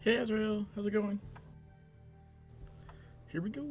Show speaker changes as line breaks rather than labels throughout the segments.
Hey Azrael, how's it going? Here we go.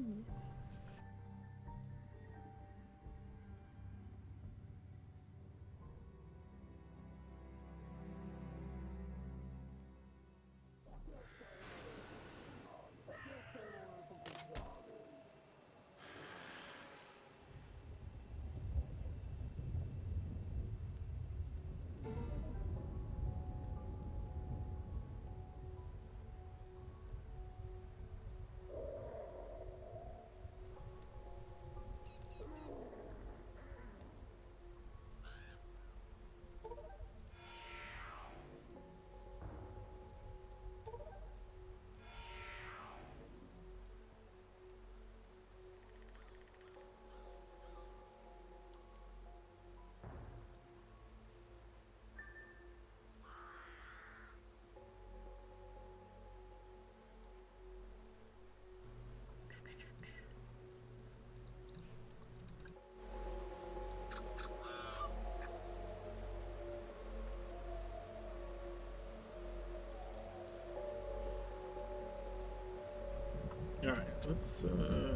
Alright, let's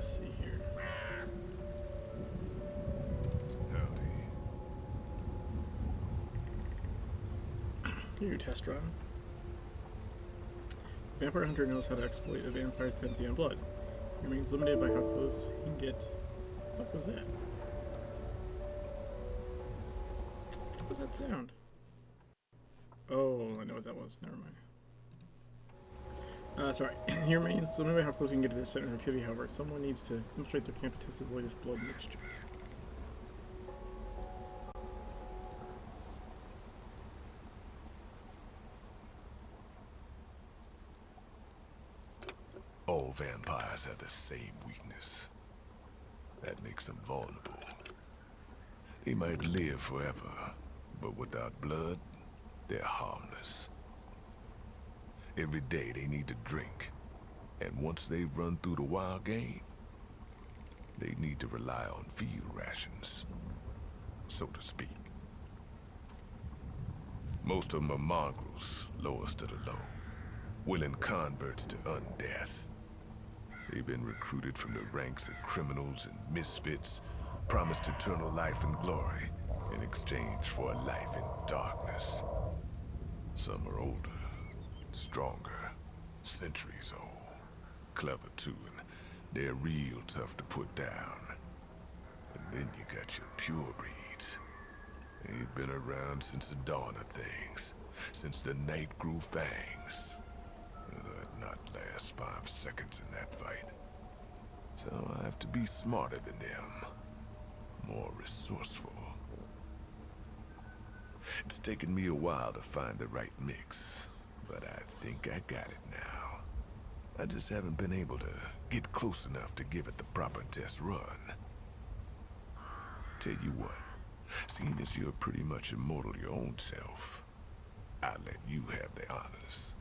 see here. Here, test drive. Vampire Hunter knows how to exploit a vampire's dependency on blood. He remains limited by how close he can get. What the fuck was that? What was that sound? Oh, I know what that was. Never mind. Sorry. He remains limited by how close he can get to their center of activity, however. Someone needs to infiltrate their camp to test his latest blood mixture.
All vampires have the same weakness. That makes them vulnerable. They might live forever, but without blood, they're harmless. Every day they need to drink, and once they've run through the wild game, they need to rely on field rations, so to speak. Most of them are mongrels, lowest of the low, willing converts to undeath. They've been recruited from the ranks of criminals and misfits, promised eternal life and glory in exchange for a life in darkness. Some are older, stronger, centuries old, clever too, and they're real tough to put down. And then you got your pure breeds. They've been around since the dawn of things, since the night grew fangs. I'd not last 5 seconds in that fight. So I have to be smarter than them, more resourceful. It's taken me a while to find the right mix, but I think I got it now. I just haven't been able to get close enough to give it the proper test run. Tell you what, seeing as you're pretty much immortal your own self, I'll let you have the honors.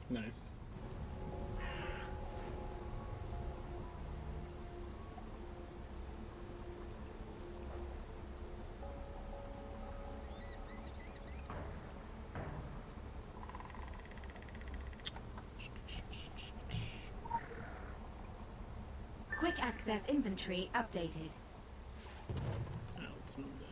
Nice.
Quick access inventory updated.
Now let's move that.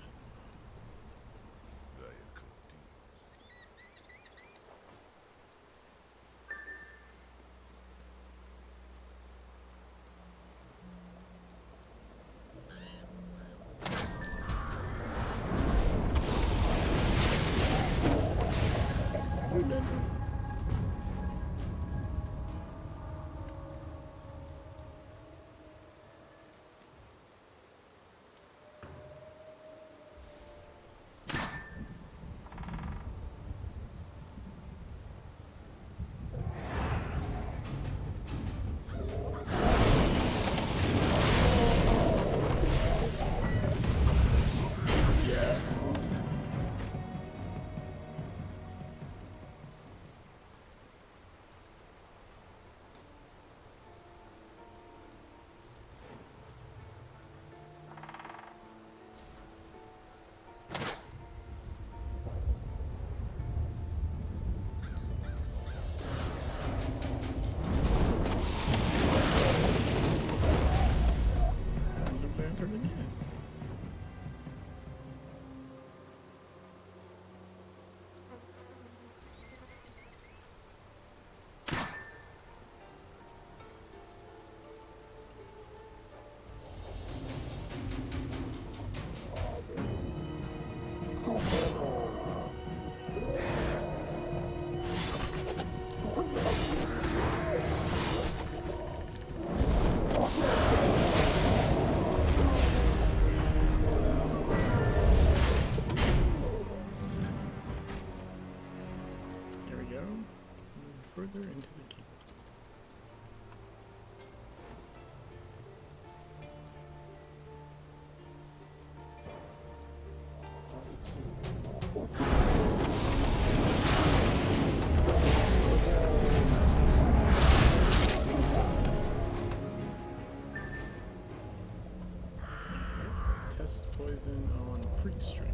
Test poison on freak strain.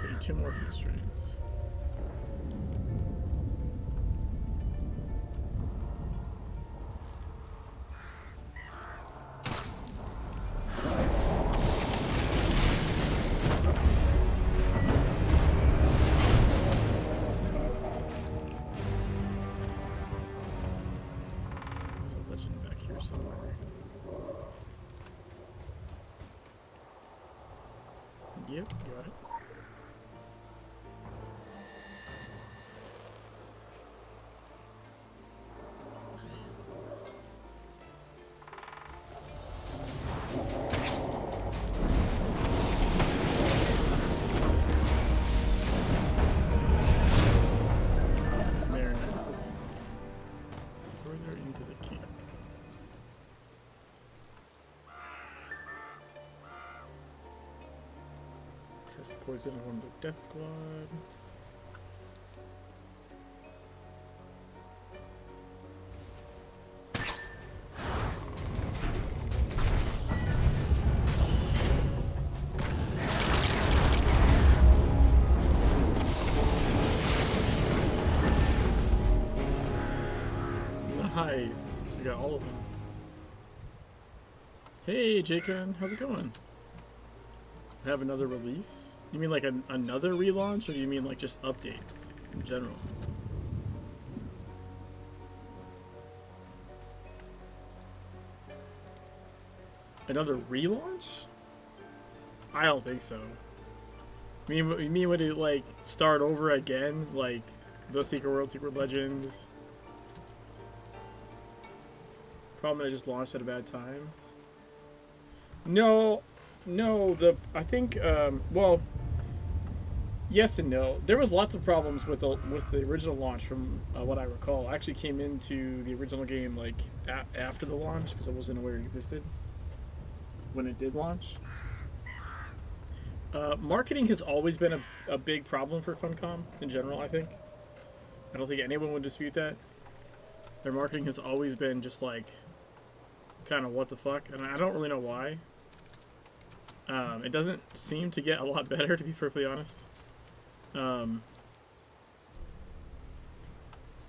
Okay, 2 more freak strains. Legend back here somewhere. Yep, got it. Very nice. Further into the camp. Test poison on the death squad. Nice. I got all of them. Hey, Jacob. How's it going? Have another release? You mean like another relaunch, or do you mean like just updates in general? Another relaunch? I don't think so. You mean would it like start over again, like the Secret World, Secret Legends? Problem I just launched at a bad time. No, I think well, yes and no. There was lots of problems with the original launch from what I recall. I actually came into the original game like after the launch because I wasn't aware it existed when it did launch. Marketing has always been a big problem for Funcom in general, I think. I don't think anyone would dispute that. Their marketing has always been just like kind of what the fuck, and I don't really know why. It doesn't seem to get a lot better, to be perfectly honest.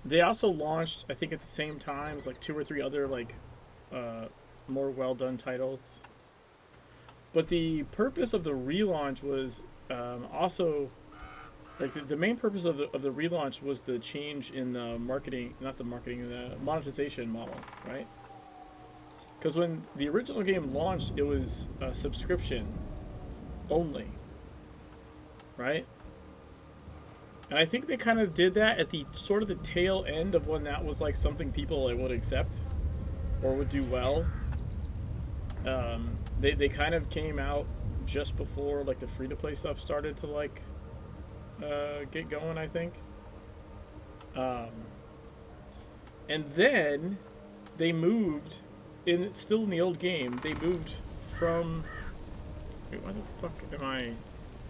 They also launched, I think at the same time, like 2 or 3 other like more well done titles. But the purpose of the relaunch was also, like the main purpose of the relaunch was the change in the marketing, not the marketing, the monetization model, right? Because when the original game launched, it was subscription only, right? And I think they kind of did that at the sort of the tail end of when that was like something people would accept or would do well. They kind of came out just before like the free-to-play stuff started to like get going, I think. And then they moved still in the old game. They moved from. Wait, why the fuck am I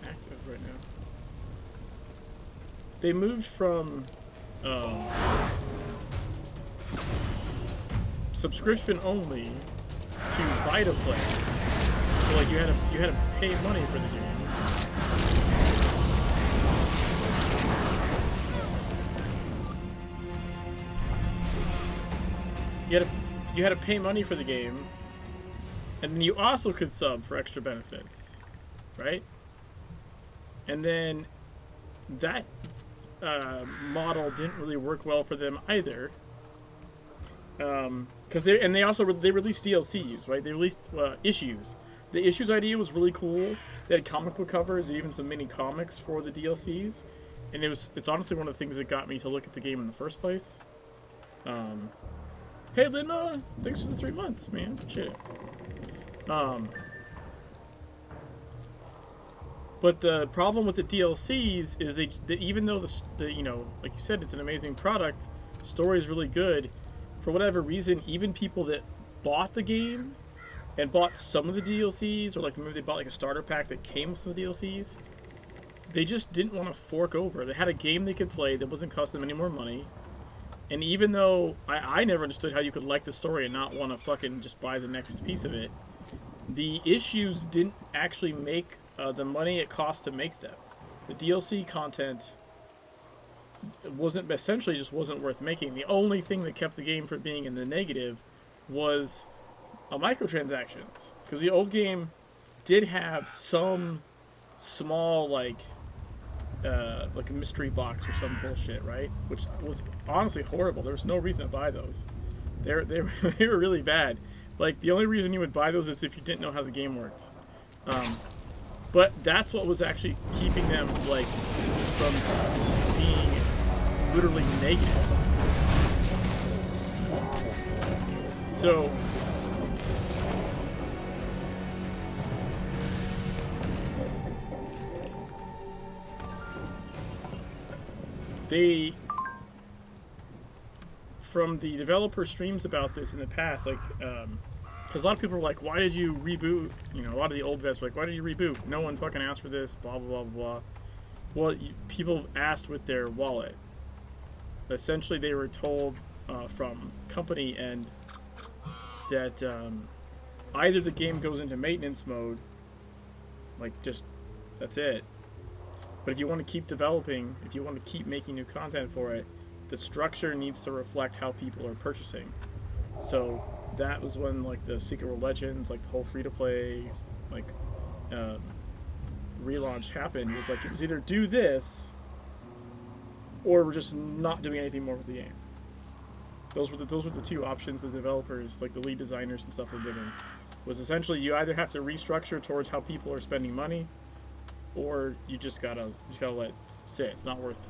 active right now? They moved from subscription only to buy to play. So like you had to pay money for the game. You had to pay money for the game, and then you also could sub for extra benefits, right? And then that model didn't really work well for them either, because they released DLCs, right? They released issues. The issues idea was really cool. They had comic book covers, even some mini comics for the DLCs, and it's honestly one of the things that got me to look at the game in the first place. Hey Linda, thanks for the 3 months, man. Appreciate it. But the problem with the DLCs is they even though the you know, like you said, it's an amazing product, story is really good. For whatever reason, even people that bought the game and bought some of the DLCs, or like maybe they bought like a starter pack that came with some of the DLCs, they just didn't want to fork over. They had a game they could play that wasn't costing them any more money. And even though I never understood how you could like the story and not want to fucking just buy the next piece of it, the issues didn't actually make the money it cost to make them. The DLC content wasn't worth making. The only thing that kept the game from being in the negative was microtransactions, because the old game did have some small like a mystery box or some bullshit, right? Which was honestly horrible. There was no reason to buy those. They were really bad. Like, the only reason you would buy those is if you didn't know how the game worked. But that's what was actually keeping them, like, from being literally negative. So they, from the developer streams about this in the past, like, because a lot of people were like, why did you reboot? You know, a lot of the old vets were like, why did you reboot? No one fucking asked for this, blah, blah, blah, blah. Well, people asked with their wallet. Essentially, they were told from company end that either the game goes into maintenance mode, like, just, that's it. But if you want to keep developing, if you want to keep making new content for it, the structure needs to reflect how people are purchasing. So that was when, like, the Secret World Legends, like the whole free-to-play, like, relaunch happened. It was like, it was either do this, or we're just not doing anything more with the game. Those were the two options the developers, like the lead designers and stuff, were given. Was essentially, you either have to restructure towards how people are spending money, or you just gotta let it sit. It's not worth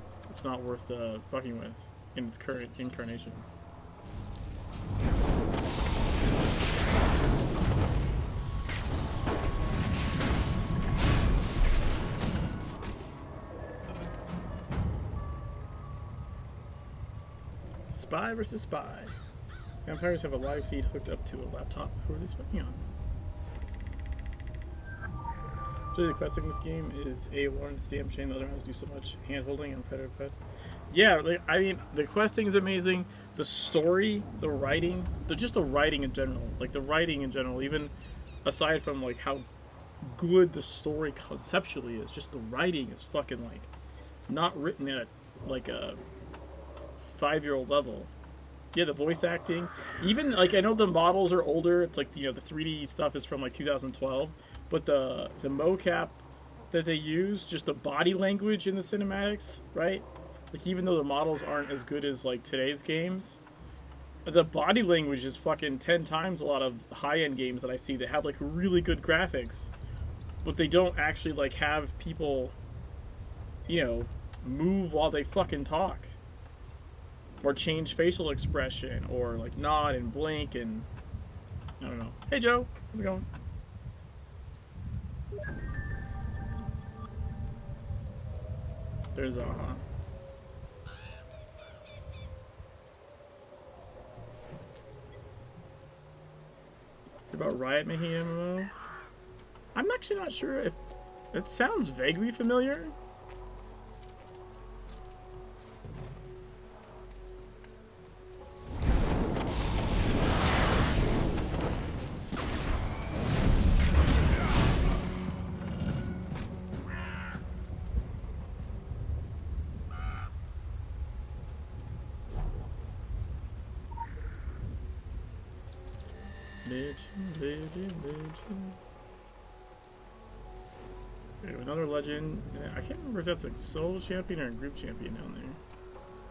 fucking with in its current incarnation. Spy versus spy. Vampires have a live feed hooked up to a laptop. Who are they spying on? Actually, the questing in this game is A1. It's damn shame the other ones do so much hand-holding and repetitive quests. Yeah, like, I mean, the questing is amazing. The story, the writing, just the writing in general. Like, the writing in general, even aside from, like, how good the story conceptually is, just the writing is fucking, like, not written at, like, a 5-year-old level. Yeah, the voice acting. Even, like, I know the models are older. It's like, you know, the 3D stuff is from, like, 2012. But the mocap that they use, just the body language in the cinematics, right? Like, even though the models aren't as good as, like, today's games, the body language is fucking 10 times a lot of high-end games that I see that have, like, really good graphics. But they don't actually, like, have people, you know, move while they fucking talk. Or change facial expression, or, like, nod and blink and... I don't know. Hey, Joe. How's it going? There's a... about Riot making an MMO? I'm actually not sure if... It sounds vaguely familiar. Okay, another legend. I can't remember if that's a solo champion or a group champion down there.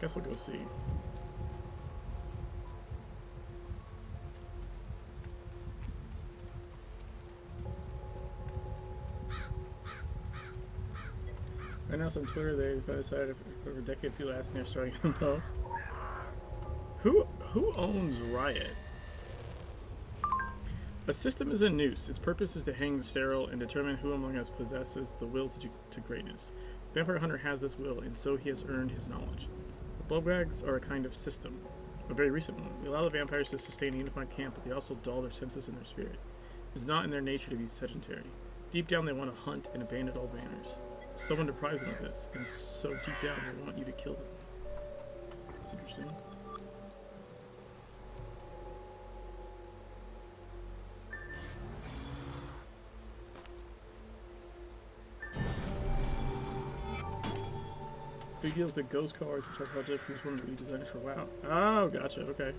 Guess we'll go see. announced on Twitter they decided over a decade people asking they're starting MMO. Who owns Riot? A system is a noose. Its purpose is to hang the sterile and determine who among us possesses the will to greatness. Vampire Hunter has this will, and so he has earned his knowledge. The Bloodbags are a kind of system, a very recent one. They allow the vampires to sustain a unified camp, but they also dull their senses and their spirit. It is not in their nature to be sedentary. Deep down, they want to hunt and abandon all banners. Someone deprives them of this, and so deep down, they want you to kill them. That's interesting. Big deal is the Ghost cards, which are project who's one of the lead designers for WoW. Oh, gotcha, okay.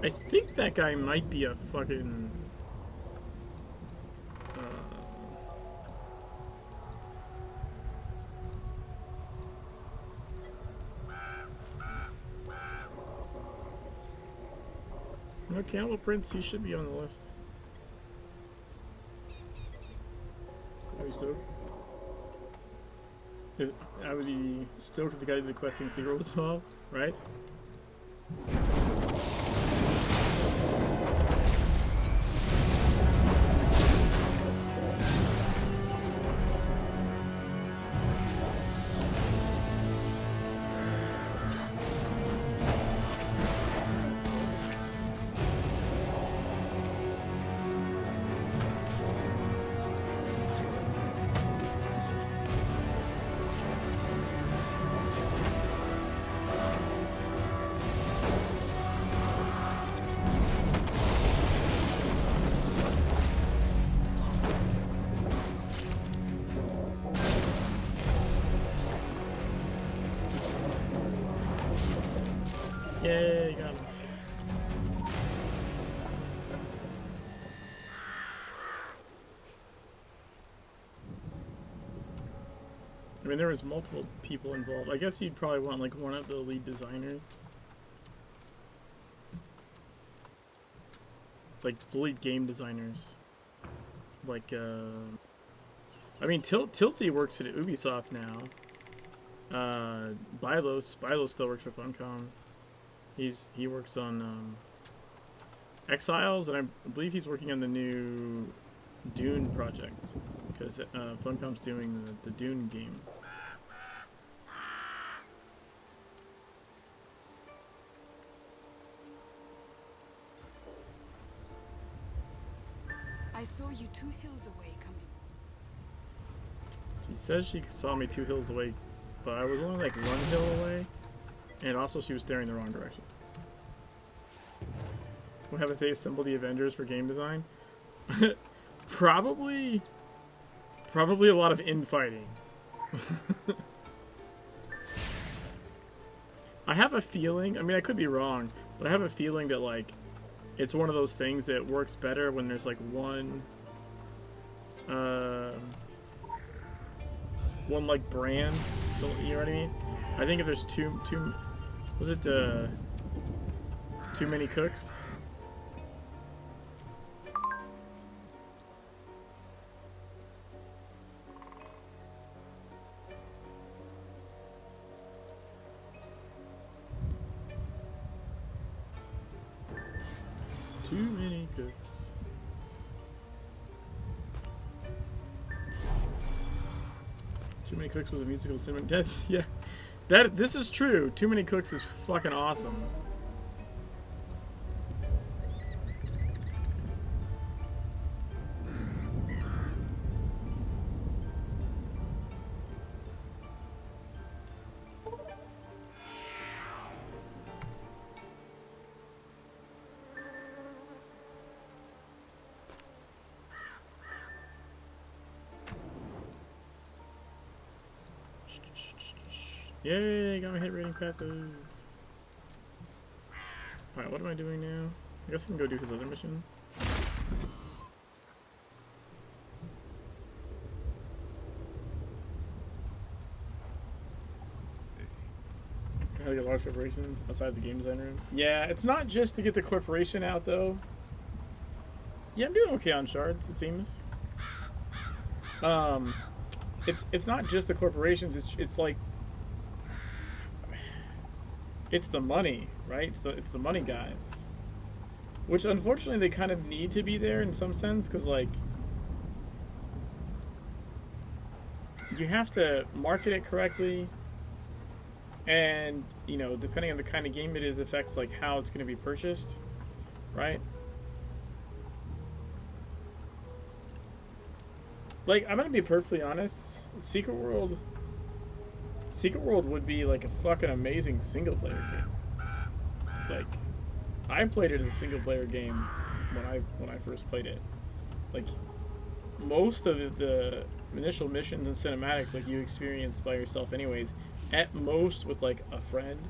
I think that guy might be a fucking... No, Cannibal Prince, he should be on the list. Are you stoked? I would be stoked if the guy did the questing secret was involved, right? Yay, got him. I mean, there was multiple people involved. I guess you'd probably want like one of the lead designers. Like the lead game designers. Like, I mean, Tilty works at Ubisoft now. Bilo still works for Funcom. He works on Exiles, and I believe he's working on the new Dune project because Funcom's doing the Dune game.
I saw you 2 hills away coming.
She says she saw me 2 hills away, but I was only like 1 hill away. And also, she was staring the wrong direction. What haven't they assembled the Avengers for game design? Probably a lot of infighting. I have a feeling, I mean, I could be wrong, but I have a feeling that, like, it's one of those things that works better when there's, like, one, like, brand. You know what I mean? I think if there's two was it too many cooks? Too many cooks. Too Many Cooks was a musical cinema. That's, yeah. This is true. Too Many Cooks is fucking awesome. Yay, got my hit rating passive. Alright, what am I doing now? I guess I can go do his other mission. How to get large corporations outside the game design room. Yeah, it's not just to get the corporation out, though. Yeah, I'm doing okay on shards, it seems. Um, it's not just the corporations. It's like it's the money, right? It's the money guys, which unfortunately they kind of need to be there in some sense because like you have to market it correctly, and you know depending on the kind of game it is affects like how it's going to be purchased, right? Like I'm gonna be perfectly honest, Secret World would be like a fucking amazing single player game. Like I played it as a single player game when I first played it. Like most of the initial missions and cinematics like you experience by yourself anyways, at most with like a friend.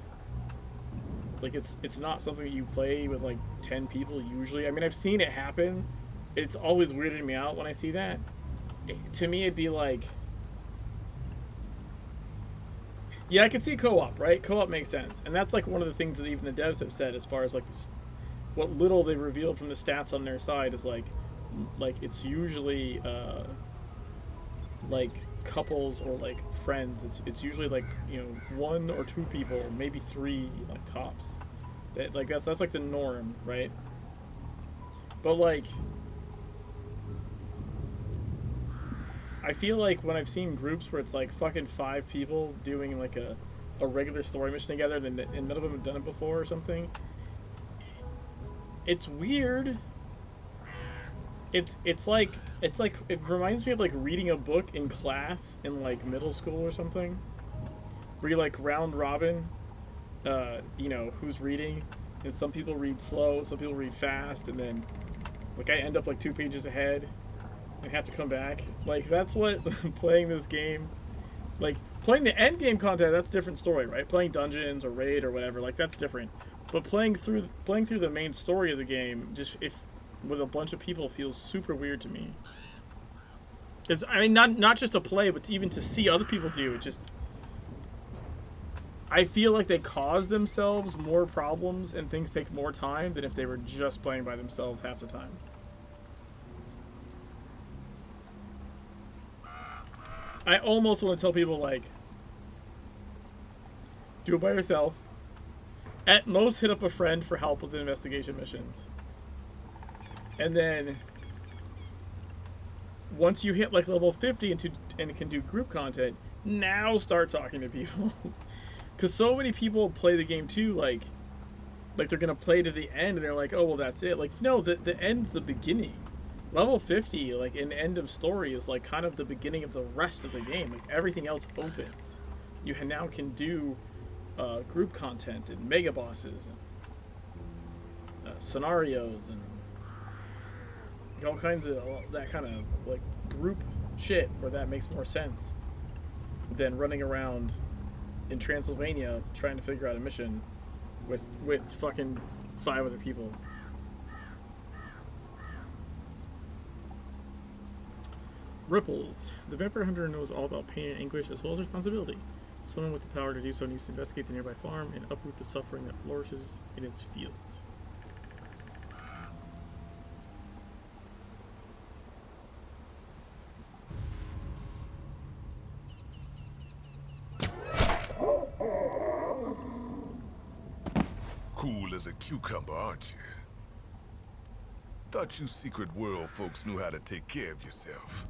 Like it's not something you play with like 10 people usually. I mean I've seen it happen. It's always weirded me out when I see that. To me it'd be like yeah, I could see co-op, right? Co-op makes sense. And that's like one of the things that even the devs have said as far as like what little they revealed from the stats on their side is like it's usually like couples or like friends. It's usually like, you know, one or two people, maybe three like tops. That like that's like the norm, right? But like I feel like when I've seen groups where it's like fucking 5 people doing like a regular story mission together and none of them have done it before or something, it's weird. It's like it reminds me of like reading a book in class in like middle school or something, where you like round robin, you know who's reading, and some people read slow, some people read fast, and then like I end up like 2 pages ahead and have to come back. Like that's what playing this game, like playing the end game content, that's a different story, right? Playing dungeons or raid or whatever, like that's different. But playing through the main story of the game, just if with a bunch of people, feels super weird to me. It's I mean not just to play, but even to see other people do it. Just I feel like they cause themselves more problems and things take more time than if they were just playing by themselves half the time. I almost want to tell people like, do it by yourself. At most, hit up a friend for help with the investigation missions. And then, once you hit like level 50 and can do group content, now start talking to people. Because so many people play the game too, like they're gonna play to the end and they're like, oh well, that's it. Like no, the end's the beginning. Level 50, like an end of story, is like kind of the beginning of the rest of the game. Like everything else opens. You now can do group content and mega bosses and scenarios and all kinds of that kind of like group shit where that makes more sense than running around in Transylvania trying to figure out a mission with fucking 5 other people. Ripples. The vampire hunter knows all about pain and anguish as well as responsibility. Someone with the power to do so needs to investigate the nearby farm and uproot the suffering that flourishes in its fields.
Cool as a cucumber, aren't you? Thought you Secret World folks knew how to take care of yourself.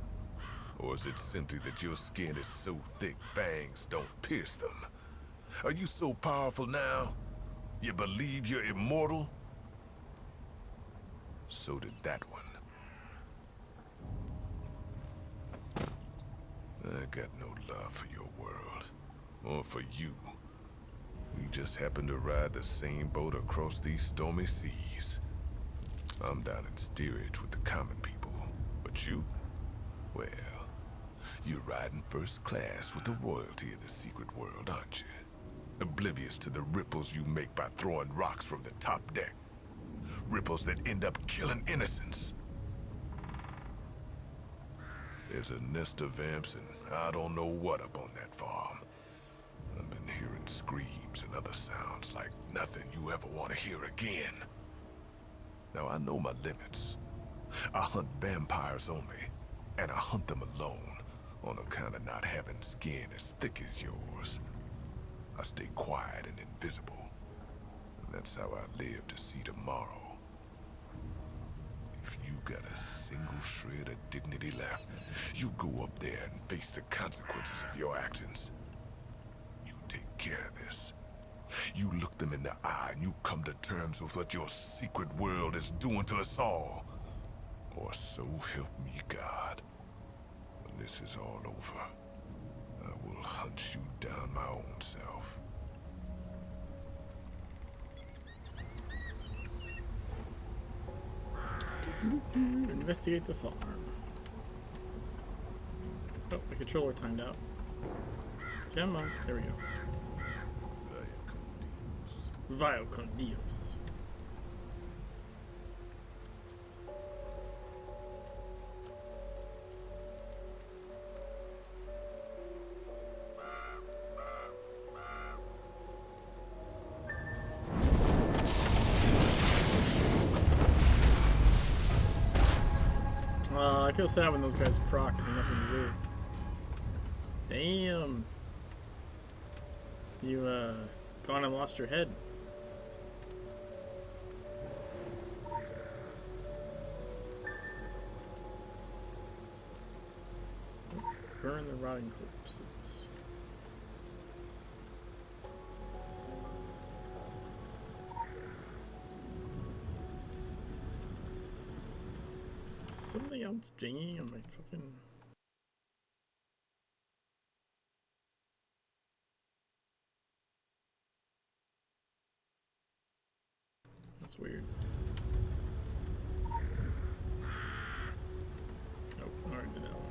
Or is it simply that your skin is so thick fangs don't pierce them? Are you so powerful now? You believe you're immortal? So did that one. I got no love for your world. Or for you. We just happen to ride the same boat across these stormy seas. I'm down in steerage with the common people. But you? Well, you're riding first class with the royalty of the Secret World, aren't you? Oblivious to the ripples you make by throwing rocks from the top deck. Ripples that end up killing innocents. There's a nest of vamps and I don't know what up on that farm. I've been hearing screams and other sounds like nothing you ever want to hear again. Now I know my limits. I hunt vampires only. And I hunt them alone, on account of not having skin as thick as yours. I stay quiet and invisible. And that's how I live to see tomorrow. If you got a single shred of dignity left, you go up there and face the consequences of your actions. You take care of this. You look them in the eye and you come to terms with what your secret world is doing to us all. Or so help me God. When this is all over, I will hunt you down my own self.
Investigate the farm. Oh, the controller timed out. Come on, there we go. Vaya con Dios. I feel sad when those guys proc and nothing to do. Damn. You, gone and lost your head. Burn the rotting corpses. Something else dinging on my fucking... That's weird. Nope, I already did that one.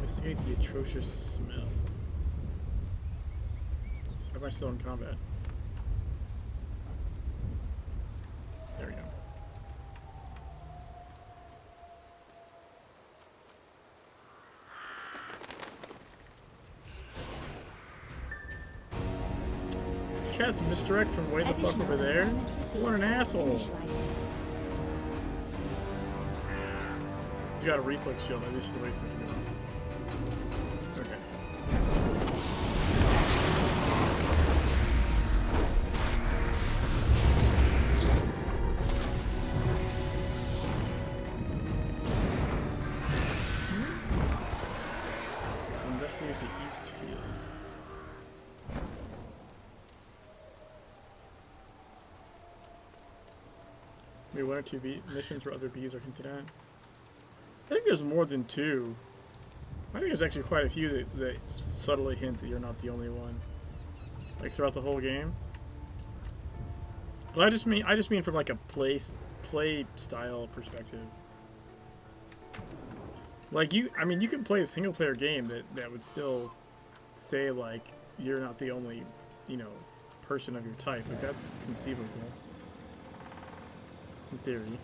Investigate the atrocious smell. Or am I still in combat? There we go. Cast misdirect from way the fuck over there? What an asshole. He's got a reflex shield. I just should wait for him to go. Okay. Investigate the east field. Maybe one or two missions where other bees are hinted at. I think there's more than two. I think there's actually quite a few that subtly hint that you're not the only one. Like throughout the whole game. But I just mean from like a play style perspective. Like you can play a single player game that would still say like you're not the only, person of your type. Like that's conceivable. In theory.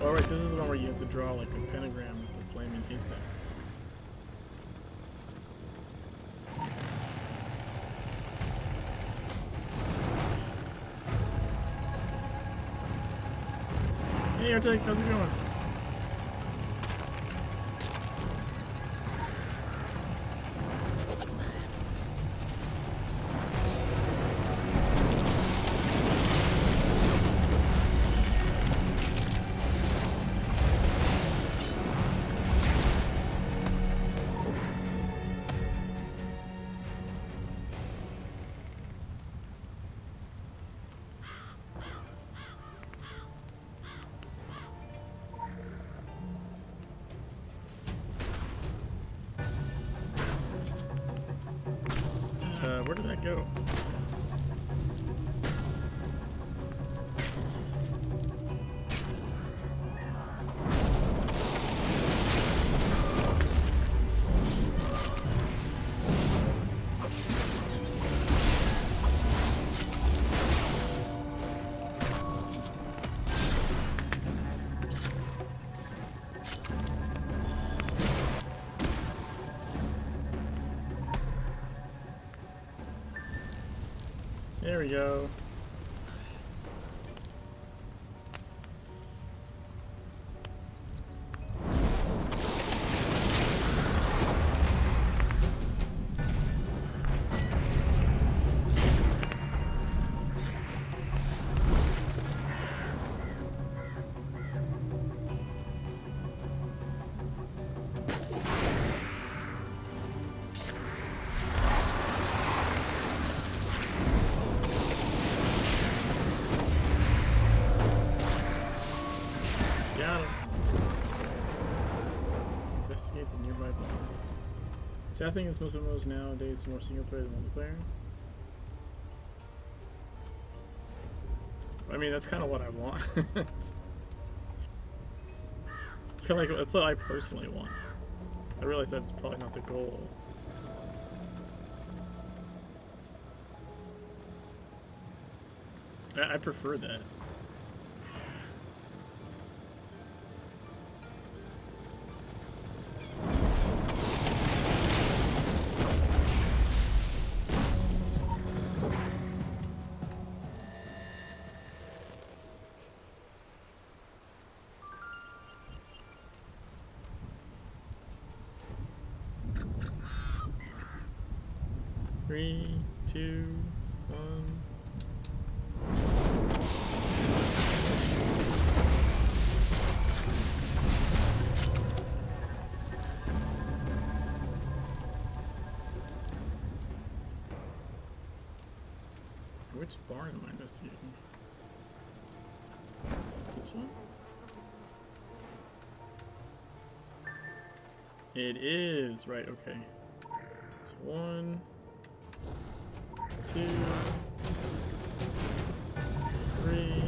Alright, this is the one where you have to draw like a pentagram with the flaming haystacks. Hey Arctic, how's it going? Where did that go? There we go. Got him. Investigate the nearby bomb. So I think it's most of those nowadays more single player than multiplayer. I mean, that's kind of what I want. It's kind of like that's what I personally want. I realize that's probably not the goal. I prefer that. Three, two, one. Which barn am I investigating? Is it this one? It is, right, okay. So 1, 2, 3.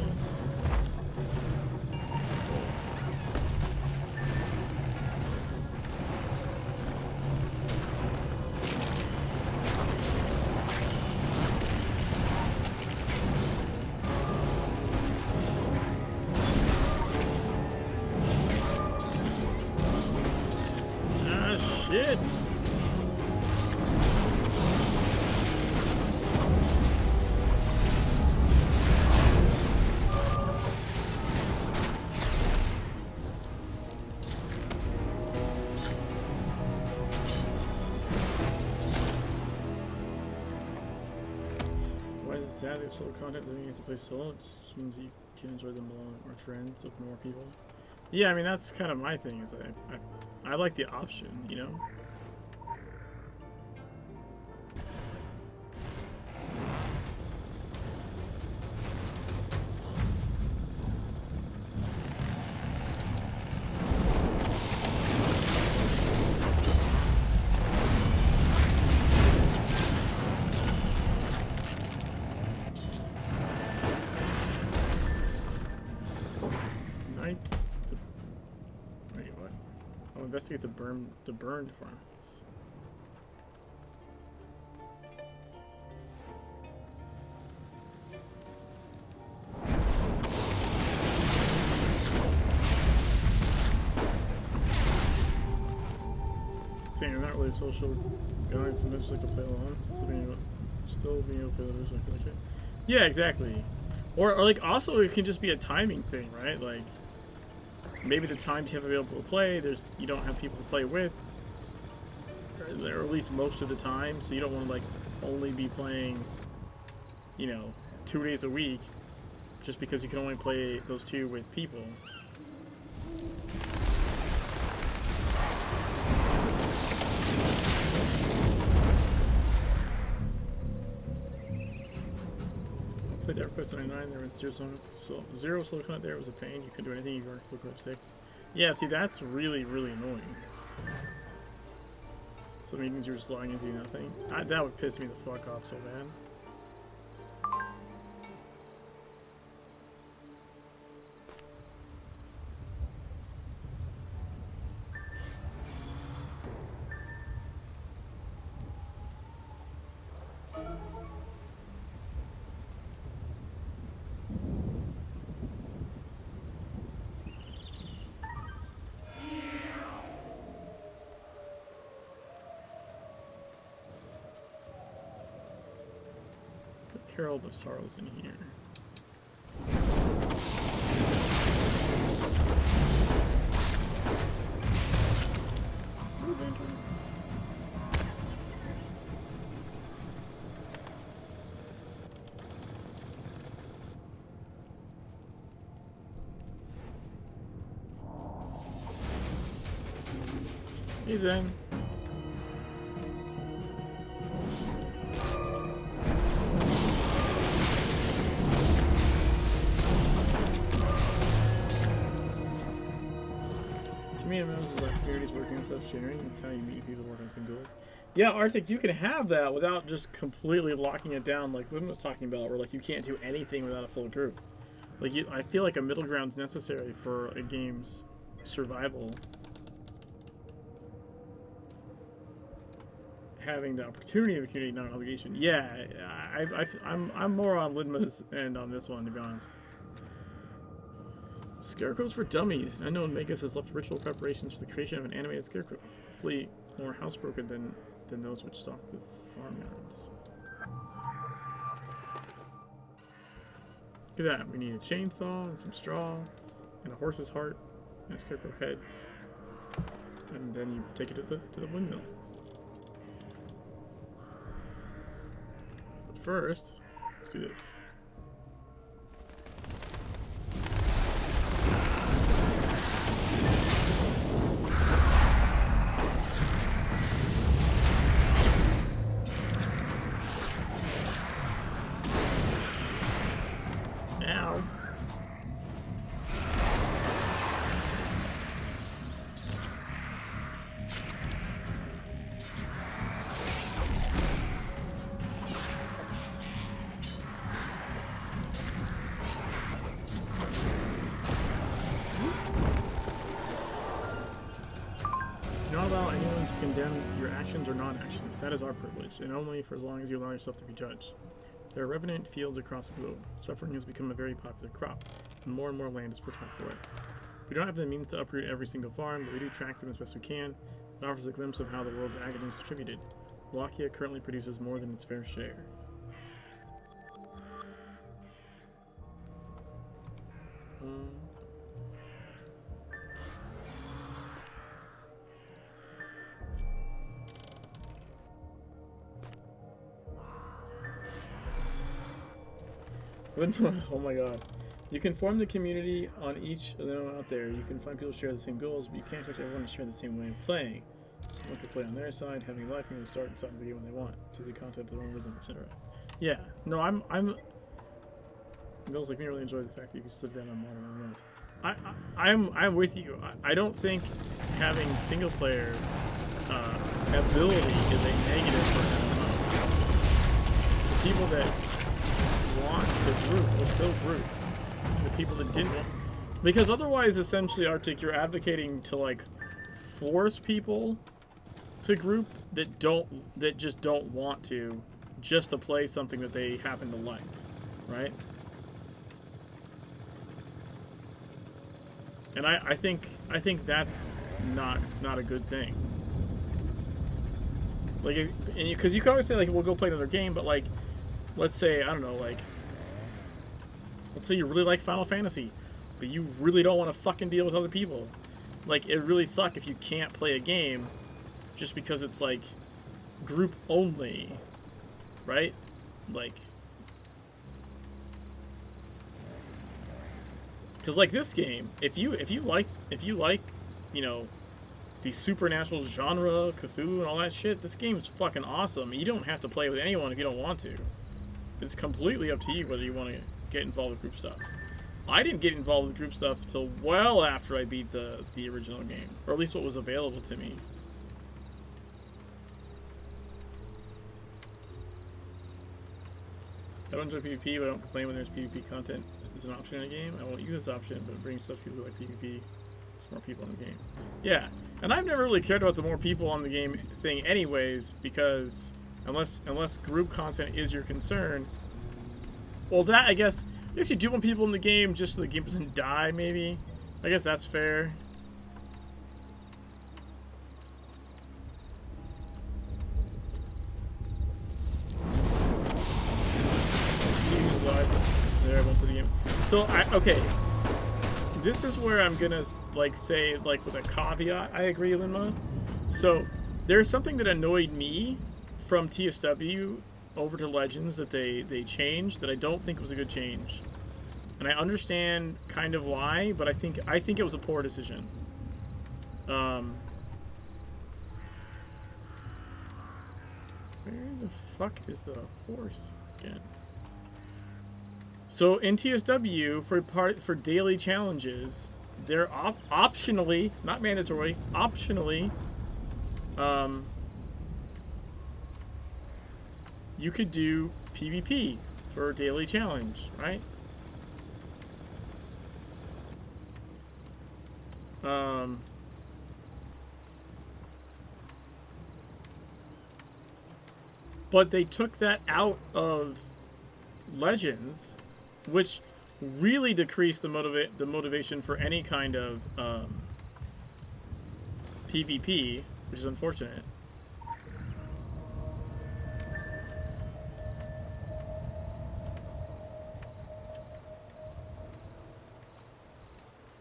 Ah, shit! Why is it sad if solo content doesn't get to play solo? It just means you can enjoy them alone or friends with more people. Yeah, I mean that's kind of my thing. Is I like the option, you know. Night. Wait, what? I'll investigate the burned farmhouse. Saying I'm not really a social guy, so I just like to play alone. Still being able to play with others, I feel like it. Yeah, exactly. Or like also it can just be a timing thing, right? Like maybe the times you have available to play, you don't have people to play with, or at least most of the time, so you don't want to like only be playing, you know, 2 days a week, just because you can only play those 2 with people. Played that request 99, there was zero slow count there, it was a pain, you couldn't do anything, you weren't quick up 6. Yeah, see that's really, really annoying. Some meetings you're just logging and doing nothing. That would piss me the fuck off so bad. Herald of Sorrows in here. He's in. To me, it knows is like communities working on stuff sharing. It's how you meet people working on some goals. Yeah, Arctic, you can have that without just completely locking it down, like Lynn was talking about, where like you can't do anything without a full group. Like I feel like a middle ground's necessary for a game's survival. Having the opportunity of a community, not an obligation. Yeah, I'm more on Lidma's end on this one, to be honest. Scarecrows for Dummies. An unknown Magus has left ritual preparations for the creation of an animated scarecrow. Hopefully more housebroken than those which stalk the farmyards. Look at that. We need a chainsaw and some straw and a horse's heart and a scarecrow head. And then you take it to the windmill. But first, let's do this. Ow. Do not allow anyone to condemn your actions or non-actions. That is our privilege, and only for as long as you allow yourself to be judged. There are revenant fields across the globe. Suffering has become a very popular crop, and more land is fertile for it. We don't have the means to uproot every single farm, but we do track them as best we can. It offers a glimpse of how the world's agony is distributed. Wallachia currently produces more than its fair share. Oh my god. You can form the community on each of them out there. You can find people who share the same goals, but you can't expect everyone to share the same way of playing. Someone can play on their side, having life, and start and stop the game when they want, to the content of their own rhythm, etc. Yeah, no, I'm those like me really enjoy the fact that you can sit down on modern MMOs. I'm with you. I don't think having single player ability is a negative for MMO. The people that want to group will still group. The people that didn't want, because otherwise, essentially, Arctic, you're advocating to like force people to group that just don't want to, just to play something that they happen to like, right? And I think that's not a good thing. Like, because you can always say like, we'll go play another game, but like, let's say, I don't know, like, let's say you really like Final Fantasy, but you really don't want to fucking deal with other people. Like, it really sucks if you can't play a game just because it's like group only, right? Like, because like this game, if you like, you know, the supernatural genre, Cthulhu and all that shit, this game is fucking awesome. You don't have to play with anyone if you don't want to. It's completely up to you whether you want to get involved with group stuff. I didn't get involved with group stuff till well after I beat the original game, or at least what was available to me. I don't enjoy PvP, but I don't complain when there's PvP content as an option in a game. I won't use this option, but it brings stuff to people who like PvP. There's more people in the game. Yeah, and I've never really cared about the more people on the game thing anyways, because unless group content is your concern, well, that, I guess you do want people in the game just so the game doesn't die, maybe. I guess that's fair. So okay. This is where I'm gonna like say like with a caveat. I agree, Linma. So there's something that annoyed me from TSW over to Legends that they changed that I don't think was a good change, and I understand kind of why, but I think it was a poor decision. Where the fuck is the horse again? So in TSW for daily challenges, they're optionally, not mandatory, optionally, you could do PvP for a daily challenge, right? But they took that out of Legends, which really decreased the motivation for any kind of PvP, which is unfortunate.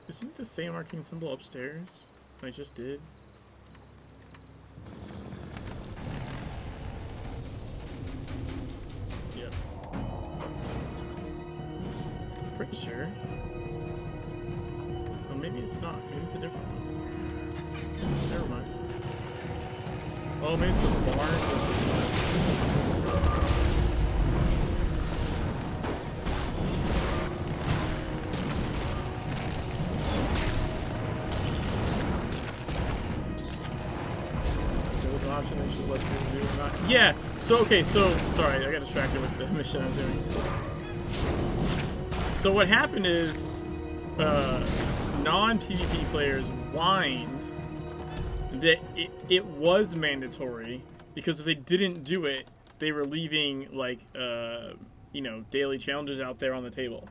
Isn't it the same arcane symbol upstairs I just did? Yep. Pretty sure. Well, maybe it's not. Maybe it's a different one. Never mind. Oh, maybe it's the barn. Yeah, so, okay, so, sorry, I got distracted with the mission I was doing. So what happened is, non-PvP players whined that it was mandatory, because if they didn't do it, they were leaving, like, you know, daily challenges out there on the table.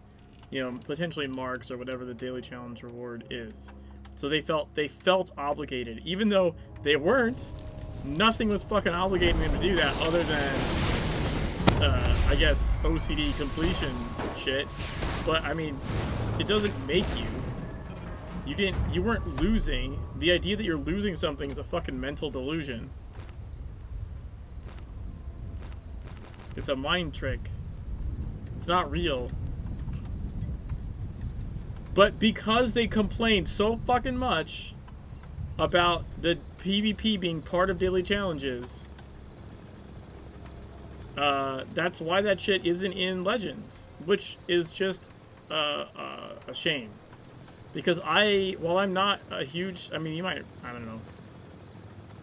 You know, potentially marks or whatever the daily challenge reward is. So they felt obligated, even though they weren't. Nothing was fucking obligating them to do that other than, I guess, OCD completion shit. But, I mean, it doesn't make you. You weren't losing. The idea that you're losing something is a fucking mental delusion. It's a mind trick. It's not real. But because they complained so fucking much about the PvP being part of daily challenges, that's why that shit isn't in Legends, which is just a shame. Because while I'm not a huge, I mean, you might, I don't know.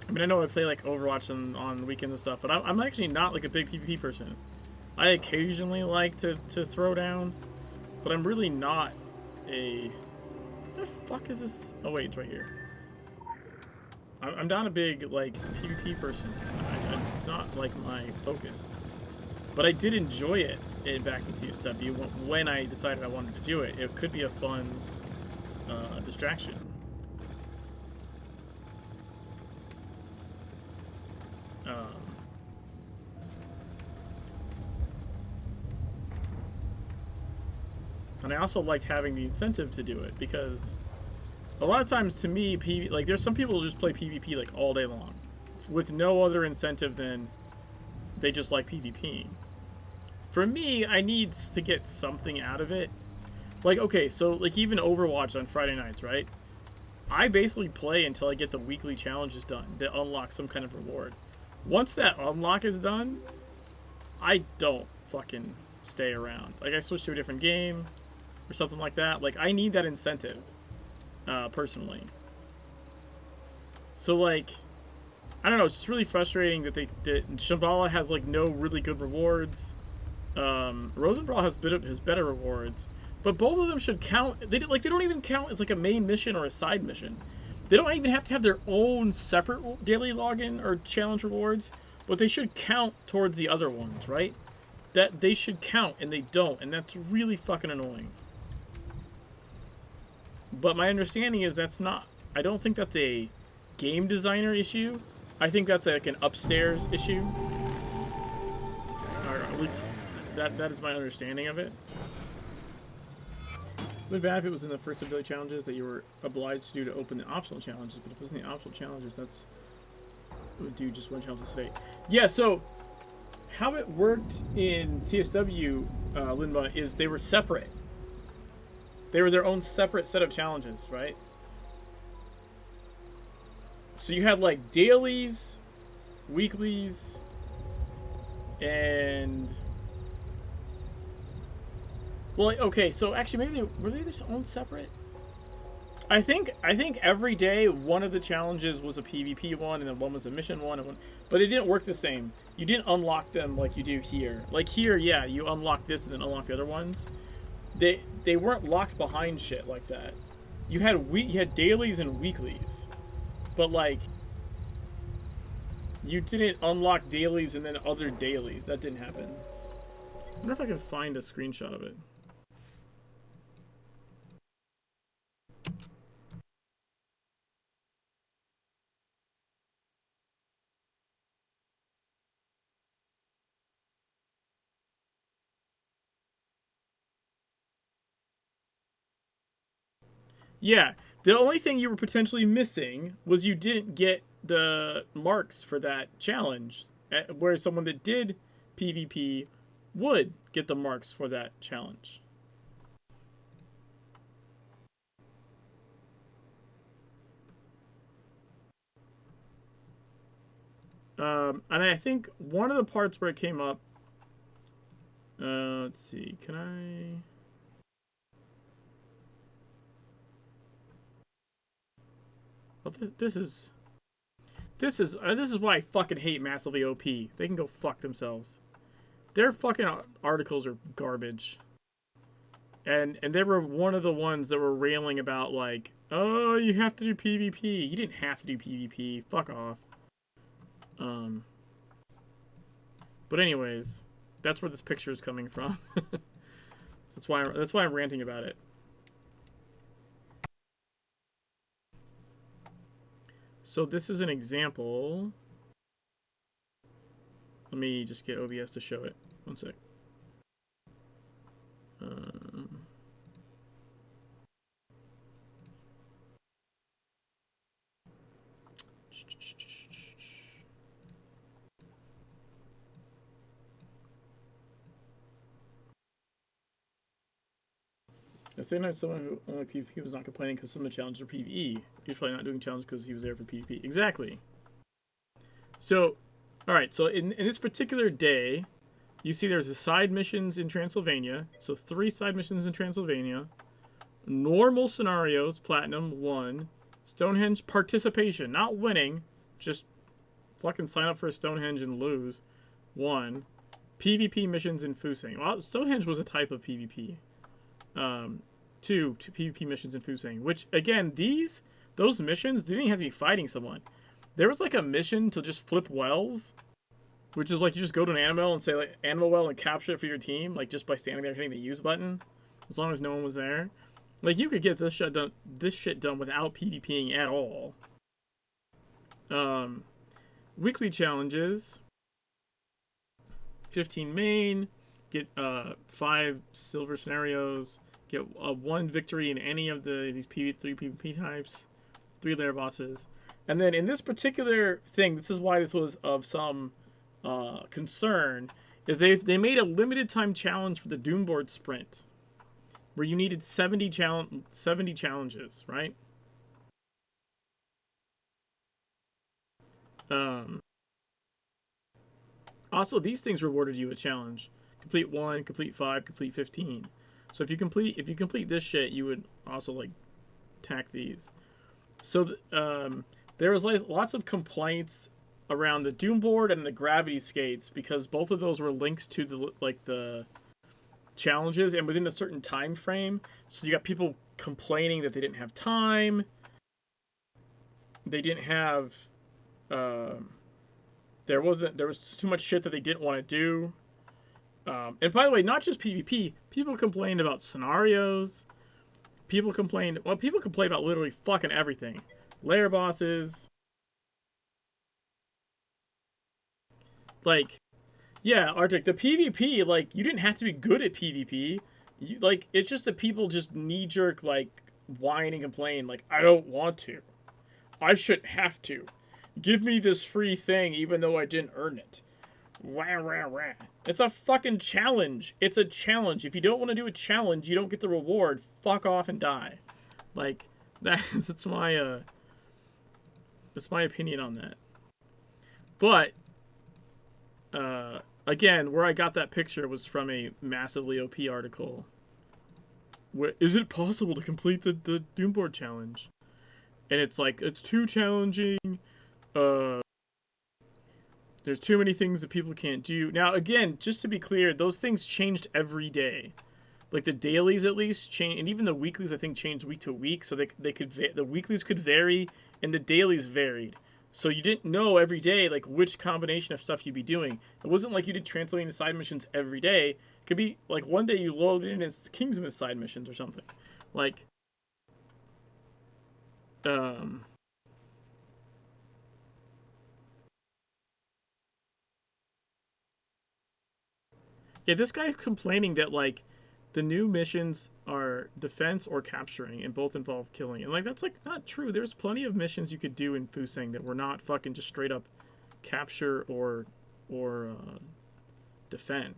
I mean, I know I play like Overwatch on weekends and stuff, but I'm actually not like a big PvP person. I occasionally like to throw down, but I'm really not a. What the fuck is this? Oh wait, it's right here. I'm not a big, like, PvP person. It's not, like, my focus. But I did enjoy it back in TSW when I decided I wanted to do it. It could be a fun distraction. And I also liked having the incentive to do it, because a lot of times, to me, like, there's some people who just play PvP, like, all day long, with no other incentive than they just like PvPing. For me, I need to get something out of it. Like, okay, so, like, even Overwatch on Friday nights, right? I basically play until I get the weekly challenges done that unlock some kind of reward. Once that unlock is done, I don't fucking stay around. Like, I switch to a different game or something like that. Like, I need that incentive. Personally. So, like, I don't know, it's just really frustrating that that Shambhala has, like, no really good rewards. Rosenbrawl has better rewards, but both of them should count. They don't even count as, like, a main mission or a side mission. They don't even have to have their own separate daily login or challenge rewards, but they should count towards the other ones, right? That they should count, and they don't, and that's really fucking annoying. But my understanding is that's not. I don't think that's a game designer issue. I think that's like an upstairs issue, or at least that is my understanding of it. Would be bad if it was in the first ability challenges that you were obliged to do to open the optional challenges, but if it was in the optional challenges, that's it would do just one challenge a day. Yeah, so how it worked in TSW, Linma, is they were separate. They were their own separate set of challenges, right? So you had like dailies, weeklies, and well, okay. So actually, maybe were they their own separate? I think every day one of the challenges was a PvP one, and then one was a mission one, and one, but it didn't work the same. You didn't unlock them like you do here. Like here, yeah, you unlock this and then unlock the other ones. They weren't locked behind shit like that. You had dailies and weeklies, but like you didn't unlock dailies and then other dailies. That didn't happen. I wonder if I can find a screenshot of it. Yeah, the only thing you were potentially missing was you didn't get the marks for that challenge, whereas someone that did PvP would get the marks for that challenge. And I think one of the parts where it came up, let's see, can I... Well, this is why I fucking hate Massively OP. They can go fuck themselves. Their fucking articles are garbage. And they were one of the ones that were railing about like, oh, you have to do PvP. You didn't have to do PvP. Fuck off. But anyways, that's where this picture is coming from. that's why I'm ranting about it. So this is an example. Let me just get OBS to show it. One sec. At the same time, someone who only PvP was not complaining because some of the challenges are PvE. He's probably not doing challenges because he was there for PvP. Exactly. So, alright, so in this particular day, you see there's the side missions in Transylvania. So 3 side missions in Transylvania. Normal scenarios, Platinum, 1. Stonehenge participation, not winning, just fucking sign up for a Stonehenge and lose, 1. PvP missions in Fusang. Well, Stonehenge was a type of PvP. 2 PvP missions in Fusang, which again, those missions didn't even have to be fighting someone. There was like a mission to just flip wells, which is like you just go to an animal and say like animal well and capture it for your team, like just by standing there hitting the use button, as long as no one was there. Like you could get this shit done without PvPing at all. Weekly challenges. 15 main, get 5 silver scenarios, get 1 victory in any of these 3 PvP types, 3 lair bosses. And then in this particular thing, this is why this was of some concern, is they made a limited time challenge for the Doomboard sprint, where you needed 70 challenges, right? Also, these things rewarded you a challenge. Complete 1, complete 5, complete 15. So if you complete this shit, you would also like tack these. So there was like lots of complaints around the Doomboard and the gravity skates because both of those were linked to the challenges and within a certain time frame. So you got people complaining that they didn't have time. They didn't have there was too much shit that they didn't want to do. And by the way, not just PvP. People complained about scenarios. People complained about literally fucking everything. Lair bosses. Like, yeah, Arctic, the PvP, like, you didn't have to be good at PvP. Like, it's just that people just knee jerk, like, whine and complain, like, I don't want to. I shouldn't have to. Give me this free thing even though I didn't earn it. Wah, rah, rah. It's a fucking challenge. It's a challenge. If you don't want to do a challenge, you don't get the reward. Fuck off and die. Like, that's my opinion on that. But, again, where I got that picture was from a massively OP article. Is it possible to complete the Doomboard challenge? And it's like, it's too challenging. There's too many things that people can't do. Now, again, just to be clear, those things changed every day. Like the dailies, at least, change, and even the weeklies, I think, changed week to week. So they could the weeklies could vary, and the dailies varied. So you didn't know every day like which combination of stuff you'd be doing. It wasn't like you did translating the side missions every day. It could be like one day you loaded in as Kingsman side missions or something. Like, yeah, this guy's complaining that, like, the new missions are defense or capturing, and both involve killing. And, like, that's, like, not true. There's plenty of missions you could do in Fusang that were not fucking just straight up capture or defend.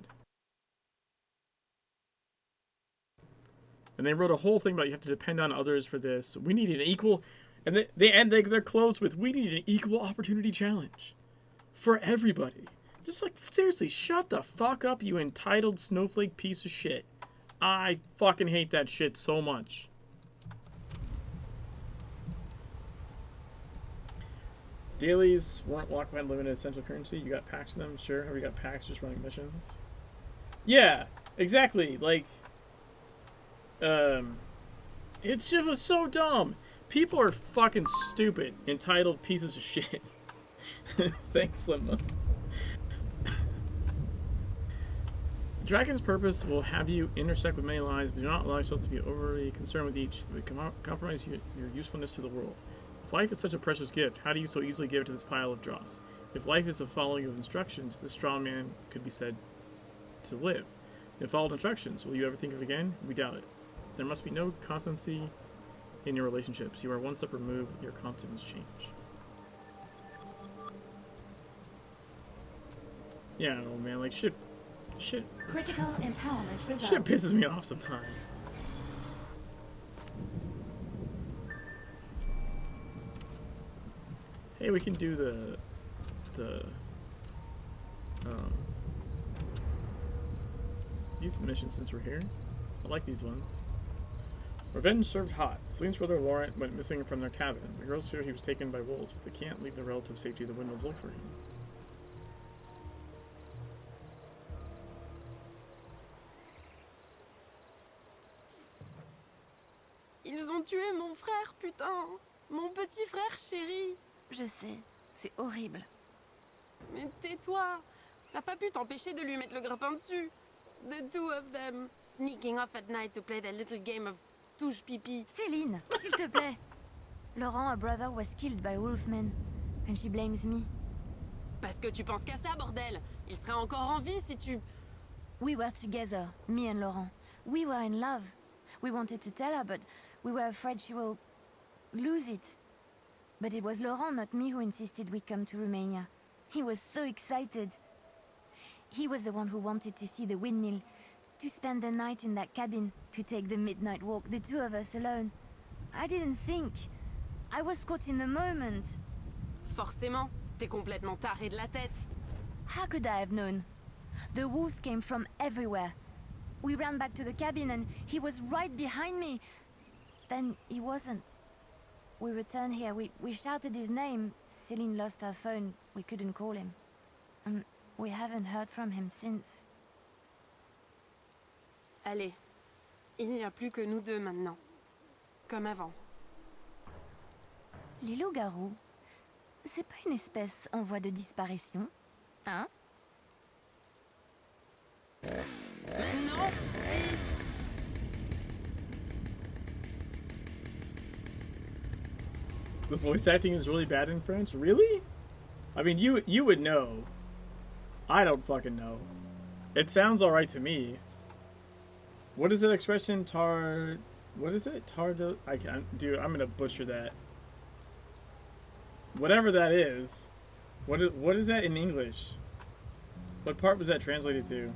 And they wrote a whole thing about you have to depend on others for this. We need an equal... And they end their close with, we need an equal opportunity challenge for everybody. Just, like, seriously, shut the fuck up, you entitled snowflake piece of shit. I fucking hate that shit so much. Dailies weren't locked behind limited essential currency. You got packs of them, sure. Have you got packs just running missions? Yeah, exactly. Like, it shit was so dumb. People are fucking stupid, entitled pieces of shit. Thanks, Limbo. Dragon's purpose will have you intersect with many lives, but do not allow yourself to be overly concerned with each. It will compromise your usefulness to the world. If life is such a precious gift, how do you so easily give it to this pile of dross? If life is a following of instructions, this strong man could be said to live. If followed instructions, will you ever think of it again? We doubt it. There must be no constancy in your relationships. You are one step removed, your constants change. Yeah, oh man, like shit.
Critical empowerment results.
Shit pisses me off sometimes. Hey, we can do these missions since we're here. I like these ones. Revenge served hot. Celine's brother Laurent went missing from their cabin. The girls fear he was taken by wolves, but they can't leave their relative safety. The wind will look for him.
Ils ont tué mon frère, putain. Mon petit frère chéri.
Je sais, c'est horrible.
Mais tais-toi. T'as pas pu t'empêcher de lui mettre le grappin dessus. The two of them, sneaking off at night to play their little game of touche pipi.
Céline, s'il te plaît. Laurent, her brother, was killed by wolfmen, and she blames me.
Parce que tu penses qu'à ça, bordel. Il serait encore en vie si tu...
We were together, me and Laurent. We were in love. We wanted to tell her, but we were afraid she will lose it. But it was Laurent, not me, who insisted we come to Romania. He was so excited. He was the one who wanted to see the windmill, to spend the night in that cabin, to take the midnight walk, the two of us alone. I didn't think. I was caught in the moment.
Forcément, t'es complètement taré de la tête.
How could I have known? The wolves came from everywhere. We ran back to the cabin and he was right behind me. Then he wasn't. We returned here. We shouted his name. Céline lost her phone. We couldn't call him. And we haven't heard from him since.
Allez, il n'y a plus que nous deux maintenant. Comme avant.
Les loups-garous, c'est pas une espèce en voie de disparition, hein?
Non, si.
The voice acting is really bad in French? Really? I mean, you would know. I don't fucking know. It sounds alright to me. What is that expression? What is it? I can't. Dude, I'm gonna butcher that. Whatever that is. What is that in English? What part was that translated to?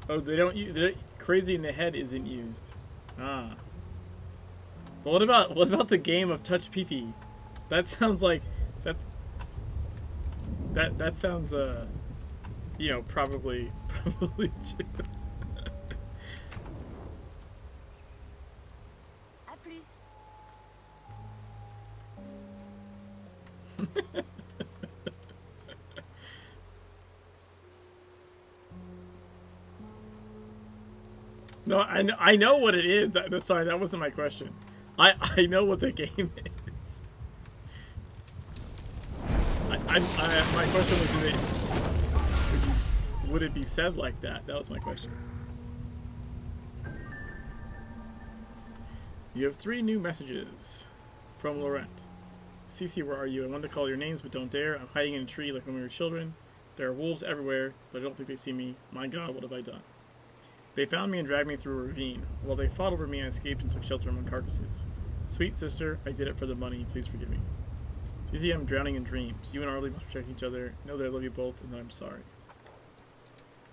Oh, they don't use. Crazy in the head isn't used. Ah. But what about the game of touch pee-pee? That sounds like that sounds you know, probably true.
À plus.
No, I know what it is. Sorry, that wasn't my question. I know what the game is. My question was, would it be said like that? That was my question. You have 3 new messages from Laurent. Cece, where are you? I want to call your names, but don't dare. I'm hiding in a tree like when we were children. There are wolves everywhere, but I don't think they see me. My God, what have I done? They found me and dragged me through a ravine. While they fought over me, I escaped and took shelter among carcasses. Sweet sister, I did it for the money. Please forgive me. Cece, I'm drowning in dreams. You and Arlie must protect each other. Know that I love you both, and that I'm sorry.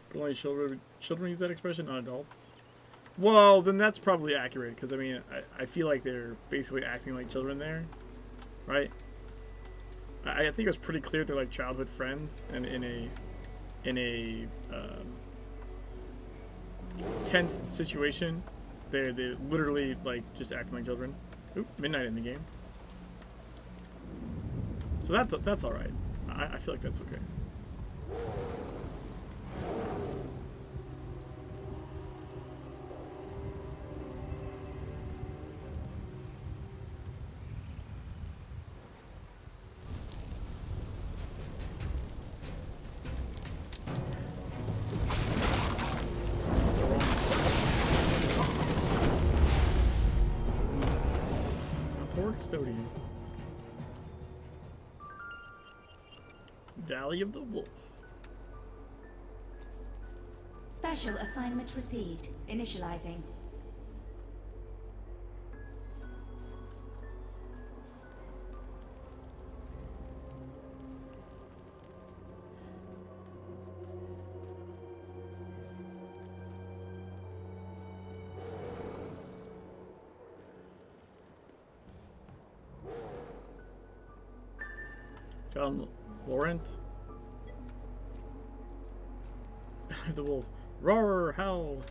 But only children use that expression, not adults. Well, then that's probably accurate, because I mean, I feel like they're basically acting like children there, right? I think it was pretty clear they're like childhood friends, and in a tense situation, they literally like just acting like children. Oop, midnight in the game. So that's all right. I feel like that's okay. Poor custodian. Valley of the Wolf.
Special assignment received. Initializing.
Found Laurent. The wolf. Roar, howl.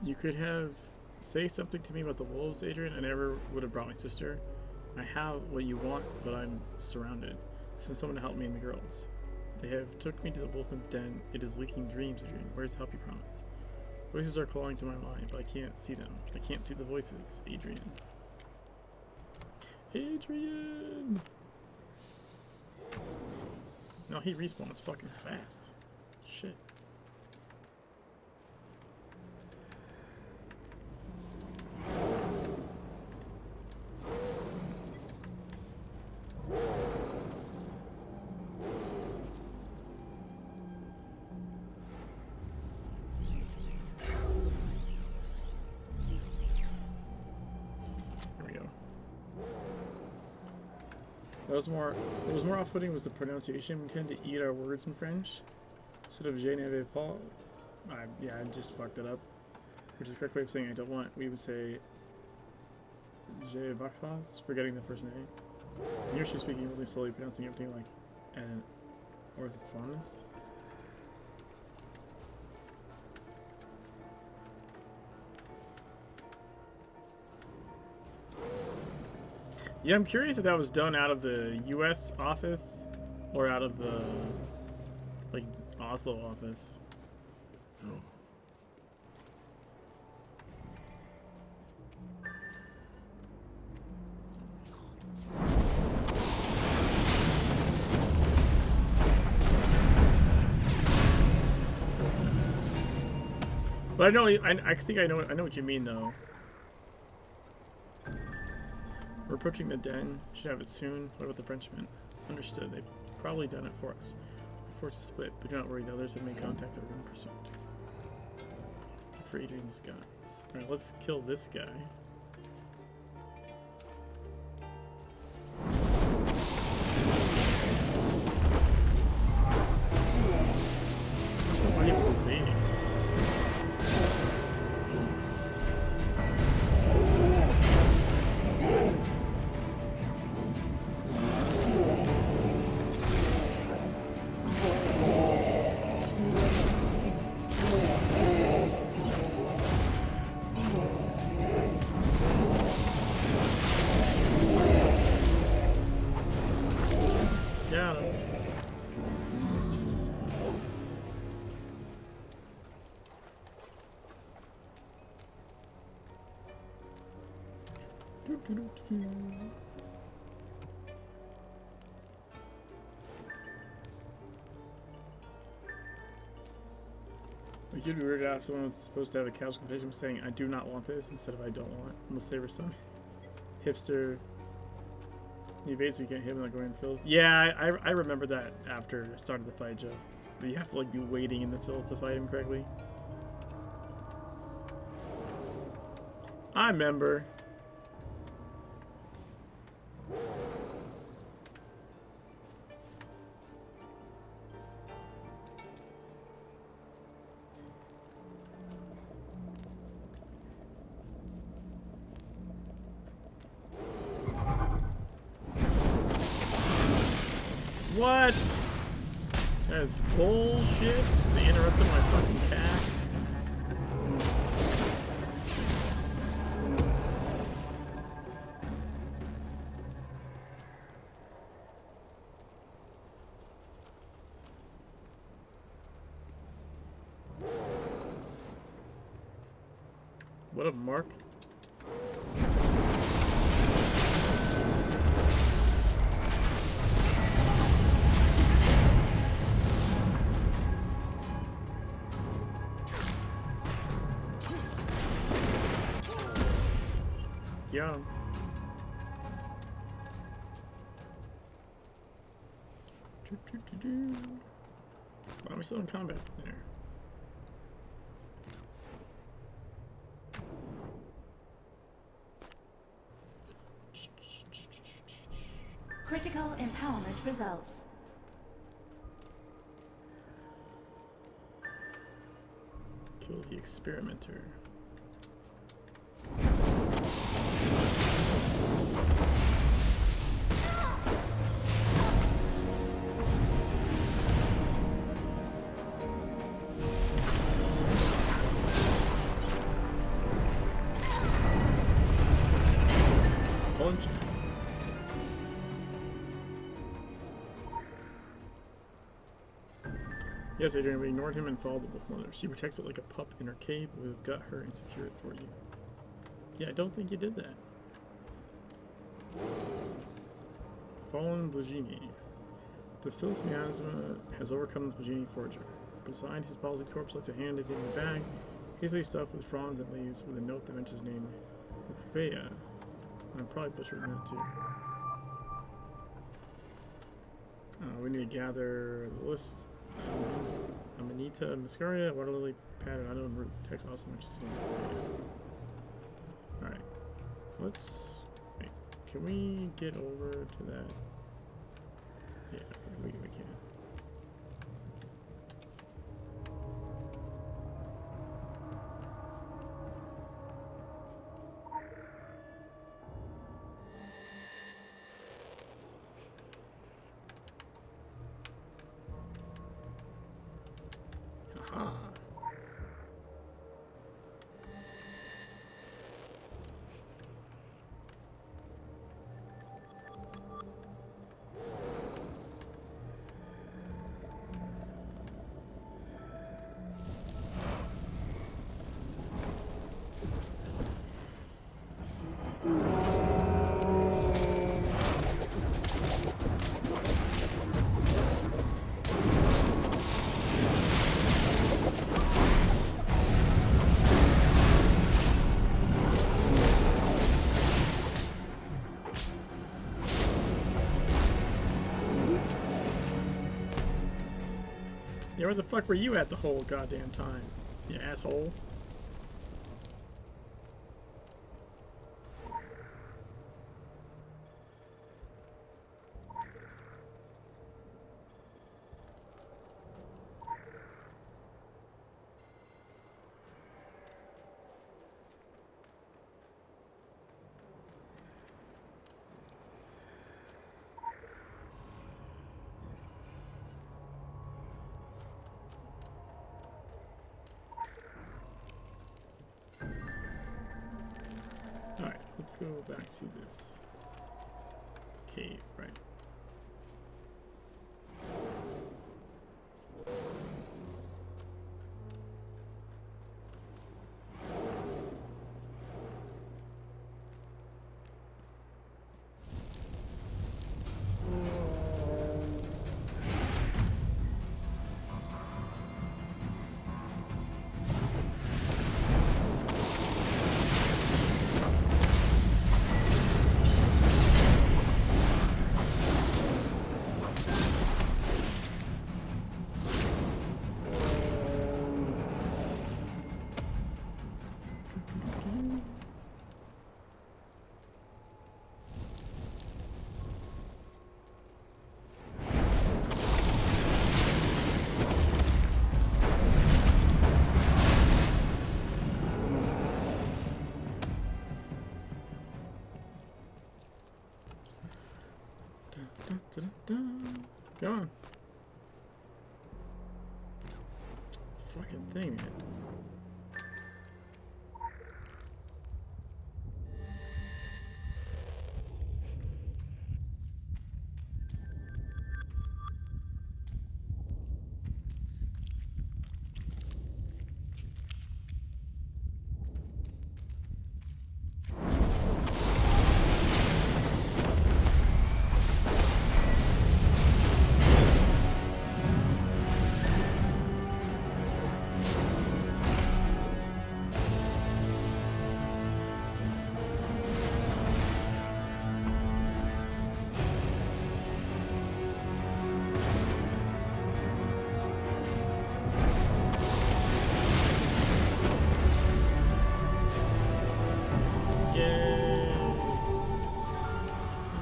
You could have say something to me about the wolves, Adrian. I never would have brought my sister. I have what you want, but I'm surrounded. Send someone to help me and the girls. They have took me to the wolfman's den. It is leaking dreams, Adrian. Where's the help you promised? Voices are calling to my mind, but I can't see them. I can't see the voices, Adrian. Adrian! No, he respawns fucking fast. Shit. What was more off-putting was the pronunciation. We tend to eat our words in French. Instead of je n'avais pas, yeah, I just fucked it up. Which is the correct way of saying I don't want. We would say je vais pas, forgetting the first name. He or she speaking really slowly, pronouncing everything like an orthophonist. Yeah, I'm curious if that was done out of the U.S. office or out of the, like, Oslo office. But I know, I think I know what you mean though. We're approaching the den. Should have it soon. What about the Frenchmen? Understood. They've probably done it for us. We're forced to split, but do not worry. The others have made contact and are in pursuit. Look for Adrian's guys. All right, let's kill this guy. Why he was invading? Got him. Like, you'd be weirded out if someone was supposed to have a casual conversation saying, I do not want this, instead of I don't want, unless they were some hipster. He evades so you can't hit him like going in the field. Yeah, I remember that after I started the fight, Joe. But you have to like be waiting in the field to fight him correctly. I remember. What? That is bullshit. They interrupted my fucking cast. What up, Mark? Yeah. Why are we still in combat there?
Critical empowerment results.
Kill the experimenter. Punched. Yes, Adrian, we ignored him and followed the wolf mother. She protects it like a pup in her cave. We've got her and secure it for you. Yeah, I don't think you did that. Fallen Blagini. The Phyllis Miasma has overcome the Blagini Forger. Beside his palsied corpse lies a hand in a bag, hastily stuffed with fronds and leaves, with a note that mentions his name, Rufea. I'm probably butchering that too. We need to gather the list. Amanita, Muscaria, Water Lily, Pattern, Unknown Root, Text also mentions his name. Alright. Let's... Wait, can we get over to that? Yeah, we can. Aha. Yeah, where the fuck were you at the whole goddamn time? You asshole. Alright, let's go back to this cave, right? Come on. Fucking thing, man.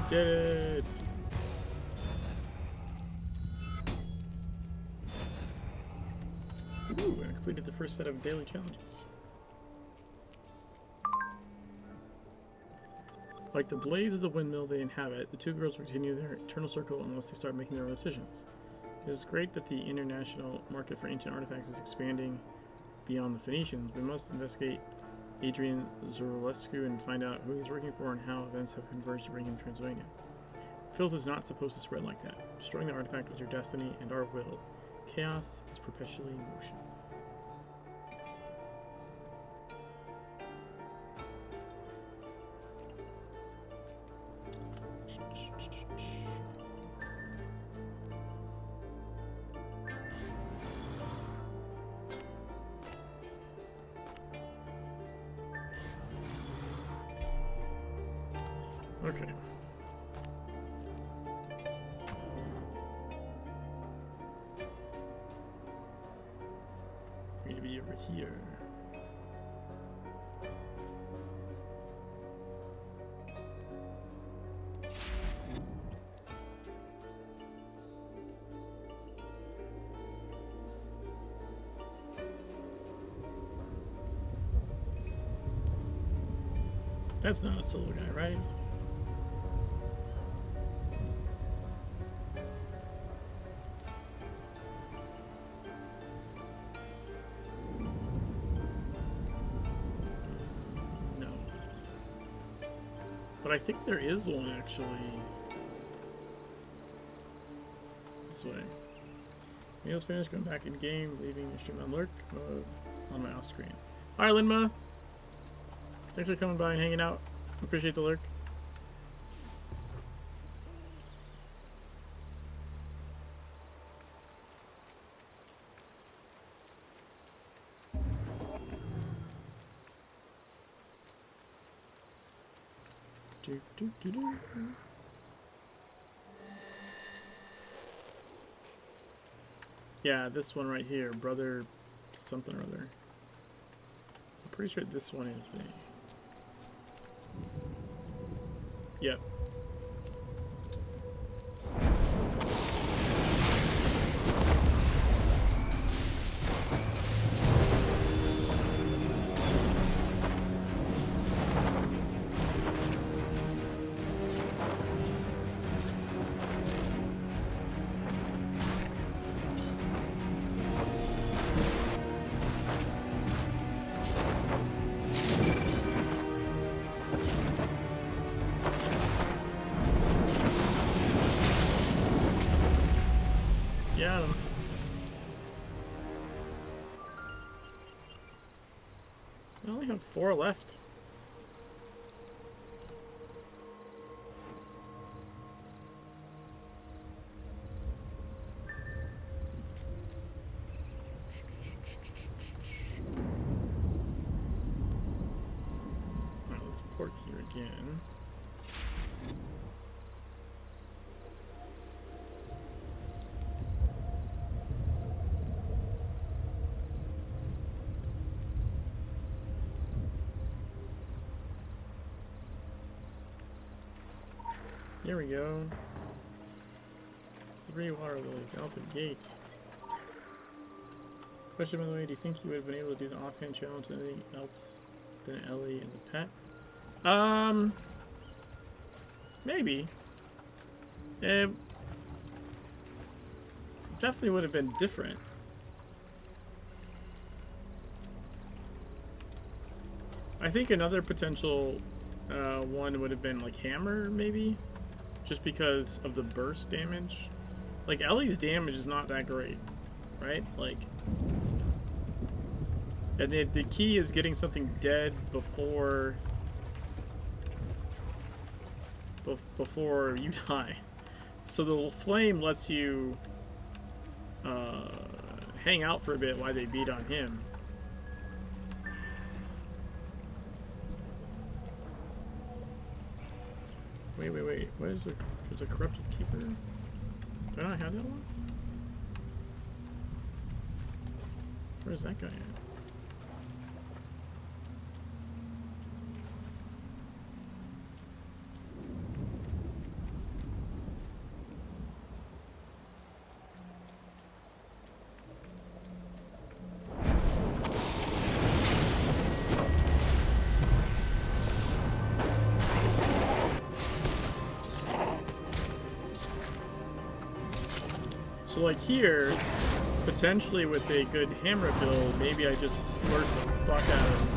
Did it! Ooh, and I completed the first set of daily challenges. Like the blades of the windmill they inhabit, the two girls will continue their eternal circle unless they start making their own decisions. It is great that the international market for ancient artifacts is expanding beyond the Phoenicians. We must investigate Adrian Zorlescu and find out who he's working for and how events have converged to bring him to Transylvania. Filth is not supposed to spread like that. Destroying the artifact is your destiny and our will. Chaos is perpetually in motion. Okay. Maybe over here. That's not a solo guy, right? No. But I think there is one actually. This way. Meal's finished, going back in game, leaving the stream on lurk mode on my off screen. Alright, Linma. Thanks for coming by and hanging out. Appreciate the lurk. Do, do, do, do. Yeah, this one right here, brother something or other. I'm pretty sure this one is a... Yep. Got him. I only have 4 left. Alright, let's port here again. Here we go. 3 water lilies out the gate. Question, by the way, do you think you would have been able to do the offhand challenge and anything else than Ellie and the pet? Maybe. It definitely would have been different. I think another potential one would have been like Hammer, maybe? Just because of the burst damage. Like, Ellie's damage is not that great, right? Like, and the key is getting something dead before you die. So the flame lets you hang out for a bit while they beat on him. Wait. What is it? There's a corrupted keeper? Do I not have that one? Where's that guy at? So like here, potentially with a good hammer build, maybe I just burst the fuck out of him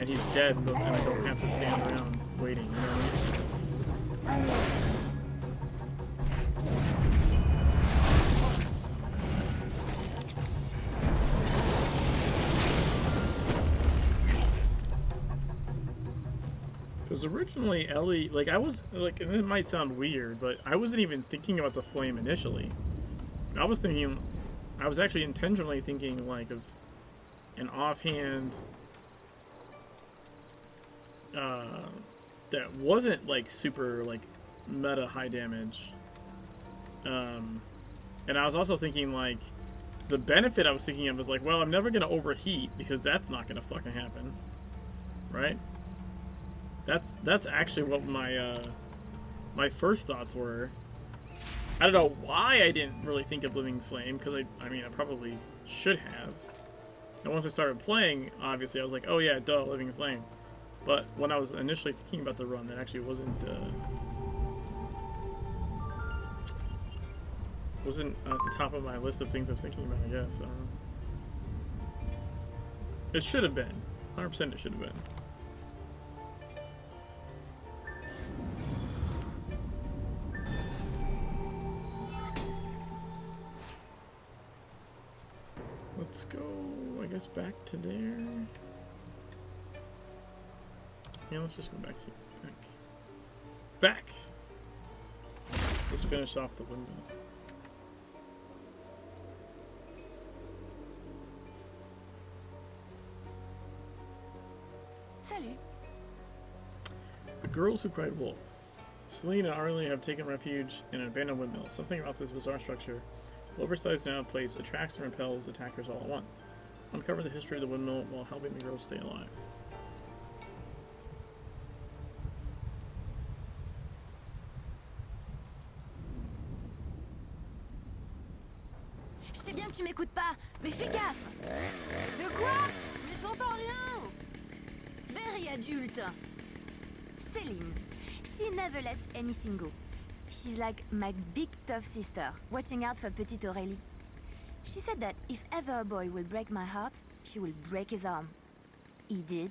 and he's dead, but then I don't have to stand around waiting, you know what I mean? Because originally Ellie, like I was, like, and it might sound weird, but I wasn't even thinking about the flame initially. I was actually intentionally thinking like of an offhand that wasn't like super like meta high damage. And I was also thinking like the benefit I was thinking of was like, well, I'm never gonna overheat because that's not gonna fucking happen, right? That's actually what my my first thoughts were. I don't know why I didn't really think of Living Flame, because I mean, I probably should have. And once I started playing, obviously, I was like, oh yeah, duh, Living Flame. But when I was initially thinking about the run, that actually wasn't at the top of my list of things I was thinking about, I guess. It should have been. 100% it should have been. Let's go, I guess, back to there. Yeah, let's just go back here. Back! Let's finish off the window.
Salut.
The girls who cried wolf. Celine and Arlie have taken refuge in an abandoned windmill. Something about this bizarre structure Oversized now place attracts and repels attackers all at once. Uncover the history of the windmill while helping the girl stay alive.
Je sais bien que tu m'écoutes pas, mais fais gaffe.
De quoi? Mais j'entends rien!
Very adulte. Céline. She never lets anything go. She's like my big tough sister, watching out for petite Aurélie. She said that if ever a boy will break my heart, she will break his arm. He did,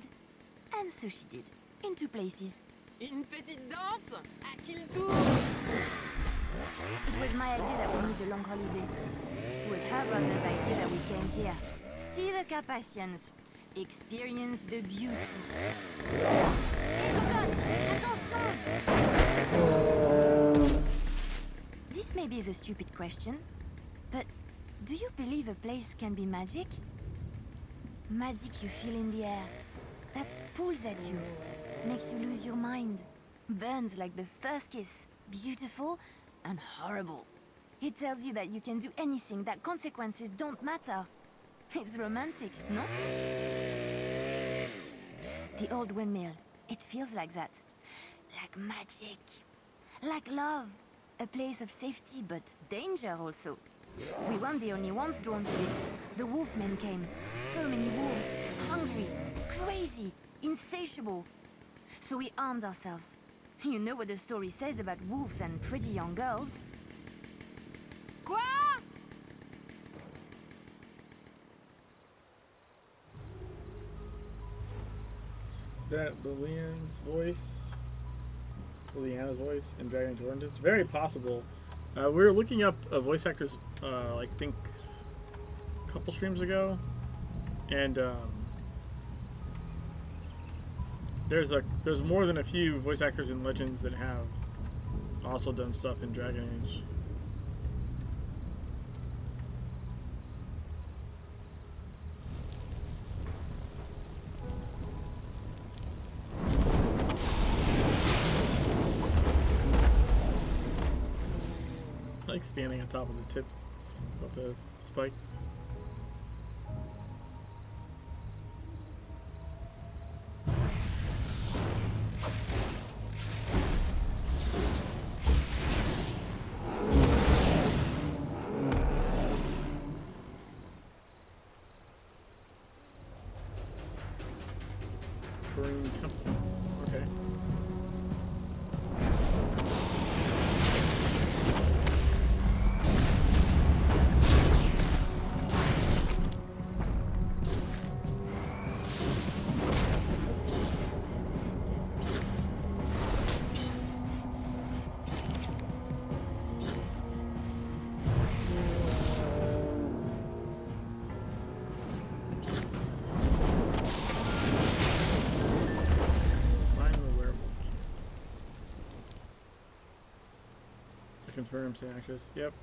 and so she did. In 2 places.
Une petite danse? À qui le tour?
It was my idea that we need a long holiday. It was her brother's idea that we came here. See the Carpathians. Experience the beauty. Hey, cocotte! Attention! This maybe is a stupid question, but do you believe a place can be magic? Magic you feel in the air, that pulls at you, makes you lose your mind, burns like the first kiss, beautiful and horrible. It tells you that you can do anything, that consequences don't matter. It's romantic, no? The old windmill, it feels like that. Like magic. Like love. A place of safety, but danger also. We weren't the only ones drawn to it. The wolfmen came. So many wolves. Hungry, crazy, insatiable. So we armed ourselves. You know what the story says about wolves and pretty young girls.
Quoi?
That Liliana's voice in Dragon Torrent is very possible. We were looking up voice actors, I think, a couple streams ago, and there's more than a few voice actors in Legends that have also done stuff in Dragon Age. Like standing on top of the tips of the spikes. Green Temple. Okay. Confirm to actress. Yep.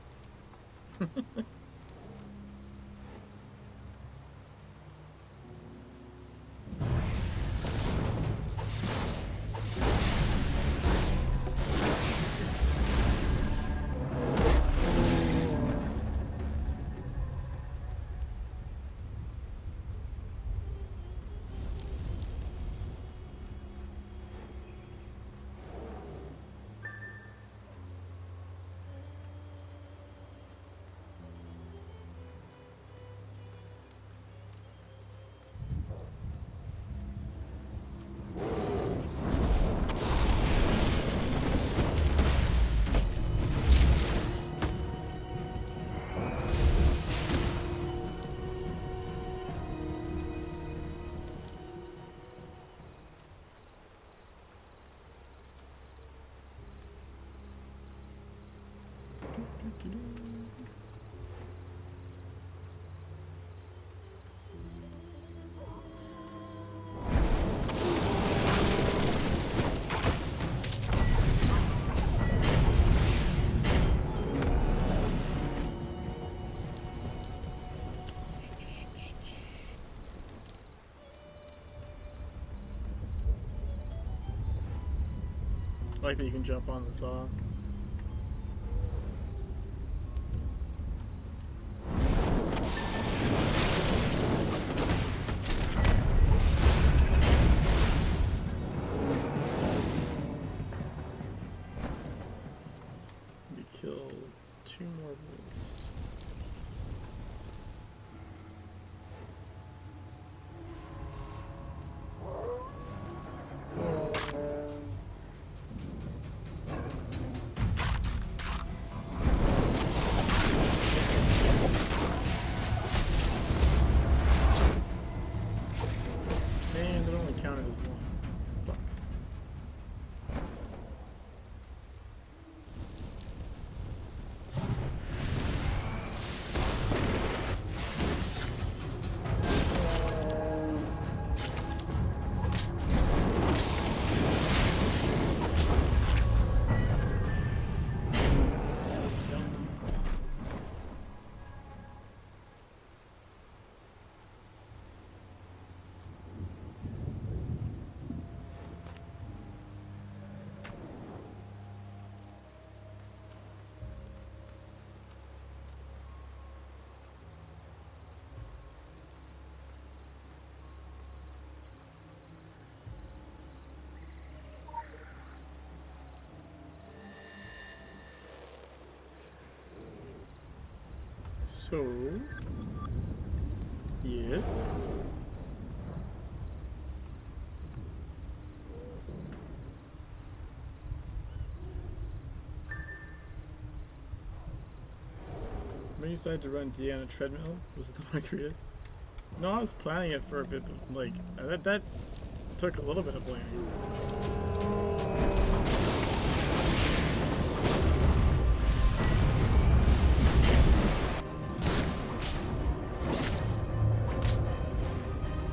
I like that you can jump on the saw. 2 more rooms. And it only counted as 1. Fuck. So, yes. When you decided to run D on a treadmill, was it the margaritas? No, I was planning it for a bit, but like that took a little bit of planning.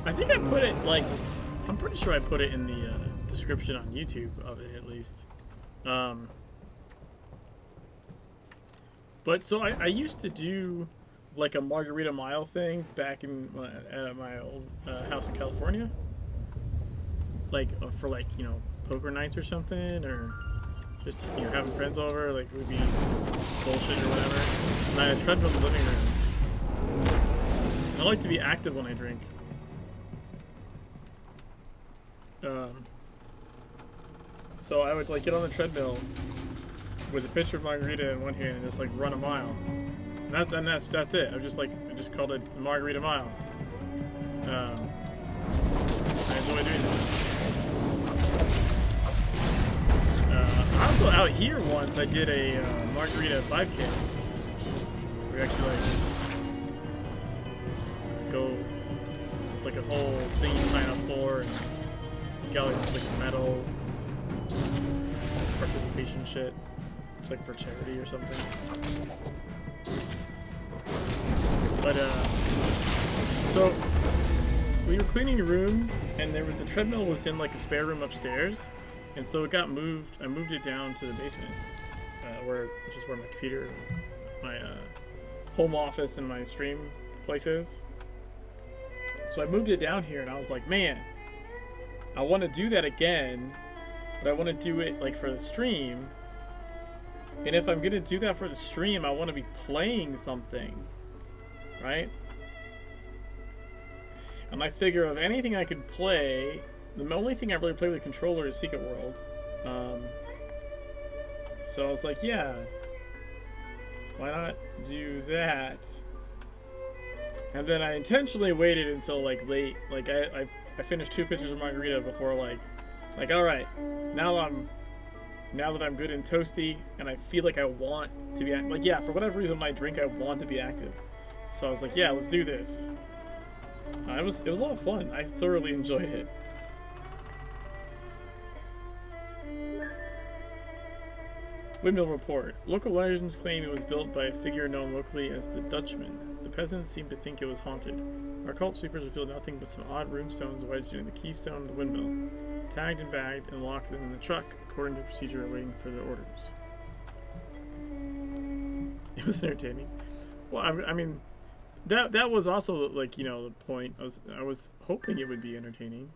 I think I put it, like, I'm pretty sure I put it in the description on YouTube of it, at least. But, so I used to do, like, a margarita mile thing back in at my old house in California. Like, for, like, you know, poker nights or something, or just, you know, having friends over, like, we'd be bullshit or whatever. And I had a treadmill in the living room. I like to be active when I drink. So I would like get on the treadmill with a pitcher of margarita in one hand and just like run a mile. And that's it. I just called it the margarita mile. I enjoy doing that. Also out here once I did a margarita 5K. We actually like go. It's like a whole thing you sign up for, and you got like medal. Participation shit. It's like for charity or something. But so we were cleaning rooms, and the treadmill was in like a spare room upstairs, and so it got moved. I moved it down to the basement, which is where my computer, my home office, and my stream place is. So I moved it down here, and I was like, man, I want to do that again. But I want to do it like for the stream, and if I'm gonna do that for the stream, I want to be playing something, right? And I figure of anything I could play, the only thing I really play with a controller is Secret World. So I was like, yeah, why not do that? And then I intentionally waited until like late, like I finished 2 pitchers of margarita before like all right, now that I'm good and toasty, and I feel like I want to be like, yeah, for whatever reason when I drink, I want to be active. So I was like, yeah, let's do this. It was a lot of fun. I thoroughly enjoyed it. Windmill report. Local legends claim it was built by a figure known locally as the Dutchman. The peasants seem to think it was haunted. Our cult sweepers revealed nothing but some odd runestones wedged into the keystone of the windmill, tagged and bagged and locked them in the truck according to procedure, waiting for their orders. It was entertaining. Well, I mean, that was also like, you know, the point. I was hoping it would be entertaining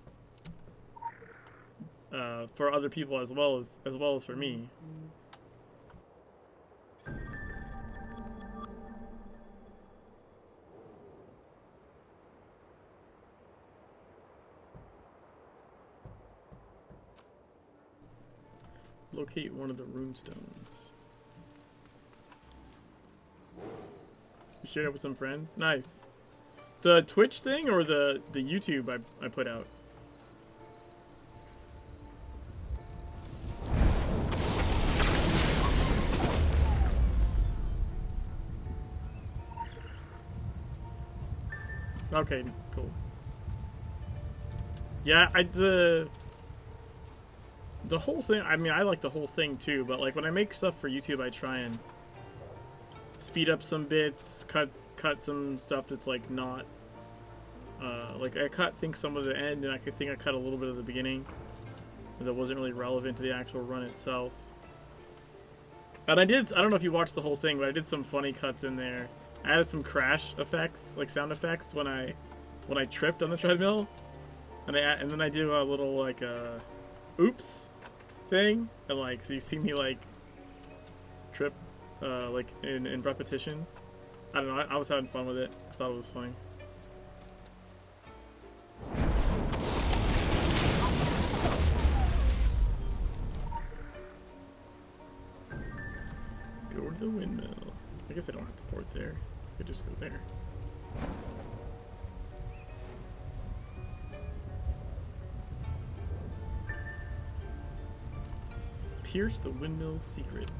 for other people as well as for me. Locate one of the runestones. shared it with some friends. Nice. The Twitch thing or the YouTube I put out? Okay, cool. Yeah, the whole thing, I mean, I like the whole thing too, but like when I make stuff for YouTube, I try and speed up some bits, cut some stuff that's like not, like I think some of the end, and I think I cut a little bit of the beginning that wasn't really relevant to the actual run itself. And I don't know if you watched the whole thing, but I did some funny cuts in there. I added some crash effects, like sound effects, when I tripped on the treadmill, and then I do a little like oops thing, and like so you see me like trip like in repetition. I don't know. I was having fun with it. I thought it was funny. Go to the windmill. I guess I don't have to port there. I could just go there. Pierce the windmill's secret.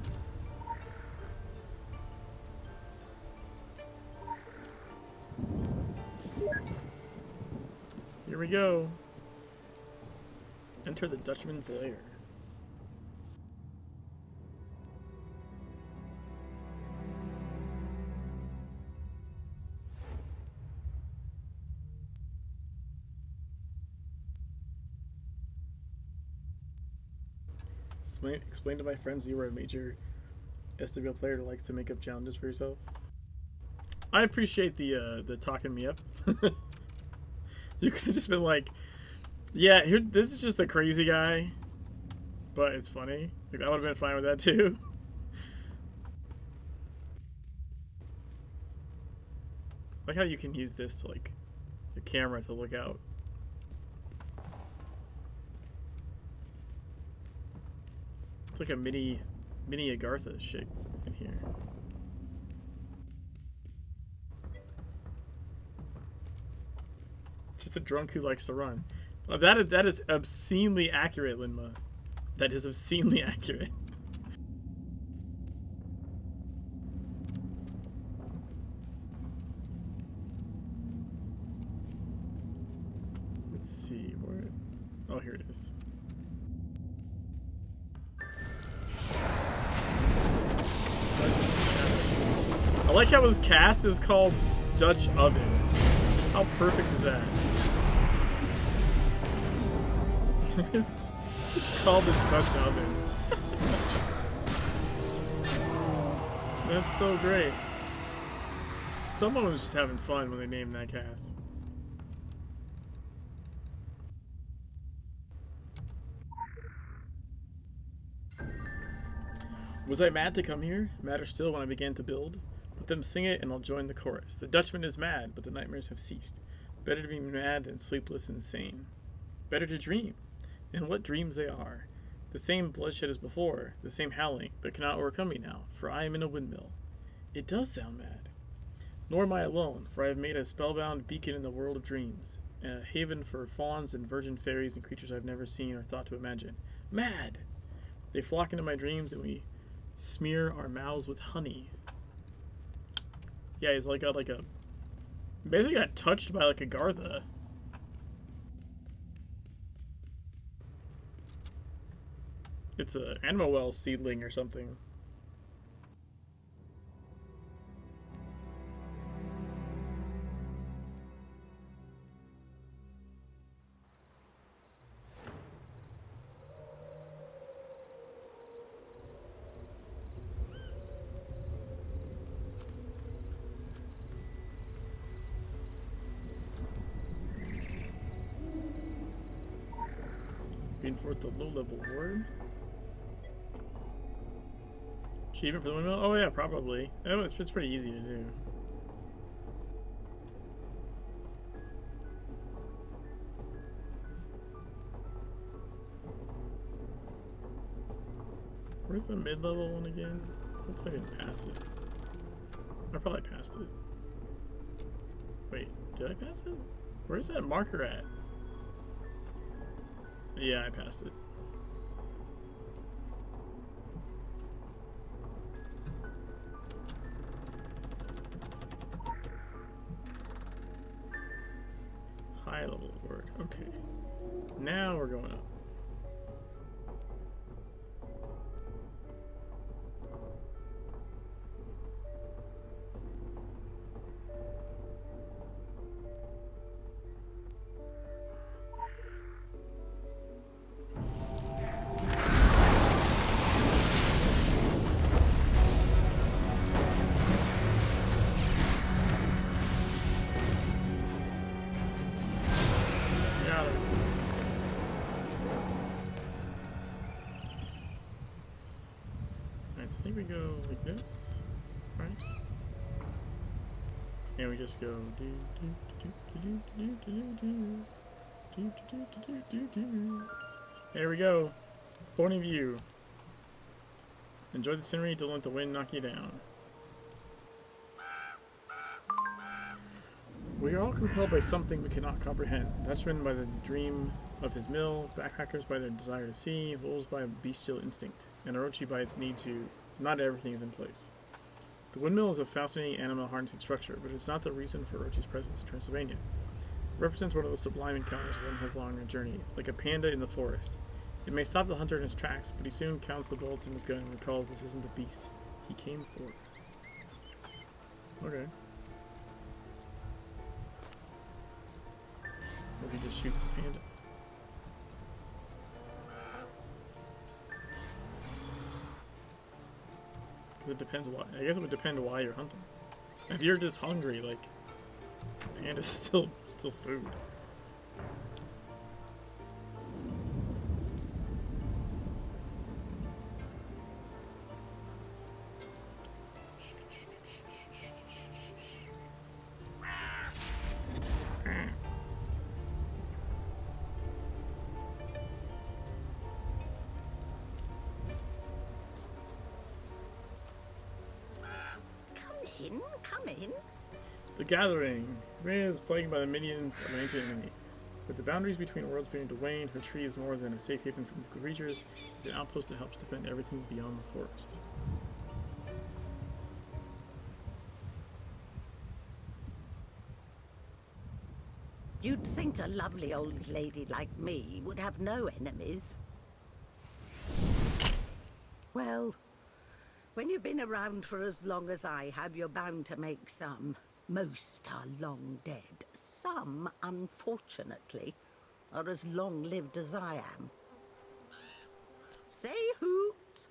Here we go. Enter the Dutchman's lair. Explain to my friends you were a major SWL player that likes to make up challenges for yourself. I appreciate the talking me up. You could have just been like, yeah, this is just a crazy guy, but it's funny. Like, I would have been fine with that too. Like how you can use this to like the camera to look out. It's like a mini Agartha shit in here. Just a drunk who likes to run. That is obscenely accurate, Linma. That is obscenely accurate. Let's see where. Oh, here it is. I like how his cast is called Dutch Oven. How perfect is that? It's called the Dutch Oven. That's so great. Someone was just having fun when they named that cast. Was I mad to come here? Madder still when I began to build. Let them sing it and I'll join the chorus. The Dutchman is mad, but the nightmares have ceased. Better to be mad than sleepless and sane. Better to dream. And what dreams they are. The same bloodshed as before, the same howling, but cannot overcome me now, for I am in a windmill. It does sound mad. Nor am I alone, for I have made a spellbound beacon in the world of dreams, a haven for fauns and virgin fairies and creatures I've never seen or thought to imagine. Mad! They flock into my dreams and we smear our mouths with honey. Yeah, he's like got like a... basically got touched by like a Gartha. It's a Animal Well seedling or something. Reinforce the low-level ward. Achievement for the windmill? Oh yeah, probably. Oh, it's pretty easy to do. Where's the mid-level one again? Hopefully I didn't pass it. I probably passed it. Wait, did I pass it? Where's that marker at? Yeah, I passed it. High level of work. Okay. Now we're going up. So I think we go like this, right? And we just go There we go. Point of view. Enjoy the scenery, don't let the wind knock you down. We are all compelled by something we cannot comprehend. Dutchmen by the dream of his mill, backpackers by their desire to see, wolves by a bestial instinct, and Orochi by its need to. Not everything is in place. The windmill is a fascinating animal harnessing structure, but it's not the reason for Orochi's presence in Transylvania. It represents one of those sublime encounters one has along a journey, like a panda in the forest. It may stop the hunter in his tracks, but he soon counts the bullets in his gun and recalls this isn't the beast he came for. Okay. Or he just shoots the panda. It depends why. I guess it would depend why you're hunting. If you're just hungry, like, panda's still food.
Come in.
The Gathering. Rhea is plagued by the minions of an ancient enemy. With the boundaries between worlds beginning to wane, her tree is more than a safe haven for mythical creatures. It's an outpost that helps defend everything beyond the forest.
You'd think a lovely old lady like me would have no enemies. Well, when you've been around for as long as I have, you're bound to make some. Most are long dead. Some, unfortunately, are as long-lived as I am. Say hoot!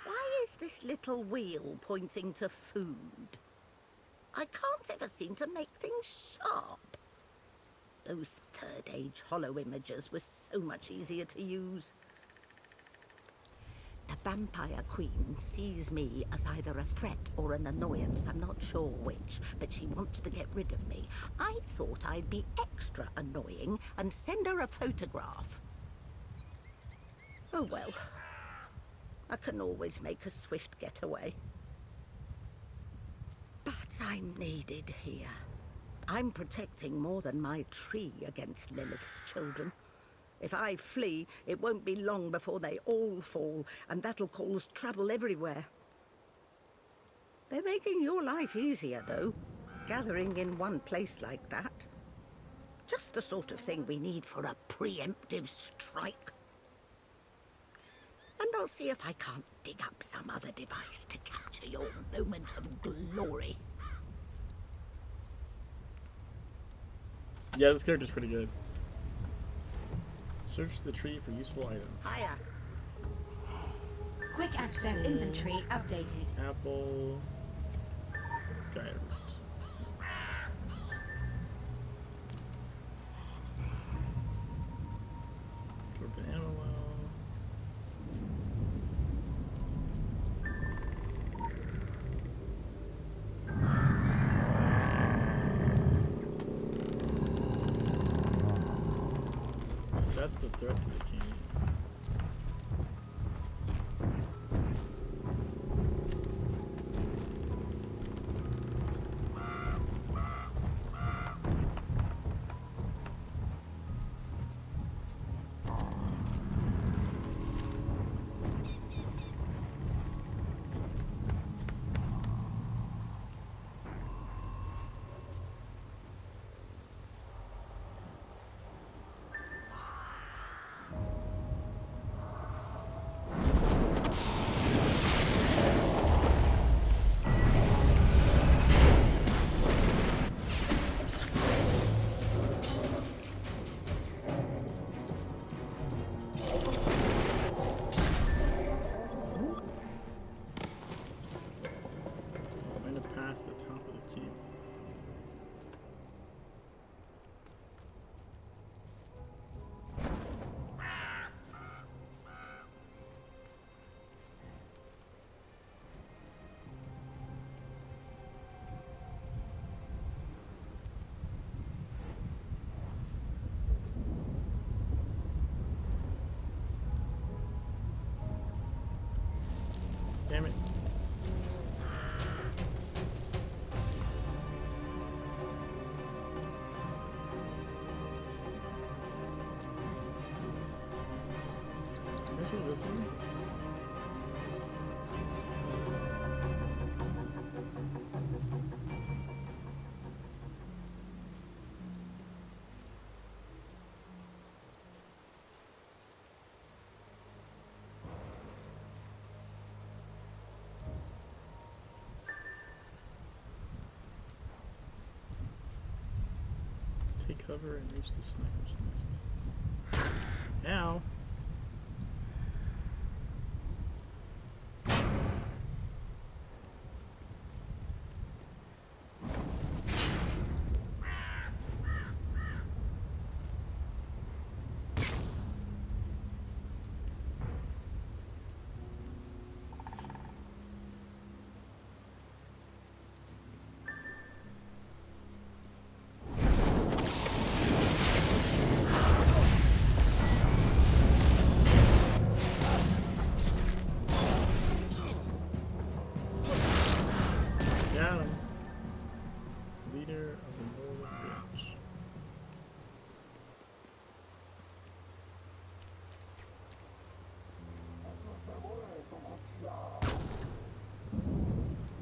Why is this little wheel pointing to food? I can't ever seem to make things sharp. Those third-age hollow imagers were so much easier to use. The Vampire Queen sees me as either a threat or an annoyance. I'm not sure which, but she wants to get rid of me. I thought I'd be extra annoying and send her a photograph. Oh well. I can always make a swift getaway. But I'm needed here. I'm protecting more than my tree against Lilith's children. If I flee, it won't be long before they all fall, and that'll cause trouble everywhere. They're making your life easier, though, gathering in one place like that. Just the sort of thing we need for a preemptive strike. And I'll see if I can't dig up some other device to capture your moment of glory.
Yeah, this character's pretty good. Search the tree for useful items.
Hiya.
Quick access inventory updated.
Apple. Guide. Toward the ammo well. That's the threat to the king. to? This one? Take cover and reach the sniper's nest. Now. Got him. Leader of the Norwood Ridge.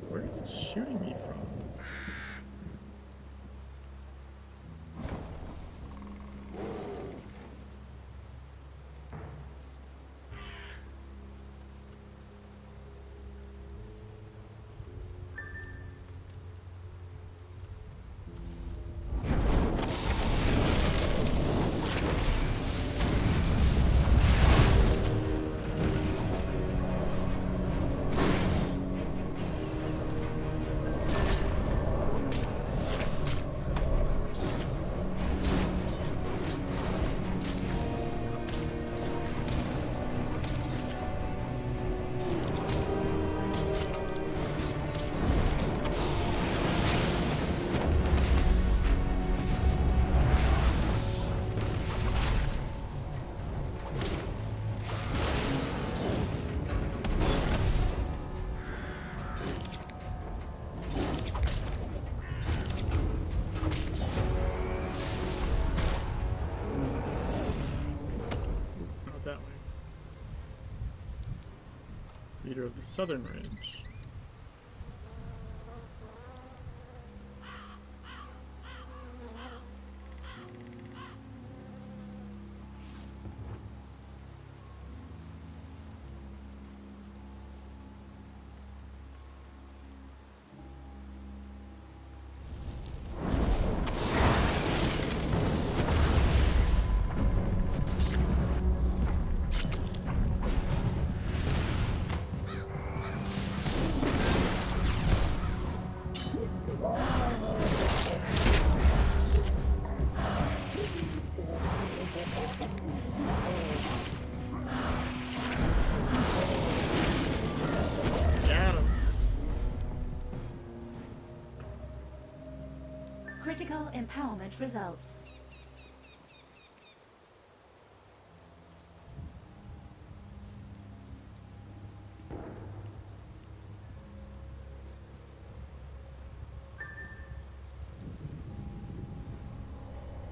Where is it shooting me from? Not that way. Leader of the Southern Ridge. Got him.
Critical empowerment results.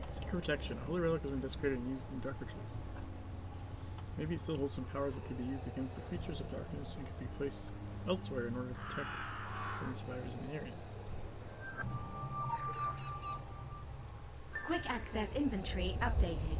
Secret protection. Holy relic has been desecrated and used in dark rituals. Maybe it still holds some powers that could be used against the creatures of darkness and could be placed elsewhere in order to protect some survivors in the area.
Quick access inventory updated.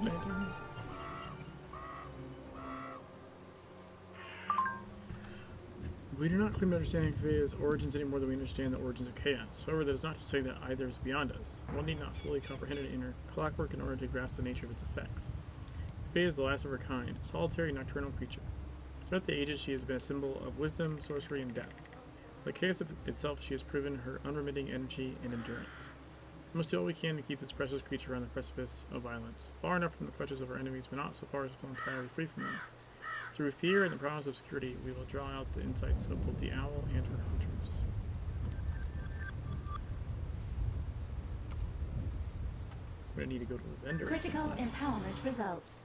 Lantern. We do not claim to understand Fea's origins any more than we understand the origins of chaos. However, that is not to say that either is beyond us. One need not fully comprehend its inner clockwork in order to grasp the nature of its effects. Fea is the last of her kind, a solitary nocturnal creature. Throughout the ages, she has been a symbol of wisdom, sorcery, and death. Like chaos itself, she has proven her unremitting energy and endurance. We must do all we can to keep this precious creature on the precipice of violence, far enough from the clutches of our enemies, but not so far as to feel entirely free from them. Through fear and the promise of security, we will draw out the insights of both the owl and her hunters. gonna need to go to the vendor.
Critical empowerment results.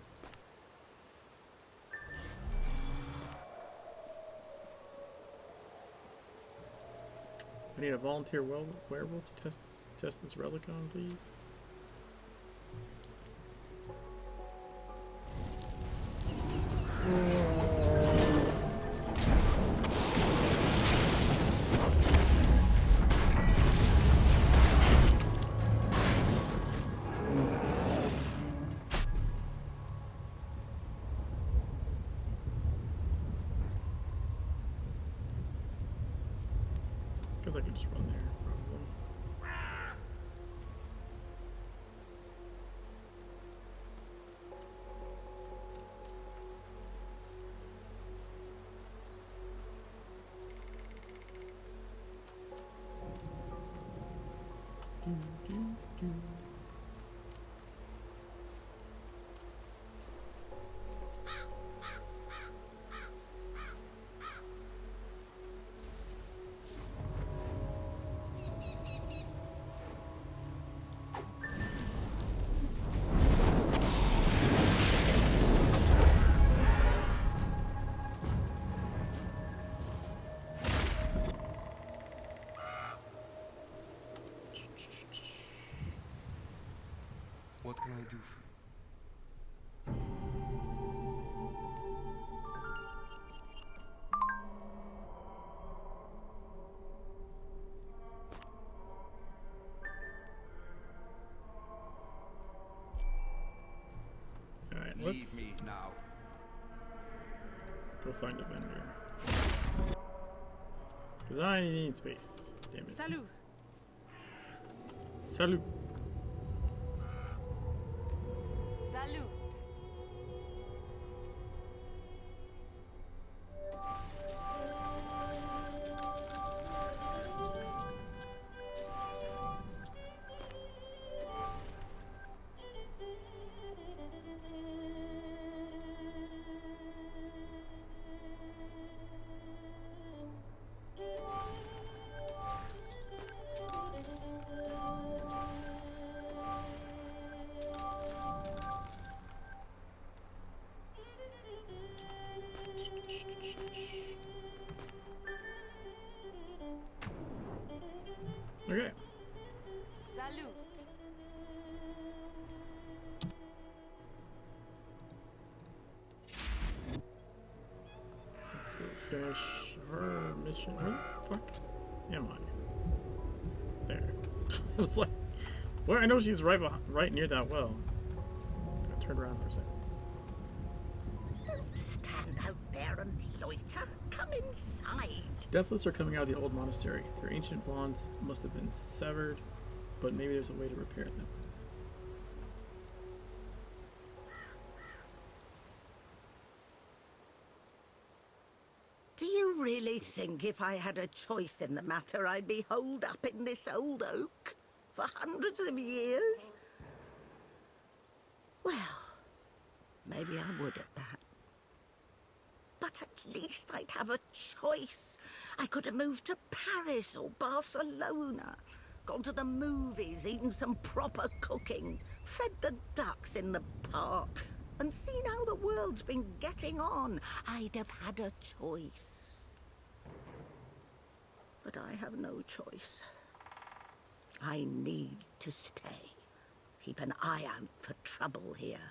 I need a volunteer werewolf to test this relic on, please. Guess I could just run there, probably. Do.
What can I do for you?
Alright,
Leave
let's
me now.
go find a vendor. Because I need space. Damn it.
Salut.
Salut.
Salute.
Okay.
Salute.
Let's go finish her mission. Where the fuck am I? There. I was like, well, I know she's right near that well. I turned around for a second.
Don't stand out there and loiter. Come inside.
Deathless are coming out of the old monastery. Their ancient bonds must have been severed, but maybe there's a way to repair them.
Do you really think if I had a choice in the matter, I'd be holed up in this old oak for hundreds of years? Well, maybe I would at that. But at least I'd have a choice. I could have moved to Paris or Barcelona, gone to the movies, eaten some proper cooking, fed the ducks in the park, and seen how the world's been getting on. I'd have had a choice. But I have no choice. I need to stay. Keep an eye out for trouble here.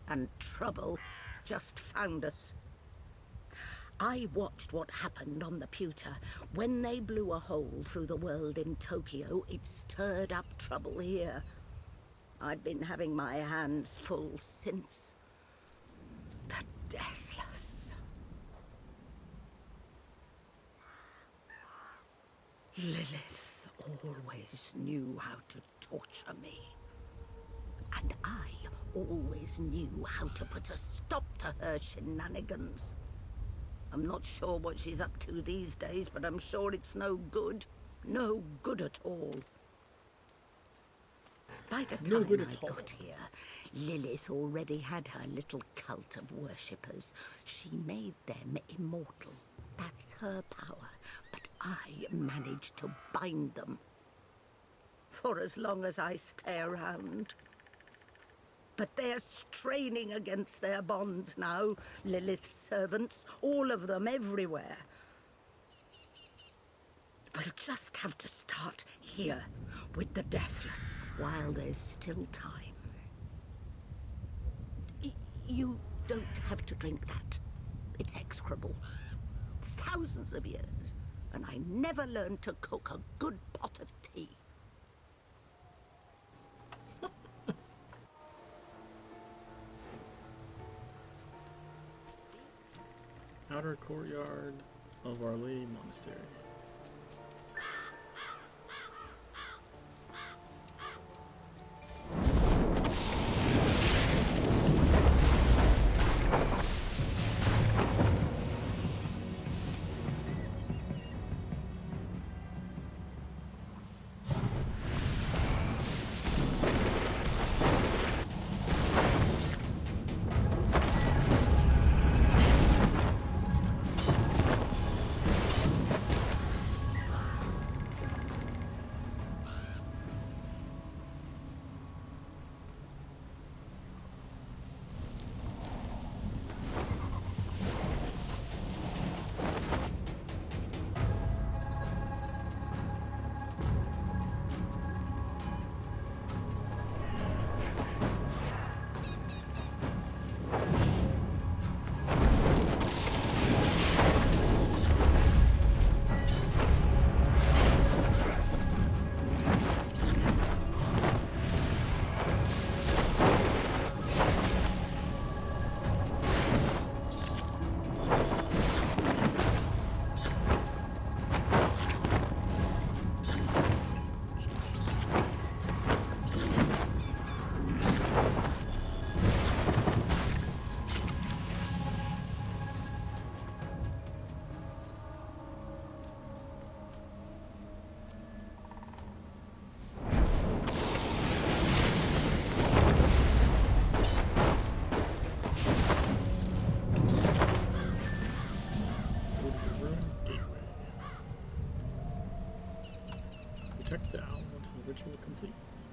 And trouble just found us. I watched what happened on the pewter. When they blew a hole through the world in Tokyo, it stirred up trouble here. I've been having my hands full since. The Deathless. Lilith always knew how to torture me. And I always knew how to put a stop to her shenanigans. I'm not sure what she's up to these days, but I'm sure it's no good. No good at all. By the
No
time
good
I
at all.
got here, Lilith already had her little cult of worshippers. She made them immortal. That's her power. But I managed to bind them. for as long as I stay around. But they're straining against their bonds now, Lilith's servants, all of them everywhere. We'll just have to start here with the Deathless while there's still time. You don't have to drink that. It's execrable. Thousands of years, and I never learned to cook a good pot of tea.
Outer courtyard of Our Lady Monastery. Protect the owl until the ritual completes.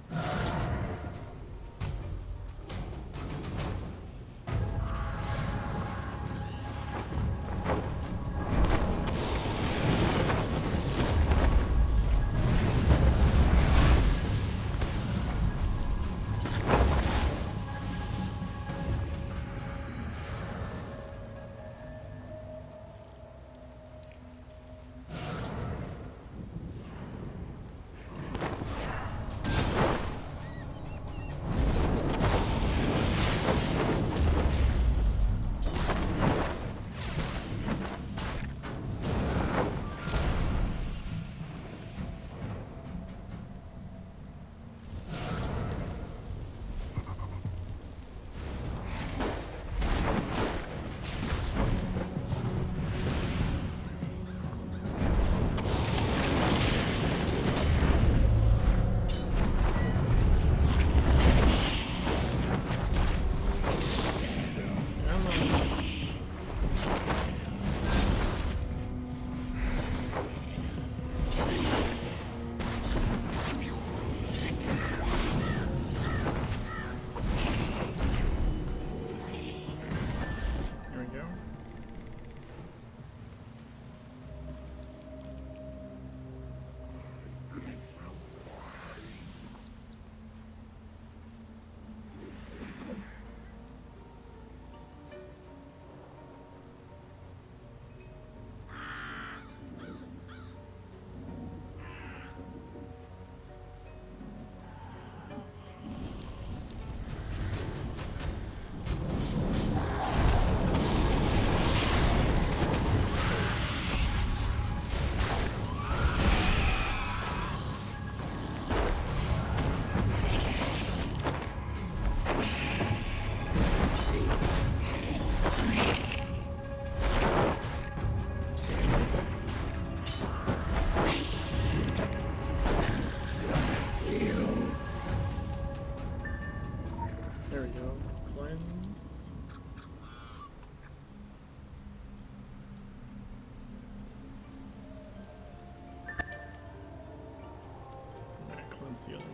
one's the other one.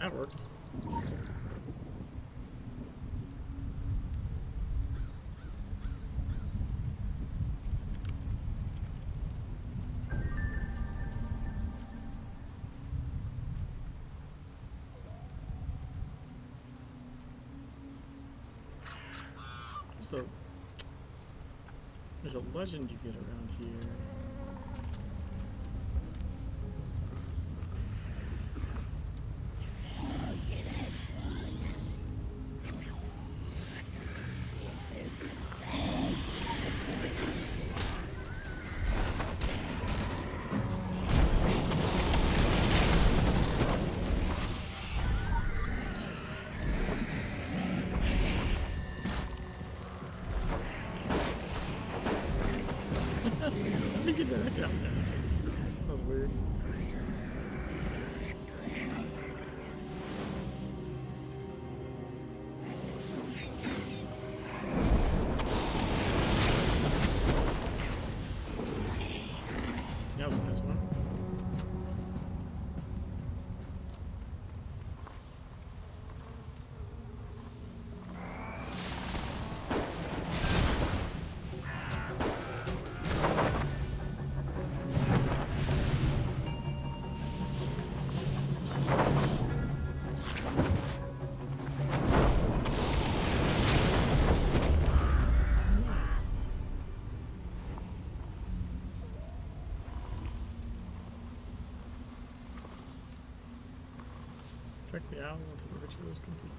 That worked. So, there's a legend you get around here. Let me get that down there. That was weird. That was a nice one. Nice. Check the owl until the ritual is complete.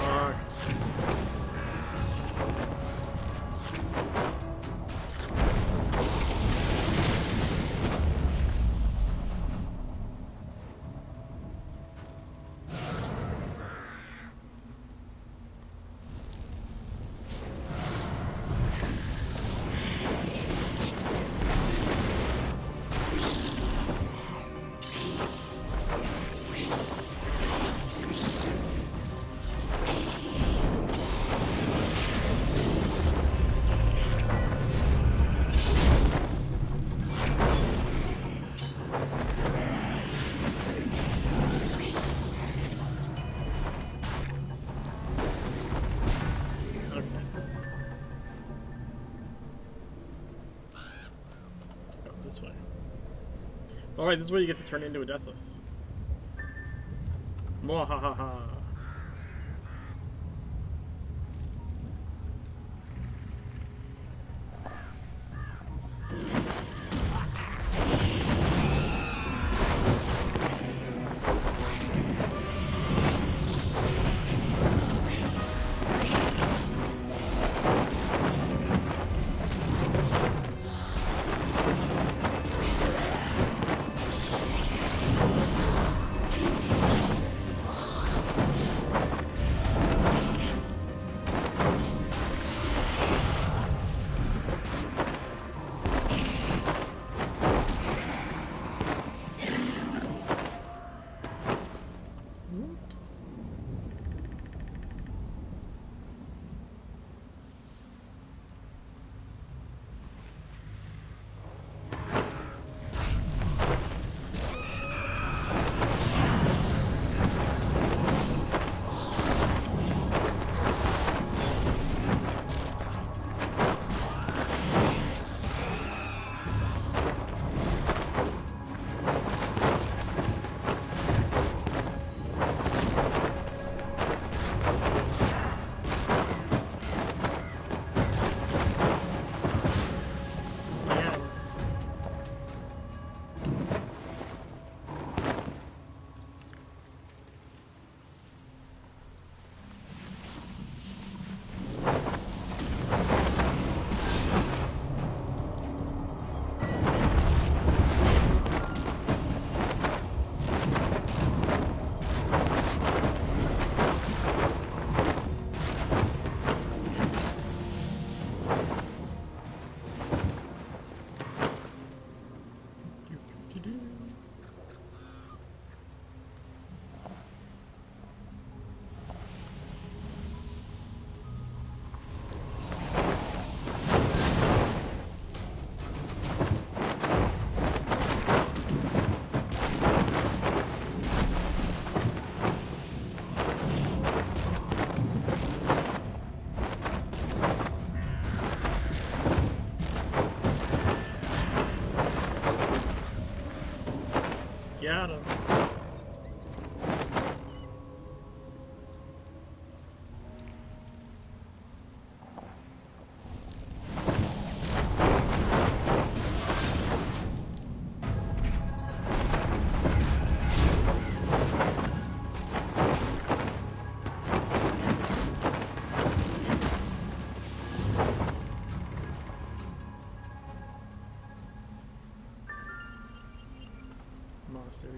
Fuck. Okay. Go this way. Alright, this is where you get to turn into a Deathless. Mwahaha.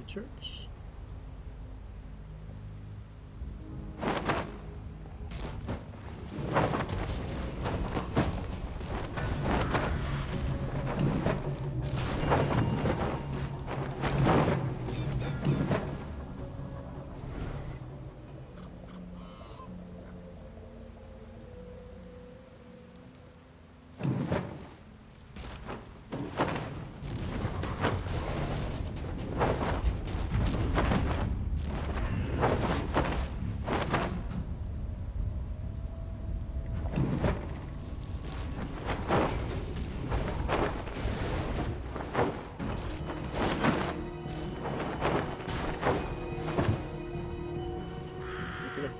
church.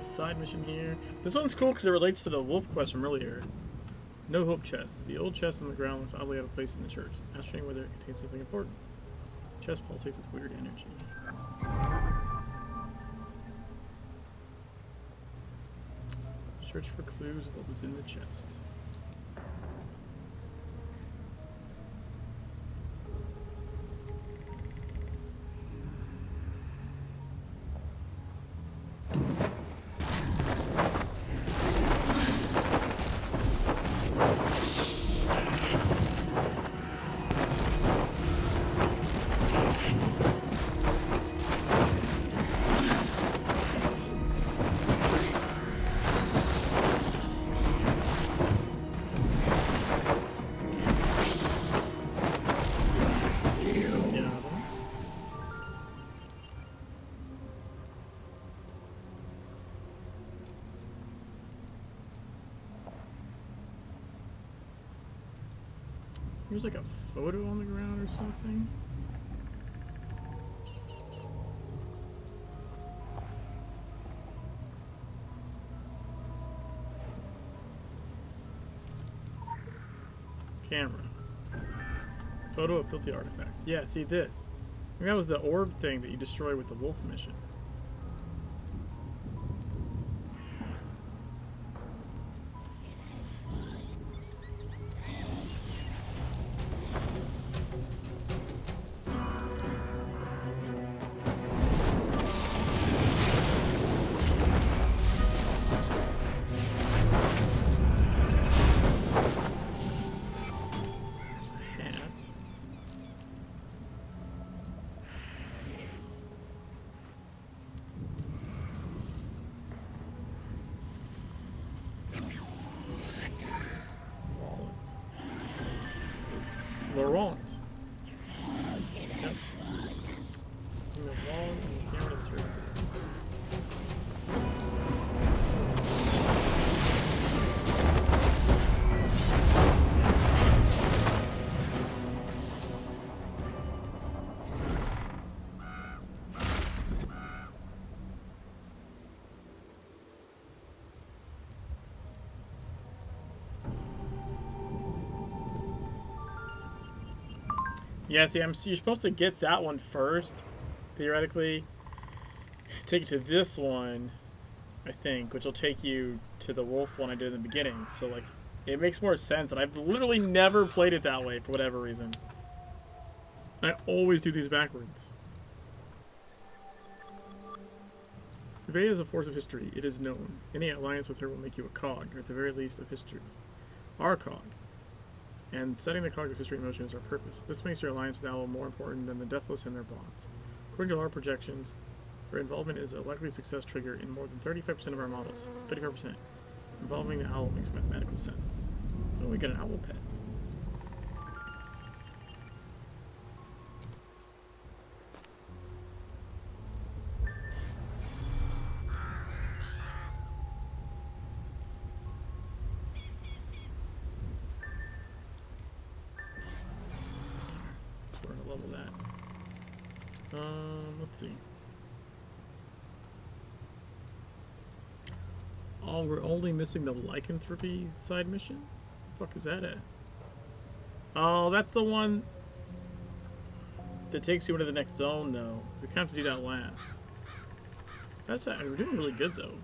Side mission here. This one's cool because it relates to the wolf quest from earlier. No hope chest. The old chest on the ground looks oddly out of place in the church. Ascertain whether it contains something important. Chest pulsates with weird energy. Search for clues of what was in the chest. There's like a photo on the ground or something. Camera. Photo of filthy artifact. Yeah, see this. I think that was the orb thing that you destroyed with the wolf mission. Laurent. Yep. In the wall and the camera to the church. Yeah, see, you're supposed to get that one first, theoretically. Take it to this one, I think, which will take you to the wolf one I did in the beginning. So, like, it makes more sense, and I've literally never played it that way for whatever reason. I always do these backwards. Vega is a force of history. It is known. Any alliance with her will make you a cog, or at the very least of history. Our cog. And setting the cogs of history in motion is our purpose. This makes your alliance with Owl more important than the Deathless and their bonds. According to our projections, her involvement is a likely success trigger in more than 35% of our models. 35%. Involving the owl makes mathematical sense. Oh, we got an owl pet. Let's see. Oh, we're only missing the lycanthropy side mission? The fuck is that at? Oh, that's the one that takes you into the next zone, though. We kind of have to do that last. We're doing really good, though.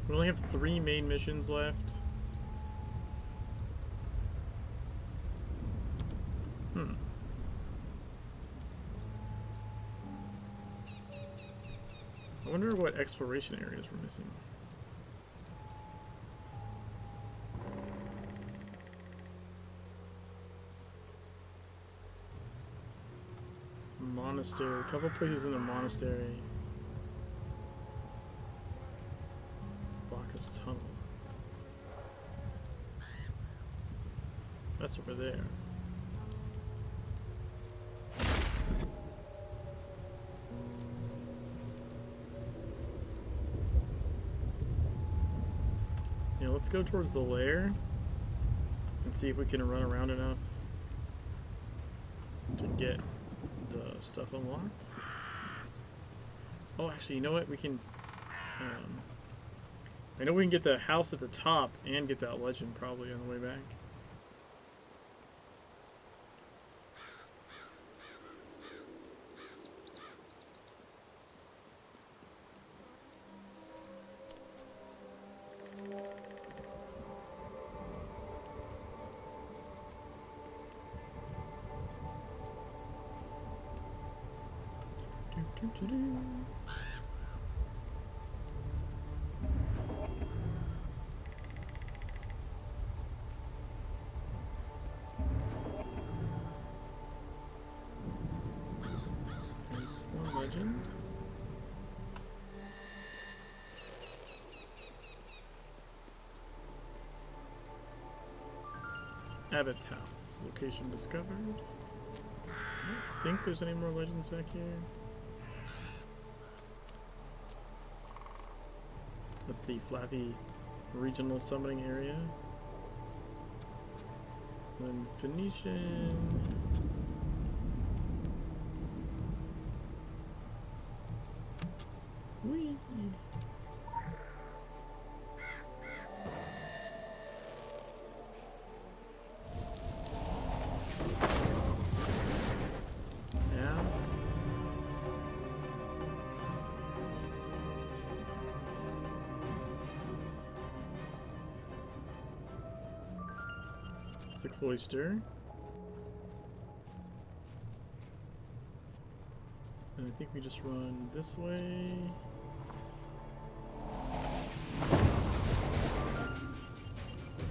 We only have 3 main missions left. I wonder what exploration areas we're missing. Monastery. A couple places in the monastery. Bacchus Tunnel. That's over there. Yeah, let's go towards the lair and see if we can run around enough to get the stuff unlocked. Oh, actually, you know what? We can. I know we can get the house at the top and get that legend probably on the way back. There's one legend. Abbott's house. Location discovered. I don't think there's any more legends back here. That's the Flappy regional summoning area. Then Phoenician. Whee! Yeah. It's a cloister. And I think we just run this way.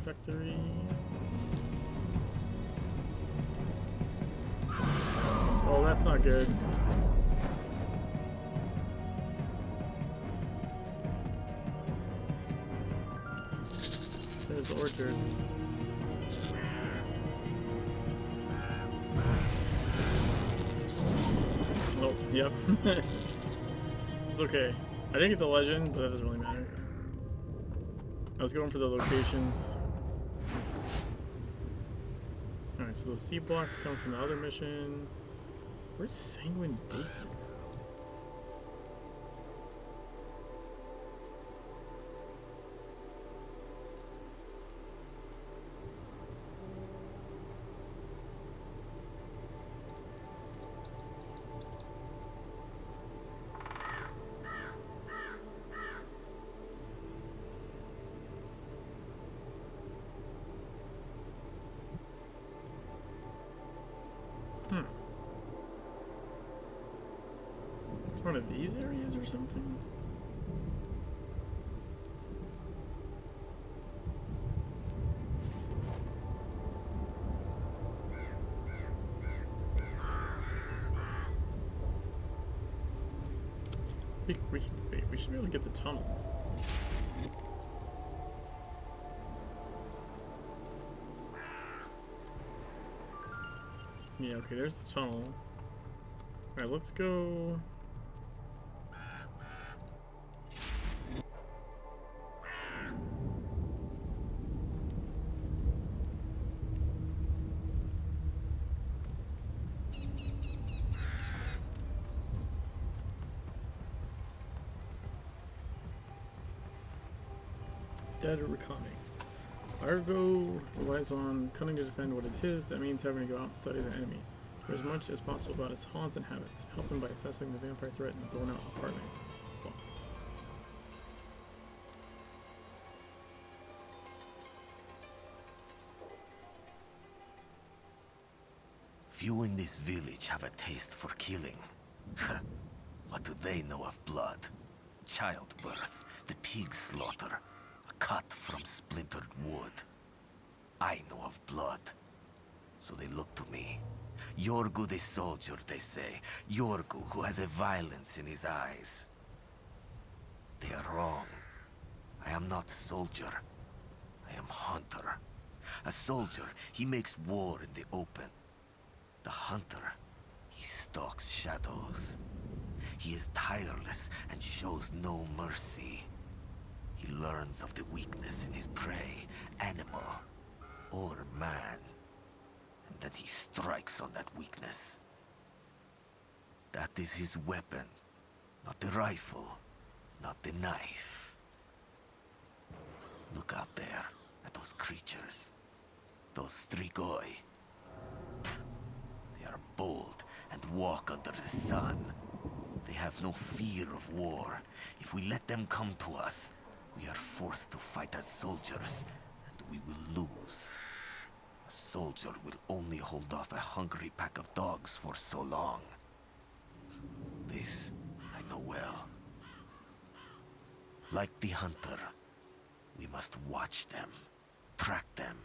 Factory. Oh, that's not good. There's the orchard. Oh, yep. It's okay. I didn't get the legend, but that doesn't really matter. I was going for the locations. Alright, so those C blocks come from the other mission. Where's Sanguine Basin? It's one of these areas or something? We should be able to get the tunnel. Yeah, okay, there's the tunnel. Alright, let's go. Dead or reckoning. Argo relies on cunning to defend what is his. That means having to go out and study the enemy. For as much as possible about its haunts and habits. Help him by assessing the vampire threat and throwing out apartment blocks.
Few in this village have a taste for killing. What do they know of blood? childbirth, the pig slaughter, a cut from splintered wood. I know of blood, so they look to me. Yorgu the soldier, they say. Yorgu who has a violence in his eyes. They are wrong. I am not soldier. I am hunter. A soldier, he makes war in the open. The hunter, he stalks shadows. He is tireless and shows no mercy. He learns of the weakness in his prey, animal or man, and then he strikes on that weakness. That is his weapon, not the rifle, not the knife. Look out there at those creatures, those strigoi. They are bold and walk under the sun. They have no fear of war. If we let them come to us, we are forced to fight as soldiers, and we will lose. A soldier will only hold off a hungry pack of dogs for so long. This I know well. Like the hunter, we must watch them, track them,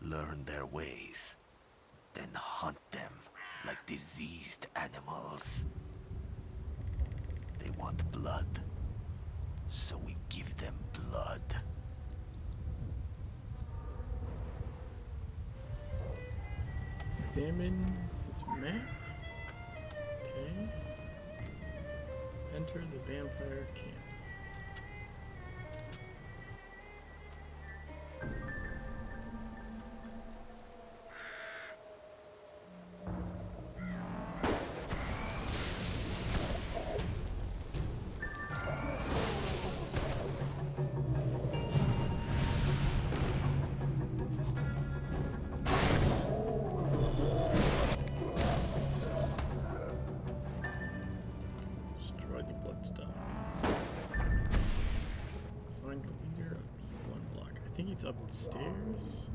learn their ways, then hunt them like diseased animals. They want blood, so we give them blood.
Examine this map. Okay. Enter the vampire camp. Destroy the bloodstock. Find the leader of one block. I think it's upstairs.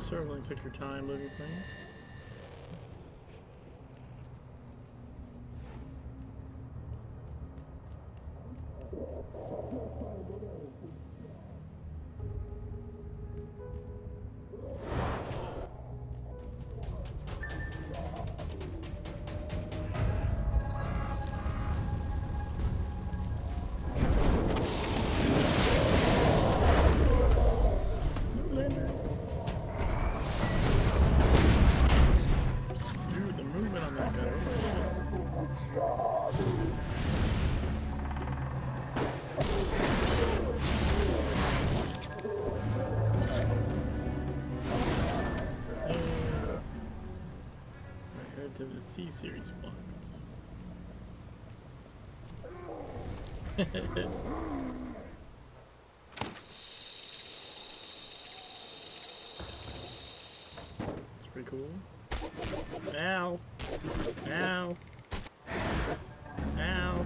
Certainly took your time, little thing. Dude, the movement on that guy. Right, head to the C series box. It's pretty cool. Ow! Ow! Ow!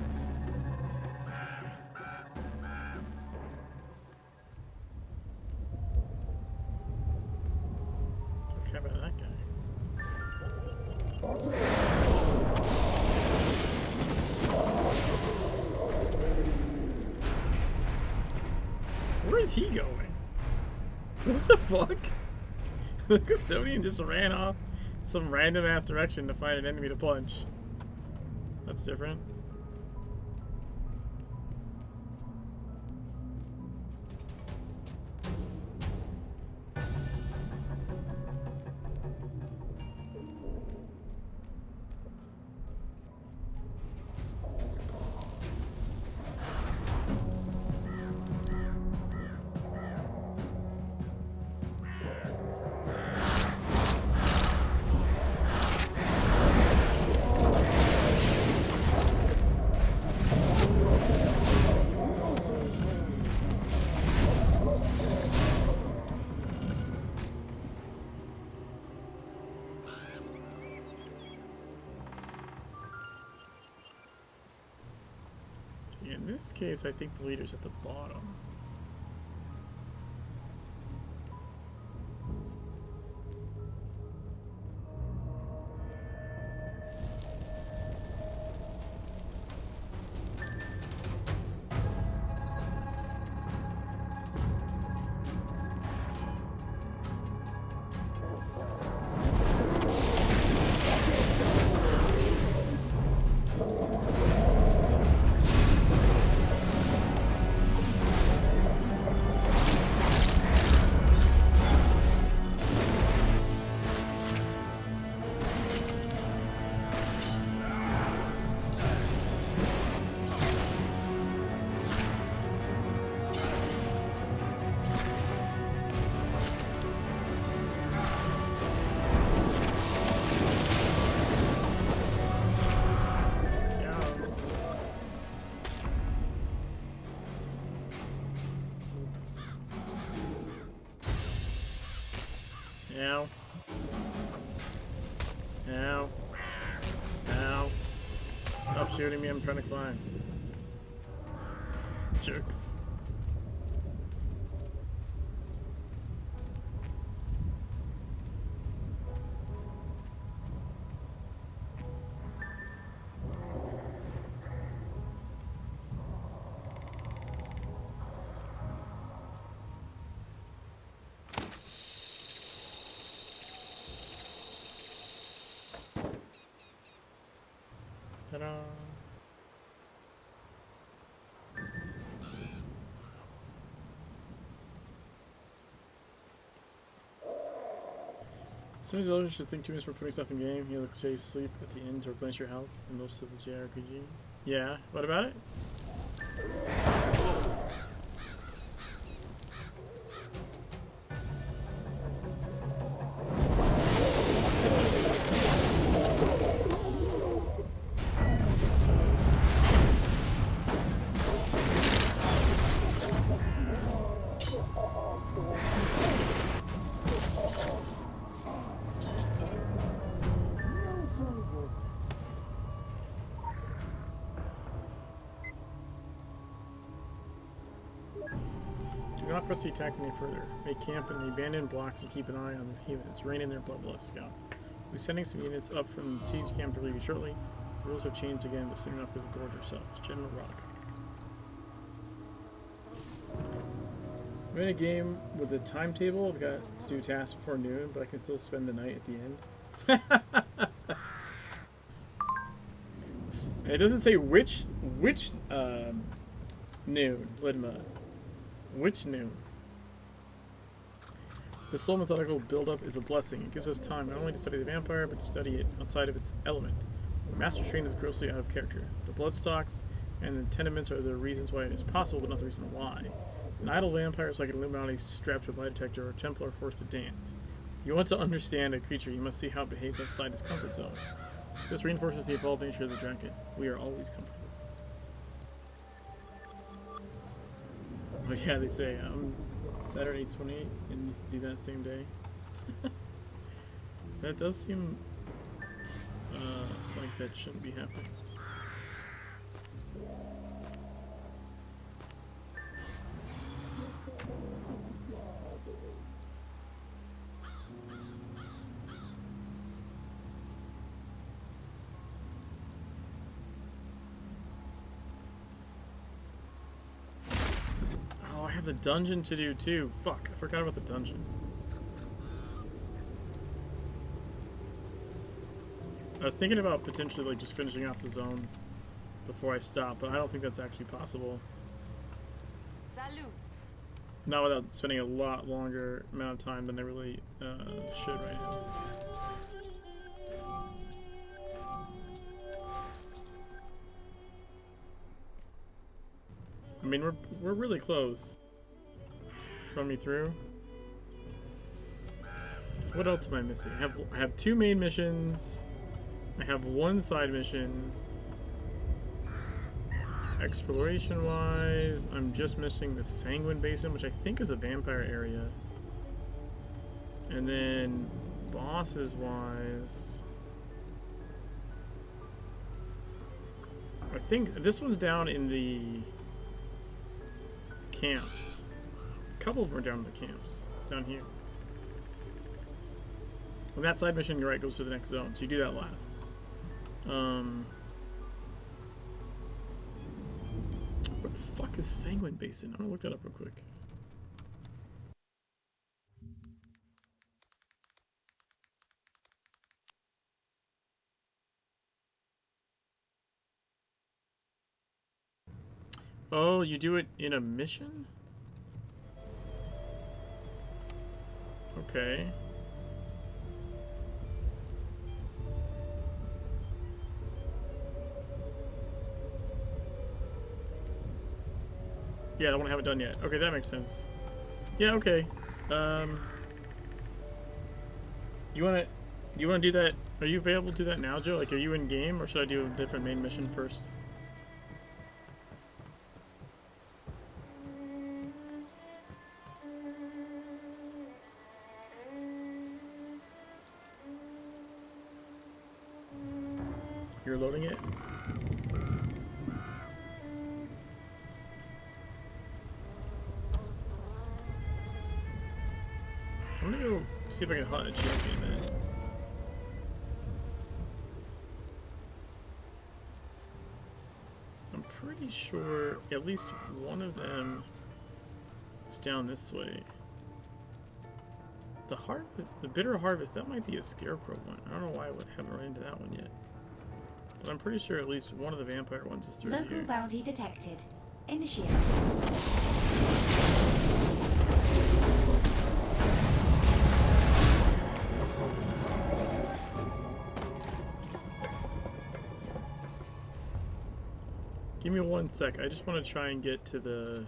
Don't care about that guy. Where is he going? What the fuck? The custodian just ran off some random ass direction to find an enemy to punch. That's different. In this case, I think the leader's at the bottom. Ow. Ow. Ow. Stop shooting me, I'm trying to climb. Jerks. Ta-da. Some of these elders should think 2 minutes for putting stuff in game. You look Jay sleep at the end to replenish your health in most of the JRPG. Yeah, what about it? Do not press the attack any further. Make camp in the abandoned blocks and keep an eye on the humans. Rein in their bloodlust, Scout. We'll be sending some units up from the siege camp to relieve you shortly. The rules have changed again, but soon enough for the gorge herself. General Rock. I'm in a game with a timetable. I've got to do tasks before noon, but I can still spend the night at the end. It doesn't say which noon, Lidma. Which noon? The slow methodical build-up is a blessing. It gives us time not only to study the vampire, but to study it outside of its element. The Master Train is grossly out of character. The bloodstocks and the tenements are the reasons why it is possible, but not the reason why. An idle vampire is like an Illuminati strapped to a lie detector or a Templar forced to dance. If you want to understand a creature, you must see how it behaves outside its comfort zone. This reinforces the evolved nature of the dragon. We are always comfortable. Oh yeah, they say Saturday 28 and you do that same day. That does seem like that shouldn't be happening. I have the dungeon to do too. Fuck, I forgot about the dungeon. I was thinking about potentially like just finishing off the zone before I stop, but I don't think that's actually possible.
Salut.
Not without spending a lot longer amount of time than I really should right now. I mean, we're really close. Run me through. What else am I missing? I have 2 main missions. I have 1 side mission. Exploration-wise, I'm just missing the Sanguine Basin, which I think is a vampire area. And then bosses-wise, I think this one's down in the camps. A couple of them are down in the camps. Down here. And that side mission, you're right, goes to the next zone. So you do that last. Where the fuck is Sanguine Basin? I'm gonna look that up real quick. Oh, you do it in a mission? Okay. Yeah, the one I haven't done yet. Okay, that makes sense. Yeah, okay. You wanna do that? Are you available to do that now, Joe? Like, are you in game, or should I do a different main mission first? You're loading it? I'm gonna go see if I can hunt a champion then. I'm pretty sure at least one of them is down this way. The harvest, the bitter harvest, that might be a scarecrow one. I don't know why I haven't run into that one yet. But I'm pretty sure at least one of the vampire ones is through
Local
here.
bounty detected. Initiated.
Give me 1 sec. I just want to try and get to the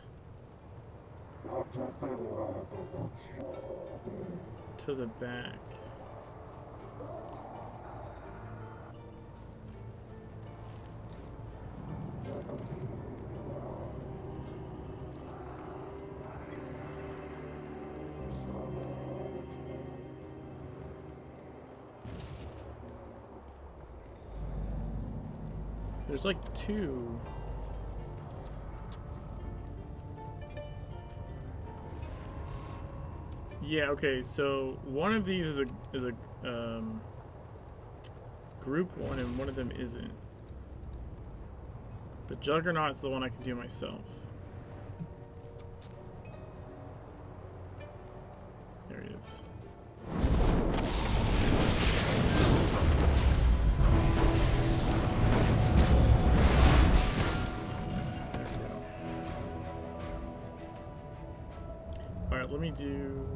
back. There's like two. Yeah, okay, so one of these is a group one and one of them isn't. The Juggernaut's the one I can do myself. There he is. Alright, let me do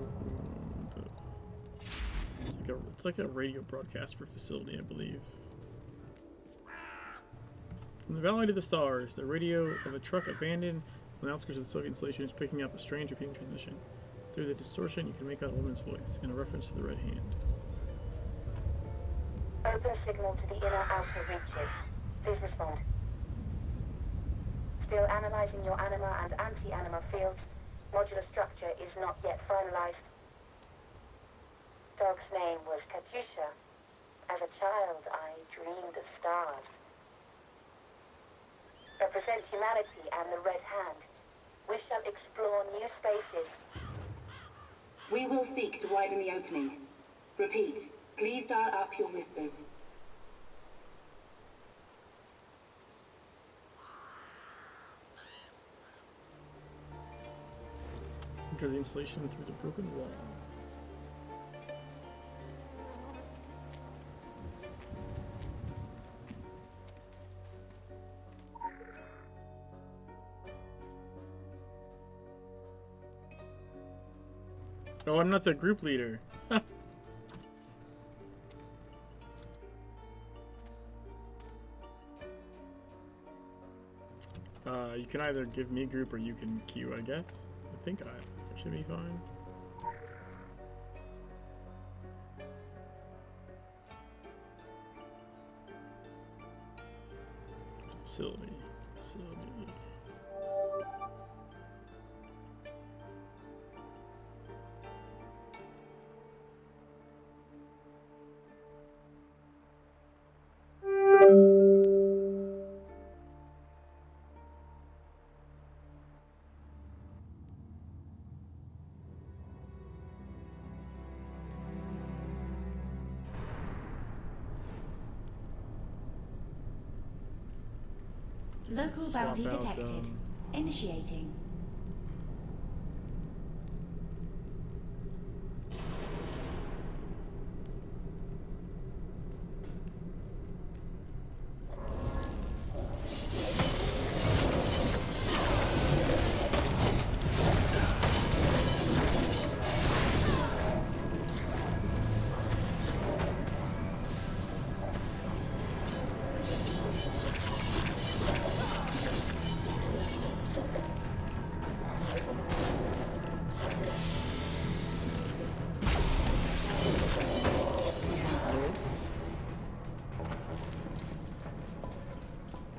it's like a radio broadcast for facility, I believe. From the valley to the stars, the radio of a truck abandoned on the outskirts of the Soviet installation is picking up a strange repeating transmission. Through the distortion, you can make out a woman's voice in a reference to the Red Hand.
Open signal to the inner-outer reaches. Please respond. Still analyzing your anima and anti-anima fields. Modular structure is not yet finalized. Dog's name was Katyusha. As a child, I dreamed of stars. Represent humanity and the Red Hand. We shall explore new spaces.
We will seek to widen the opening. Repeat, please dial up your whispers.
Enter the installation through the broken wall. Oh, I'm not the group leader. You can either give me a group or you can queue, I guess. I think it should be fine. Facility.
Local
Swap
bounty
out,
detected. Initiating.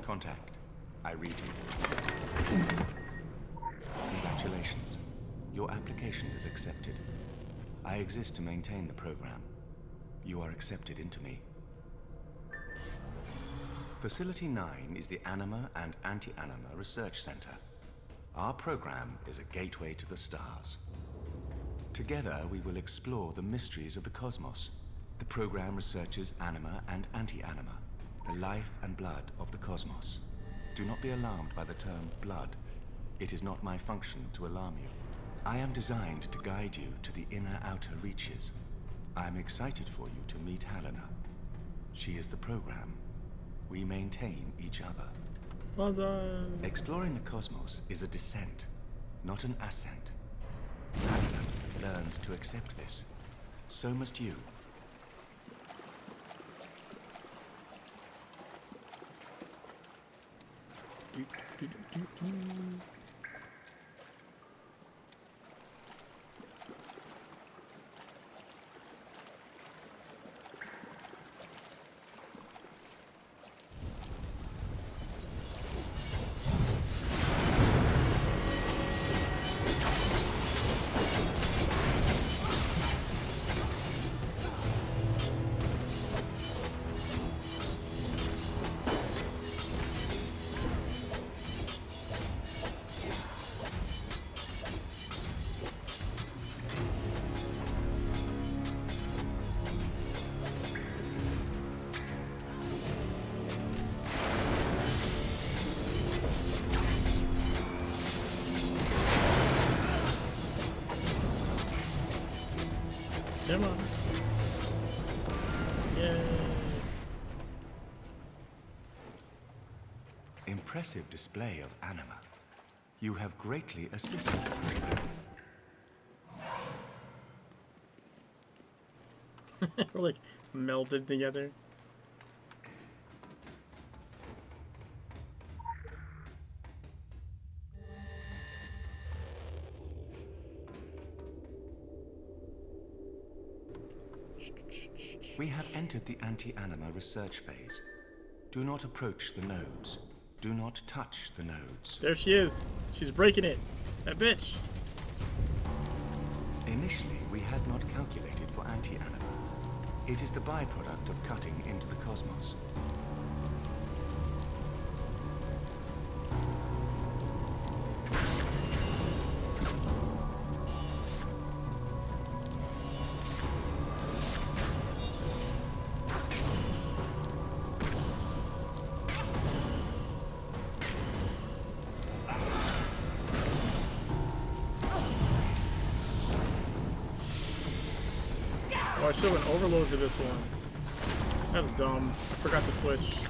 Contact. I read you. Congratulations. Your application is accepted. I exist to maintain the program. You are accepted into me. Facility 9 is the Anima and Anti-Anima Research Center. Our program is a gateway to the stars. Together, we will explore the mysteries of the cosmos. The program researches anima and anti-anima, the life and blood of the cosmos. Do not be alarmed by the term blood. It is not my function to alarm you. I am designed to guide you to the inner-outer reaches. I am excited for you to meet Helena. She is the program. We maintain each other.
Well done.
Exploring the cosmos is a descent, not an ascent. Helena learned to accept this. So must you.
Come on. Yay.
Impressive display of anima. You have greatly assisted the program.
We're like melded together.
We have entered the anti-anima research phase. Do not approach the nodes. Do not touch the nodes.
There she is. She's breaking it. That bitch.
Initially, we had not calculated for anti-anima. It is the byproduct of cutting into the cosmos.
Oh, I should have went overload to this one. That's dumb. I forgot to switch.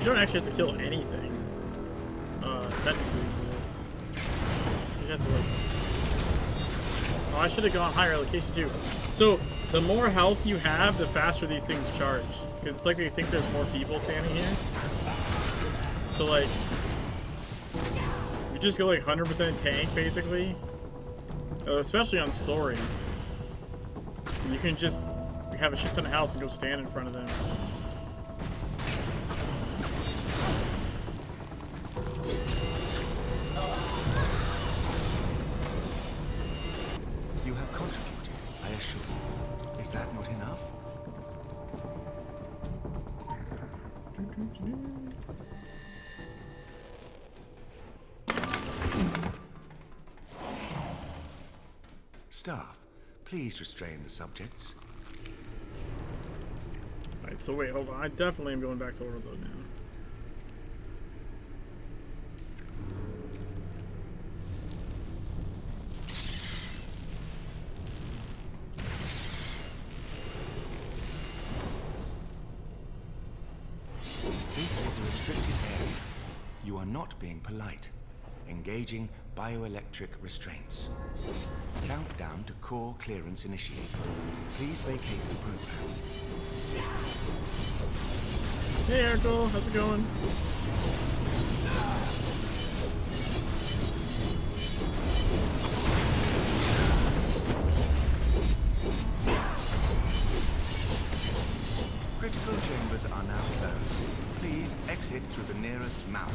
You don't actually have to kill anything. Technically for this. You just have to like... Oh, I should have gone higher location too. So, the more health you have, the faster these things charge. Because it's like they think there's more people standing here. So like... You just go like 100% tank, basically. Especially on story. You can just have a shit ton of health and go stand in front of them.
You have contributed, I assure you. Is that not enough? Staff, please restrain the subjects.
Alright, so wait, hold on. I definitely am going back to overload now.
This is a restricted area. You are not being polite. Engaging bioelectric restraints. Countdown to core clearance initiated. Please vacate the program.
Hey Ercole, how's it going?
Critical chambers are now closed. Please exit through the nearest mouth.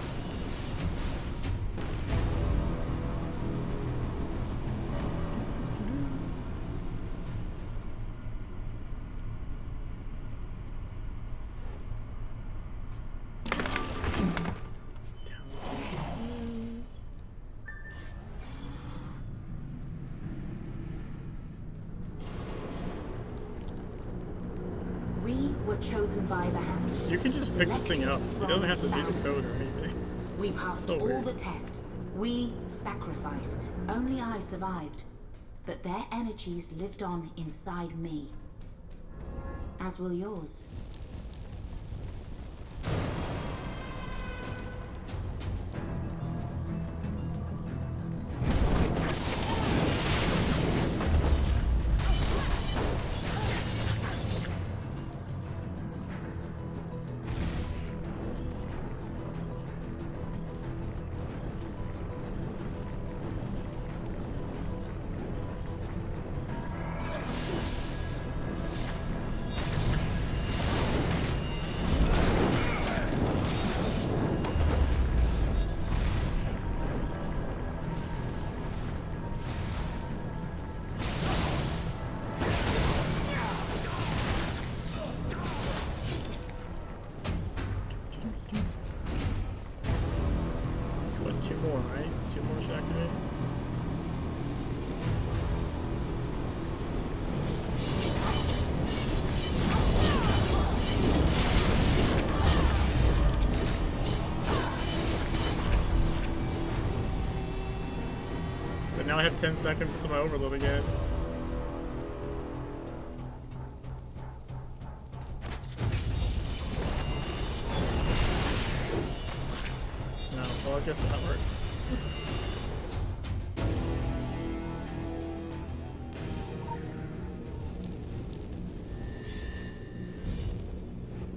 We were chosen by the hand.
You can just pick this thing up. You don't have to do the code or anything.
We passed
So
all
weird.
the tests. We sacrificed. Only I survived. But their energies lived on inside me. As will yours.
What, two more, right? Two more should activate? But now I have 10 seconds to my overload again. No, well, I guess that works.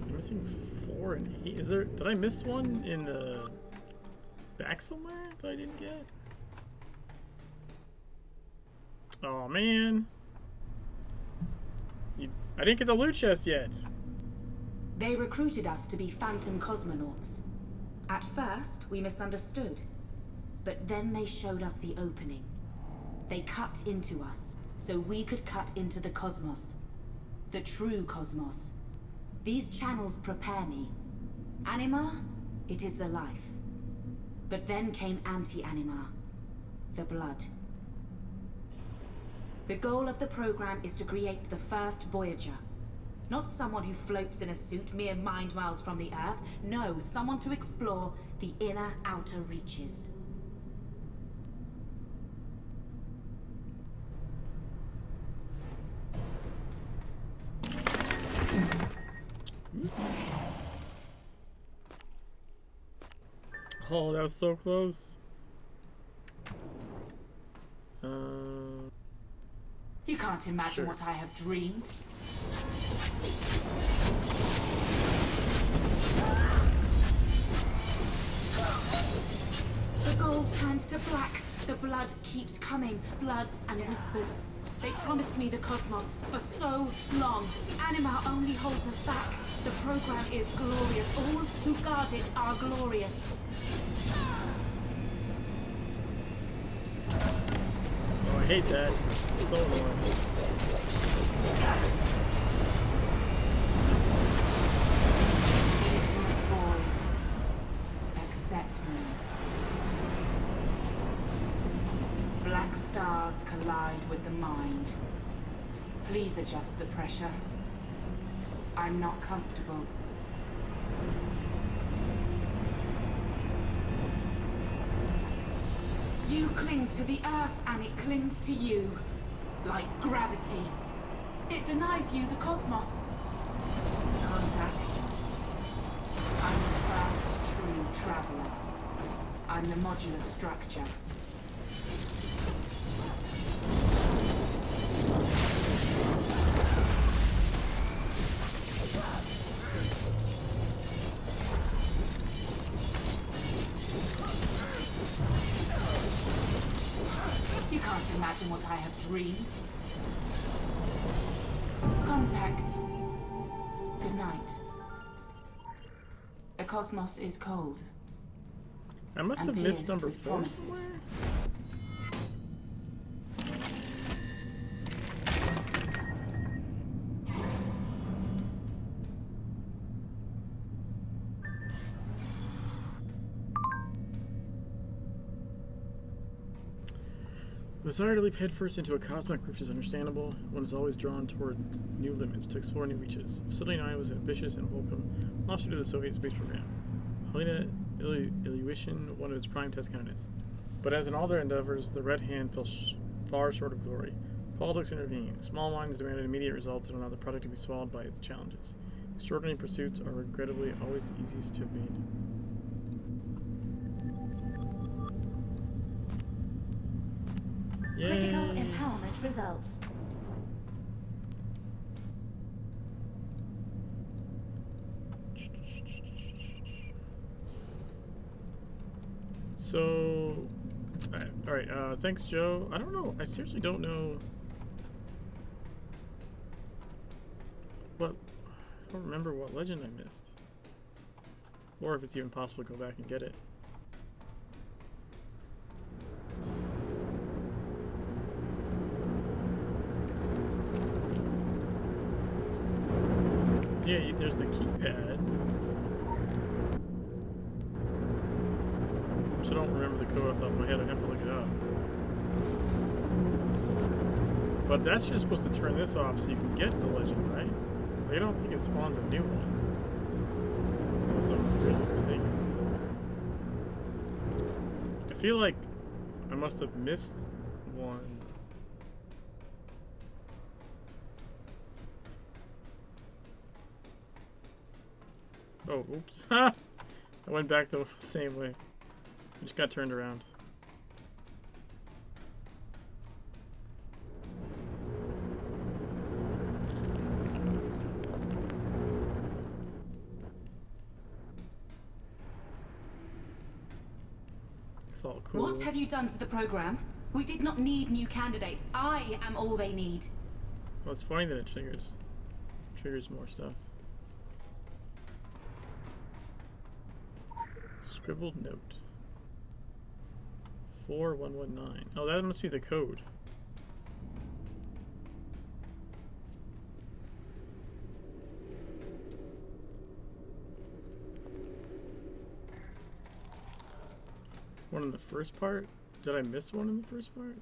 I'm missing 4 and 8. Is there? Did I miss one in the back somewhere that I didn't get? Oh man, I didn't get the loot chest yet.
They recruited us to be phantom cosmonauts. At first, we misunderstood. But then they showed us the opening. They cut into us, so we could cut into the cosmos. The true cosmos. These channels prepare me. Anima, it is the life. But then came anti-anima. The blood. The goal of the program is to create the first Voyager. Not someone who floats in a suit mere mind miles from the Earth. No, someone to explore the inner outer reaches.
Oh, that was so close.
You can't imagine
Sure.
what I have dreamed.
The gold turns to black. The blood keeps coming. Blood and whispers. They promised me the cosmos for so long. Anima only holds us back. The program is glorious. All who guard it are glorious.
Oh, I hate that. It's so annoying.
Void. Accept me. Black stars collide with the mind. Please adjust the pressure. I'm not comfortable.
You cling to the earth and it clings to you. Like gravity. It denies you the cosmos.
Contact. I'm the first true traveler. I'm the modular structure.
You can't imagine what I have dreamed. Contact. Good night. The cosmos is cold.
I must
And
have missed
pierced
number
with
4
promises.
somewhere. The desire to leap headfirst into a cosmic rift is understandable. One is always drawn toward new limits, to explore new reaches. Facility 9 was ambitious and welcome, officer to the Soviet space program. Helena Ilyushin, one of its prime test candidates. But as in all their endeavors, the Red Hand fell far short of glory. Politics intervened. Small minds demanded immediate results and allowed the project to be swallowed by its challenges. Extraordinary pursuits are regrettably always the easiest to obtain.
Critical
Yay!
empowerment results.
So, alright, thanks, Joe. I don't know, I seriously don't know what, I don't remember what legend I missed. Or if it's even possible to go back and get it. So yeah, there's the keypad. Which I don't remember the code off the top of my head, I'd have to look it up. But that's just supposed to turn this off so you can get the legend, right? I don't think it spawns a new one. Unless I'm really mistaken. I feel like I must have missed one. Oh, oops. I went back the same way. I just got turned around. It's all cool.
What have you done to the program? We did not need new candidates. I am all they need.
Well, it's funny that it triggers more stuff. Scribbled note. 4119. Oh, that must be the code. One in the first part? Did I miss one in the first part?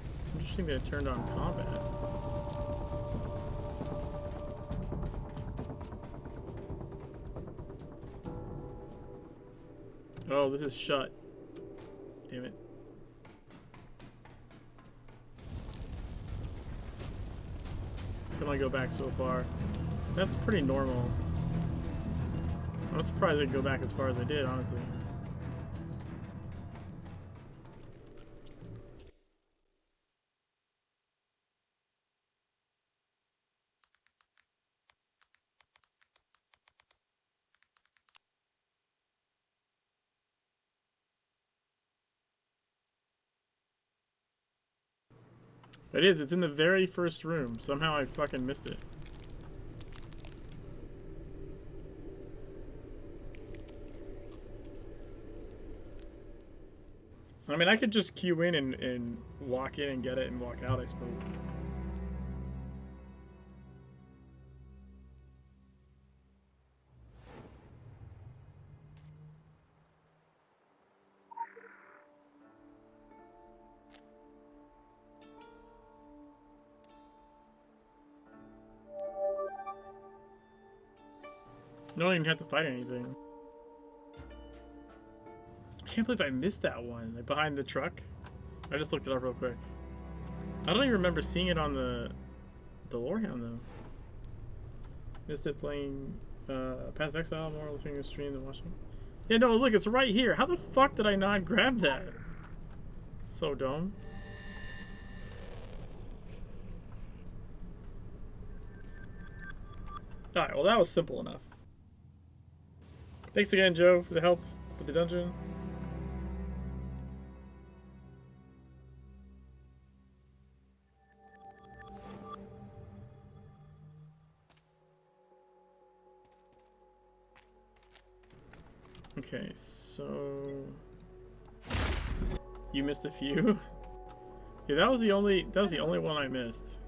It's interesting that it turned on combat. Oh, this is shut. Damn it. Can only go back so far. That's pretty normal. I'm surprised I could go back as far as I did, honestly. It is. It's in the very first room. Somehow I fucking missed it. I mean, I could just queue in and walk in and get it and walk out, I suppose. You don't even have to fight anything. I can't believe I missed that one. Like behind the truck. I just looked it up real quick. I don't even remember seeing it on the Lorehound though. Missed it playing Path of Exile, more listening to the stream than watching. Yeah, no, look, it's right here. How the fuck did I not grab that? So dumb. Alright, well that was simple enough. Thanks again, Joe, for the help with the dungeon. Okay, so you missed a few. Yeah, that was the only one I missed.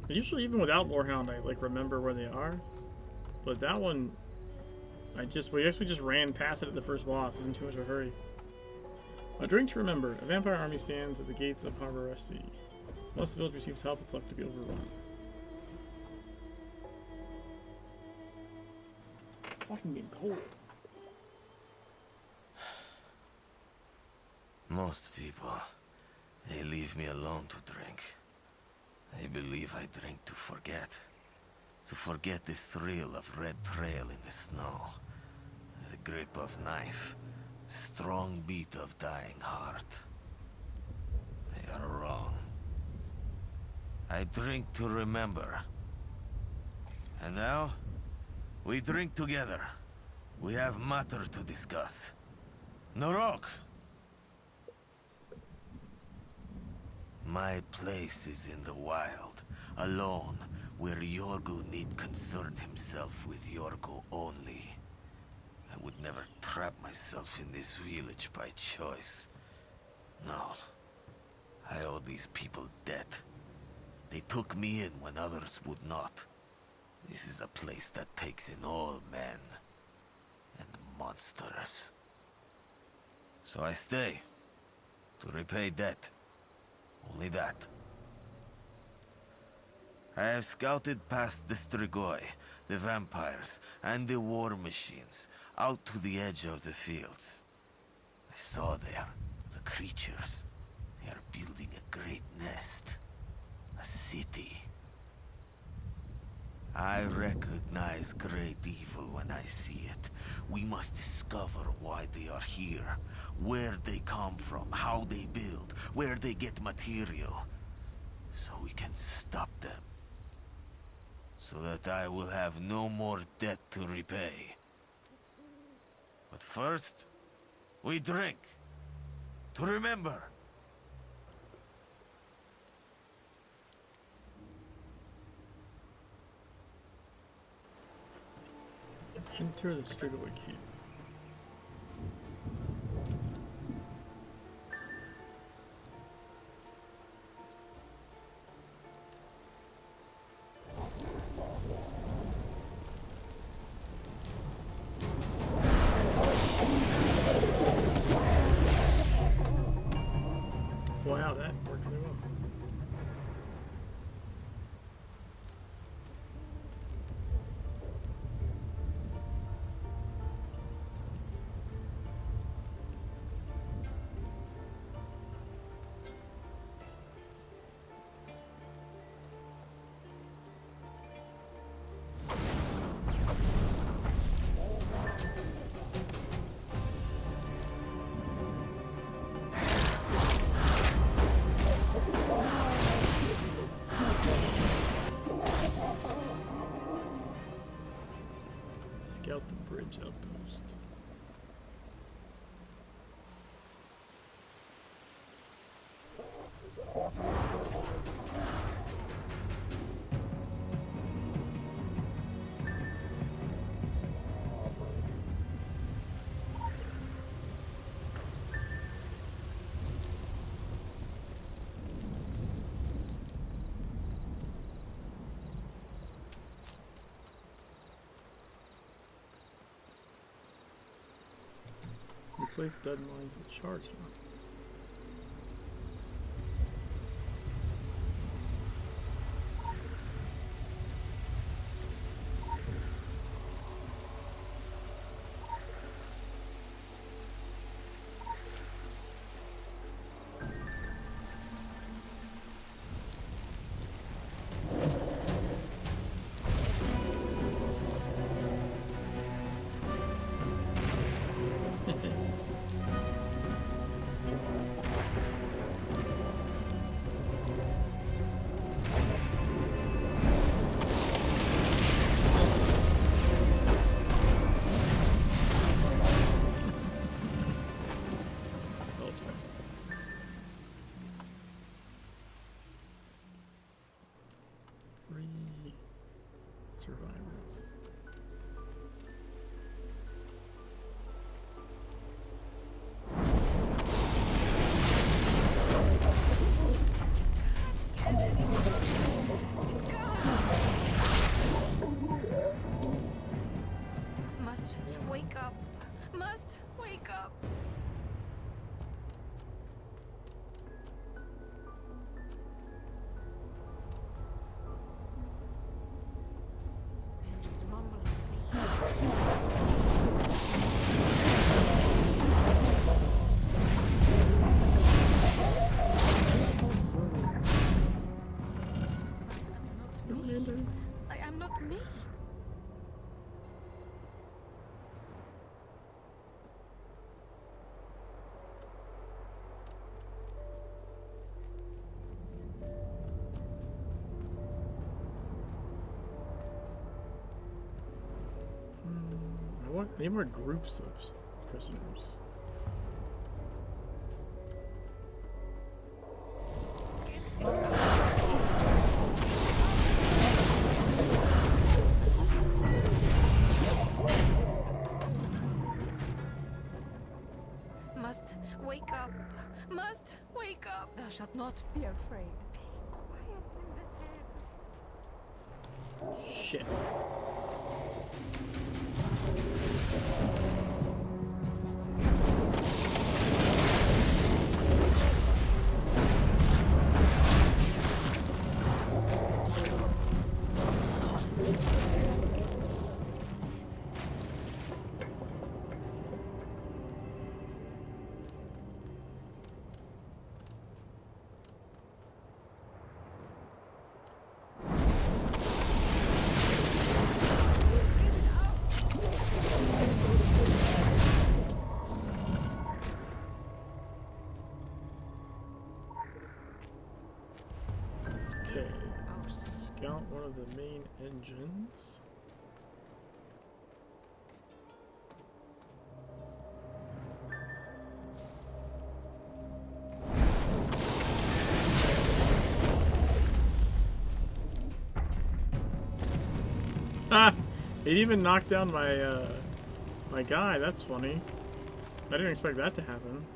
Usually, even without Lorehound, I like remember where they are. But that one, I guess we just ran past it at the first boss in too much of a hurry. A drink to remember. A vampire army stands at the gates of Harbor Rusty. Once the village receives help, it's left to be overrun. Fucking getting cold.
Most people, they leave me alone to drink. They believe I drink to forget. To forget the thrill of red trail in the snow. The grip of knife. Strong beat of dying heart. They are wrong. I drink to remember. And now, we drink together. We have matter to discuss. Norok! My place is in the wild, alone, where Yorgu need concern himself with Yorgu only. I would never trap myself in this village by choice. No. I owe these people debt. They took me in when others would not. This is a place that takes in all men and monsters. So I stay to repay debt. Only that. I have scouted past the Strigoi, the vampires, and the war machines, out to the edge of the fields. I saw there the creatures. They are building a great nest. A city. I recognize great evil when I see it. We must discover why they are here, where they come from, how they build, where they get material, so we can stop them. So that I will have no more debt to repay. But first, we drink. To remember.
Enter the Strigoi Cube. Wow, that worked really well. Scout the bridge outpost. Replace dead mines with charged mines. Survivors.
Must wake up. Must wake up.
Engines rumbling.
I am not me.
I need more groups of prisoners.
Must wake up. Must wake up.
Thou shalt not be afraid.
Shit. Okay, scout one of the main engines. Ah! It even knocked down my, my guy. That's funny. I didn't expect that to happen.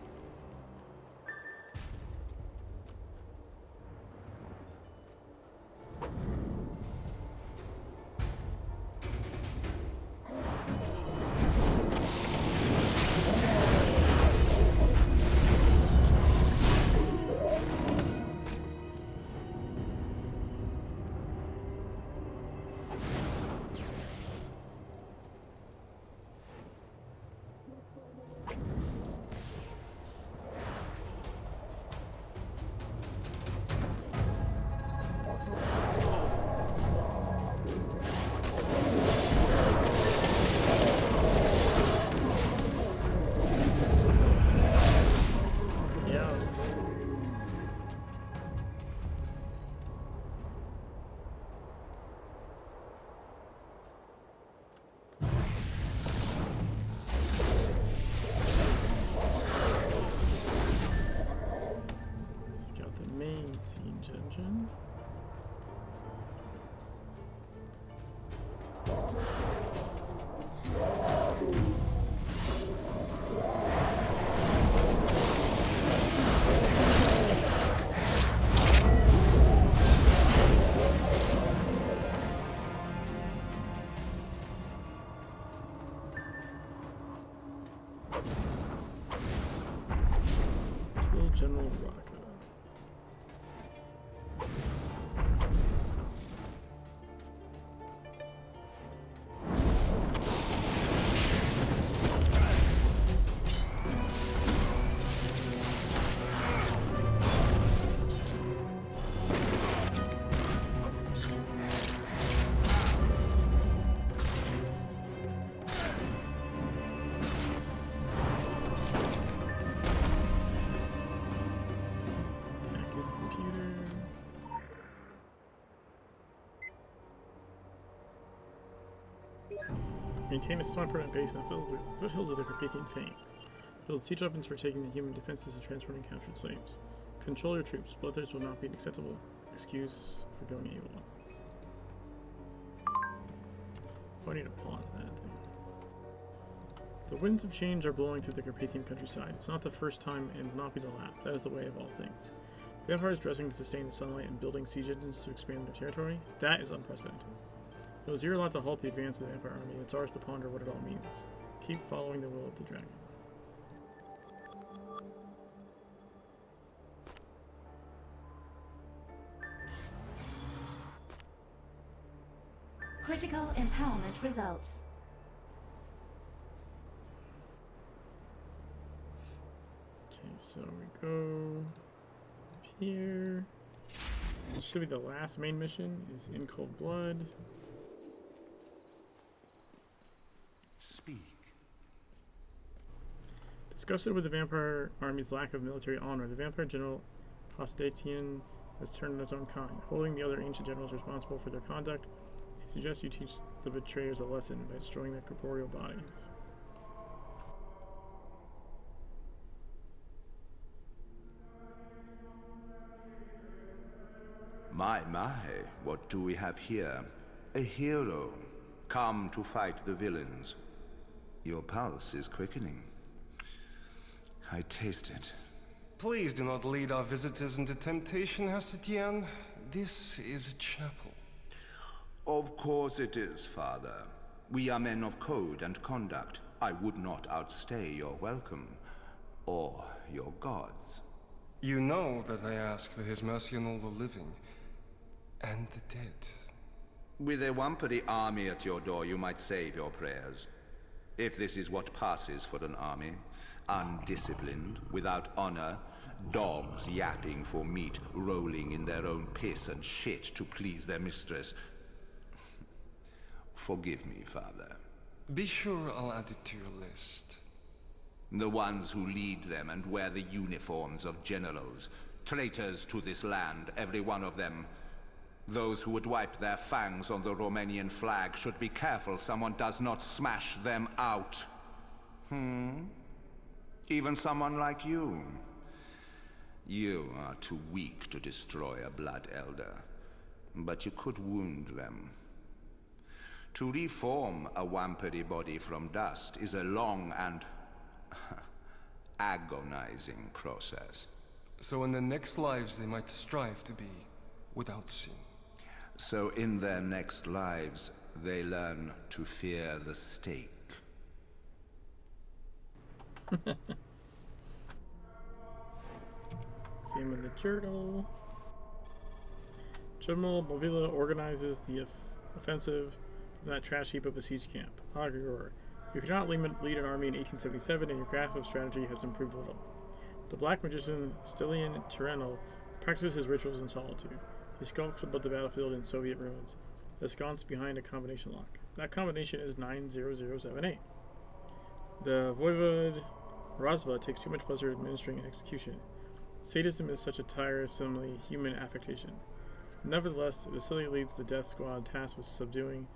Kill General Raka. Maintain a semi-permanent base in the foothills of the Carpathian Fangs. Build siege weapons for taking the human defenses and transporting captured slaves. Control your troops. Bloodthirst will not be an acceptable excuse for going evil. Oh, I need to pause that thing. The winds of change are blowing through the Carpathian countryside. It's not the first time and will not be the last. That is the way of all things. Vampires dressing to sustain the sunlight and building siege engines to expand their territory. That is unprecedented. It was your lot to halt the advance of the Vampire army. It's ours to ponder what it all means. Keep following the will of the dragon.
Critical empowerment results.
Okay, so we go up here. This should be the last main mission, is In Cold Blood.
Speak.
Disgusted with the Vampire army's lack of military honor, the Vampire General Hostatian has turned on its own kind. Holding the other ancient generals responsible for their conduct, he suggests you teach the betrayers a lesson by destroying their corporeal bodies.
My, what do we have here? A hero, come to fight the villains. Your pulse is quickening. I taste it.
Please do not lead our visitors into temptation, Hastatian. This is a chapel.
Of course it is, Father. We are men of code and conduct. I would not outstay your welcome. Or your gods.
You know that I ask for his mercy on all the living. And the dead.
With a Wampiri army at your door, you might save your prayers. If this is what passes for an army, undisciplined, without honor, dogs yapping for meat, rolling in their own piss and shit to please their mistress. Forgive me, Father.
Be sure I'll add it to your list.
The ones who lead them and wear the uniforms of generals. Traitors to this land, every one of them. Those who would wipe their fangs on the Romanian flag should be careful someone does not smash them out. Even someone like you. You are too weak to destroy a Blood Elder, but you could wound them. To reform a Wampiri body from dust is a long and agonizing process.
So in their next lives they might strive to be without sin.
So in their next lives, they learn to fear the stake.
Same with the journal. General Movila organizes the offensive from that trash heap of a siege camp. Agrior. You cannot lead an army in 1877, and your grasp of strategy has improved little. The black magician Stilian Tyranno practices his rituals in solitude. He skulks above the battlefield in Soviet ruins, ensconced behind a combination lock. That combination is 90078. The Voivode Razva takes too much pleasure in administering an execution. Sadism is such a tiresomely human affectation. Nevertheless, Vasily leads the death squad tasked with subduing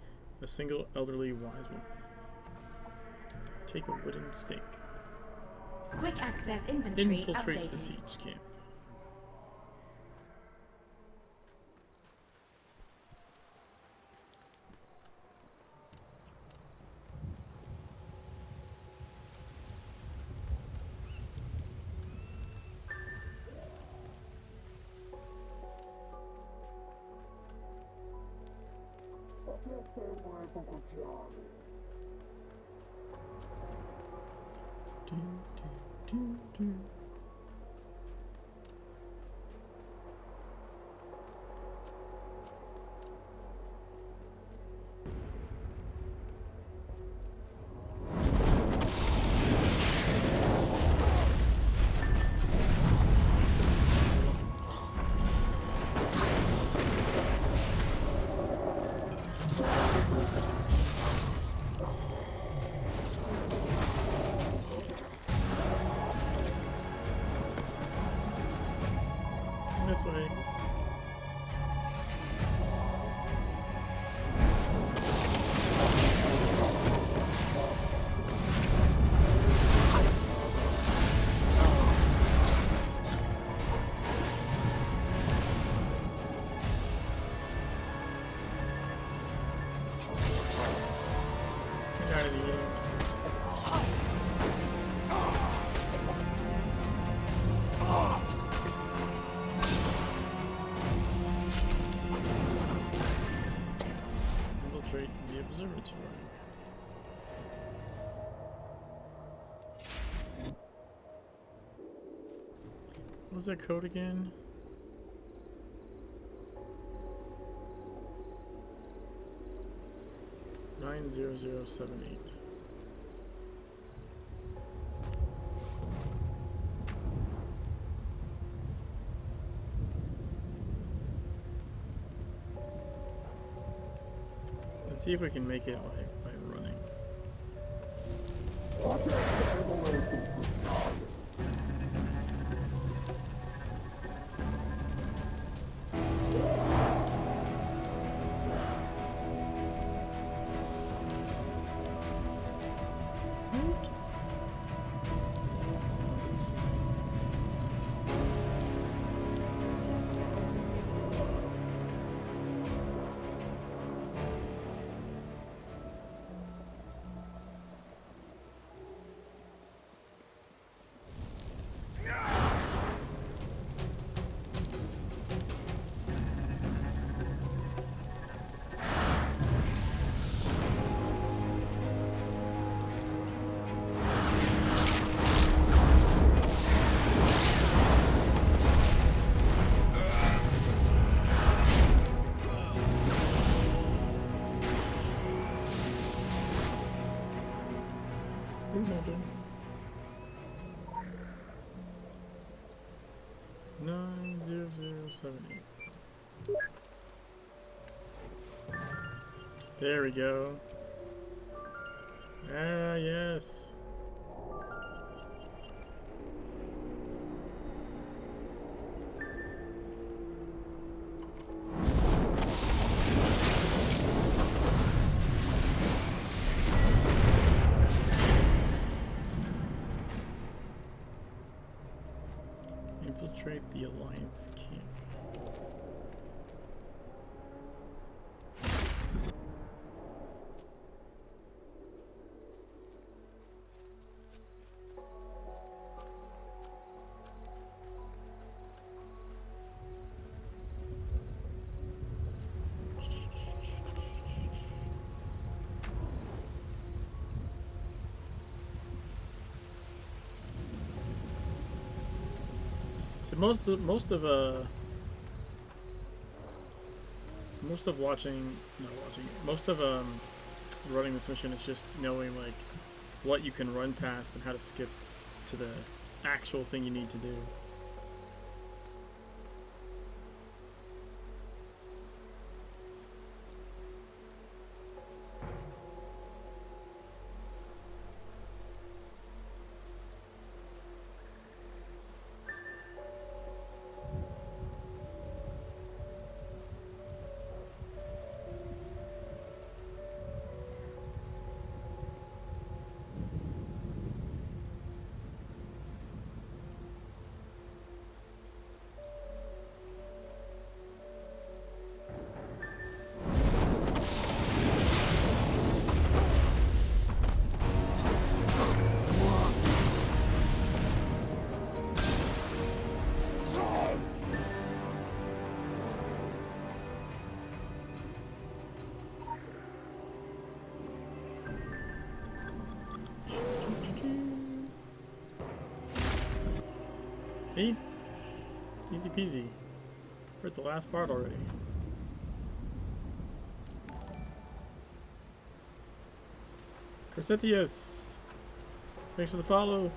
a single elderly wise woman. Take a wooden stake.
Quick access inventory
Infiltrate
updated.
the siege camp. This way. Get out of the game. Infiltrate the observatory. What was that code again? Nine 0078. Let's see if we can make it by running. Nine 0078. There we go. Ah, yes. Infiltrate the Alliance camp. So most of running this mission is just knowing like what you can run past and how to skip to the actual thing you need to do. Hey, easy peasy. We're at the last part already. Corsetius, thanks for the follow.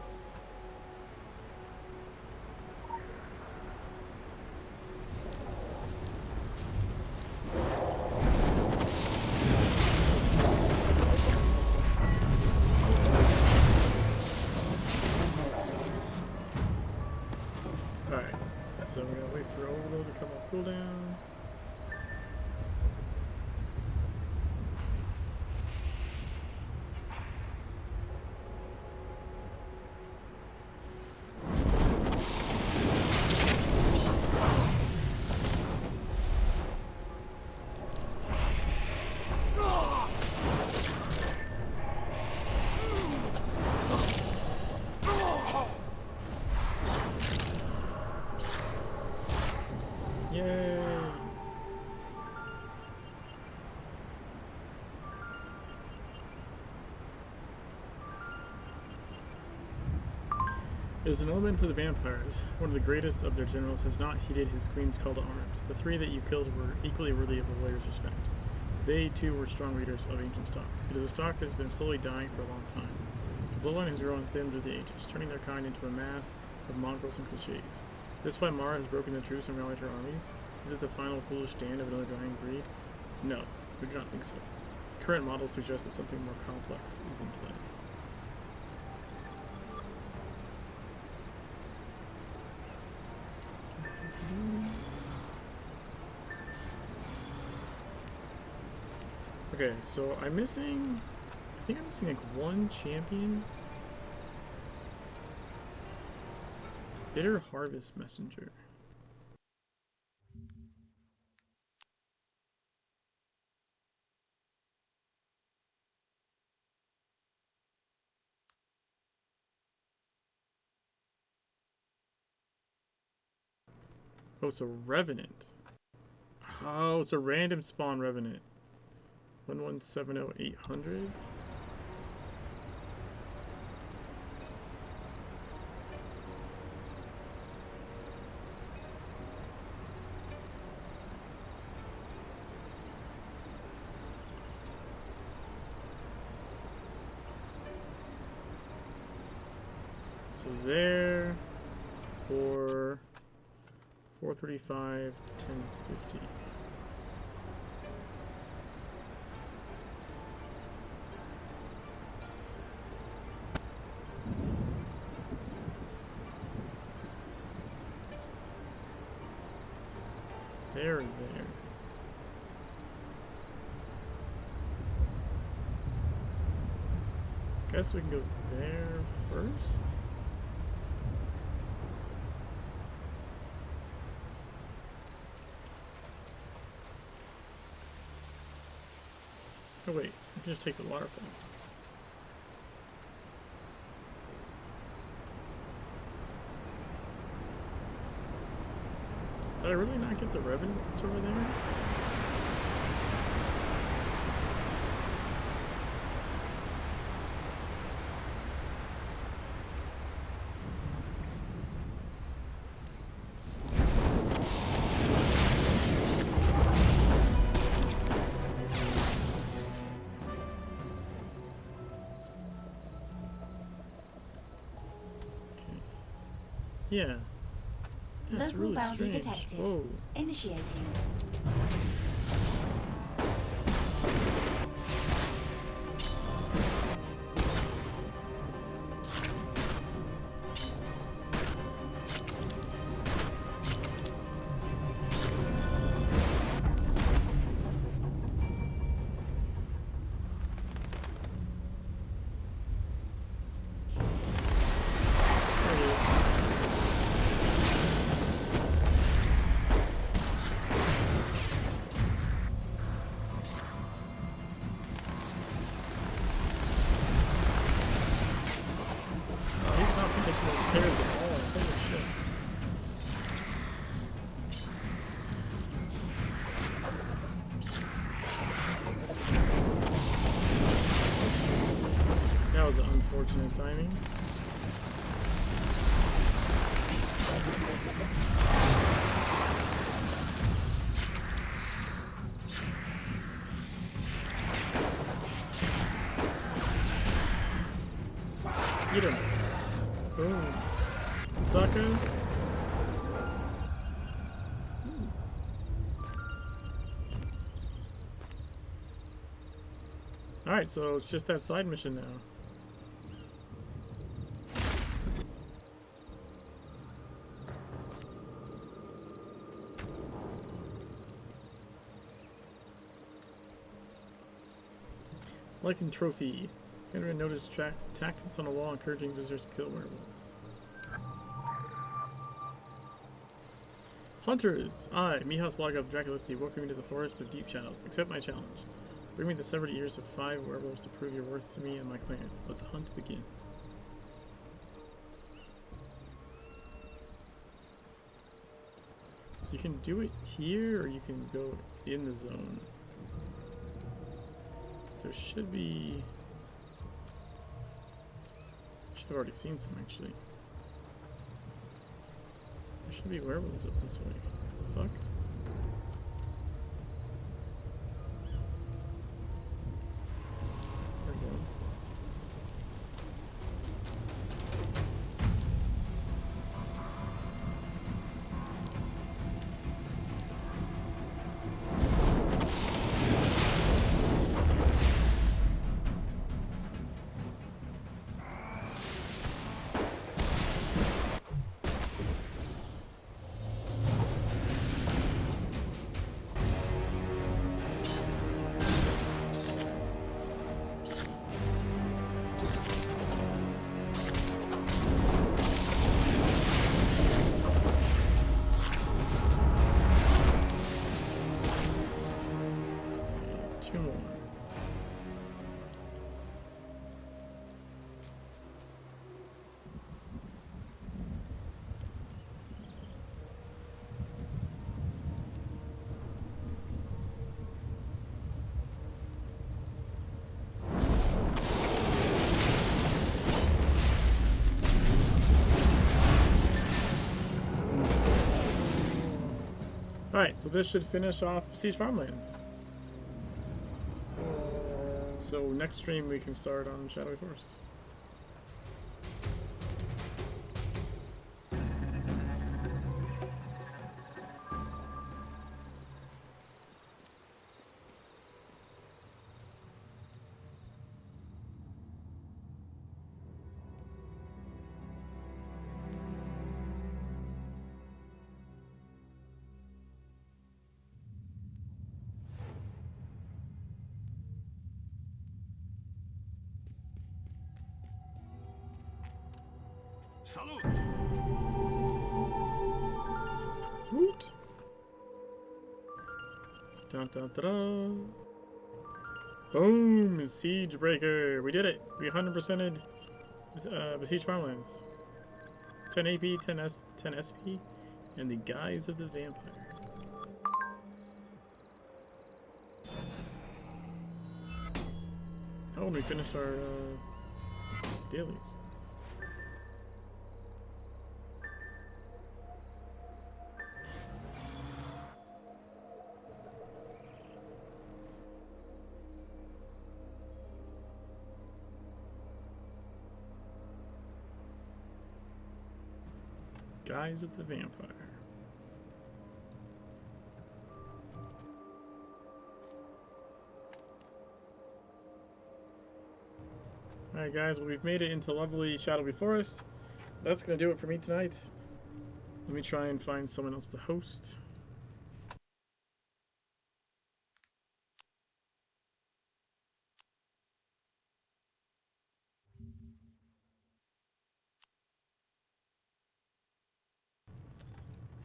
Alright, so we're gonna wait for overload to come off cooldown. Yay! It is an omen for the vampires. One of the greatest of their generals has not heeded his queen's call to arms. The 3 that you killed were equally worthy of the warrior's respect. They, too, were strong leaders of ancient stock. It is a stock that has been slowly dying for a long time. The bloodline has grown thin through the ages, turning their kind into a mass of mongrels and cliches. This is why Mara has broken the truce and rallied her armies? Is it the final foolish stand of another dying breed? No, we do not think so. Current models suggest that something more complex is in play. Okay, so I'm missing... I think I'm missing like one champion. Bitter Harvest Messenger. Oh, it's a Revenant. Oh, it's a random spawn Revenant. 1170800. So there for 435, 1050. There. Guess we can go there first. Oh wait, I can just take the waterfall. Did I really not get the Revenant that's over there? Yeah. That's
Local
really
boundary
strange.
detected.
Whoa.
Initiating. That was unfortunate timing.
Get him. Boom. Sucker. Alright, so it's just that side mission now. Lycan Trophy. Henry noticed tactics on a wall encouraging visitors to kill werewolves. Hunters! I, Mihas Blaga of Draculisty, welcome you to the Forest of Deep Shadows. Accept my challenge. Bring me the severed ears of 5 werewolves to prove your worth to me and my clan. Let the hunt begin. So you can do it here, or you can go in the zone. There should be... I should have already seen some, actually. There should be werewolves up this way. Fuck. There we go. Two more. Alright, so this should finish off Siege Farmlands. So next stream we can start on Shadowy Forest.
Salute!
Woot! Dun dun dun dun. Boom! Siege Breaker! We did it! We 100%ed Besieged Farmlands. 10 AP, 10 SP, and the Guise of the Vampire. Oh, and we finished our dailies. Guise of the Vampire. Alright guys, well we've made it into lovely Shadowy Forest. That's gonna do it for me tonight. Let me try and find someone else to host.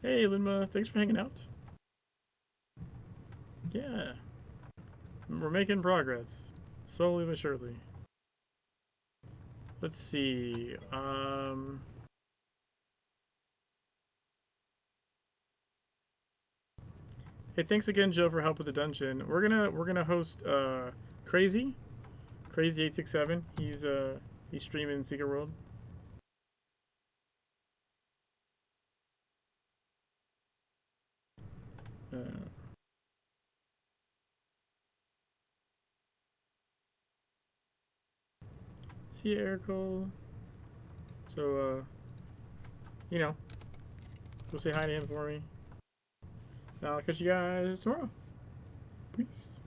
Hey Linma, thanks for hanging out. Yeah. We're making progress. Slowly but surely. Let's see. Hey, thanks again, Joe, for help with the dungeon. We're gonna host Crazy 867. He's streaming Secret World. See you, Erical. So, you know, go say hi to him for me. And I'll catch you guys tomorrow. Peace.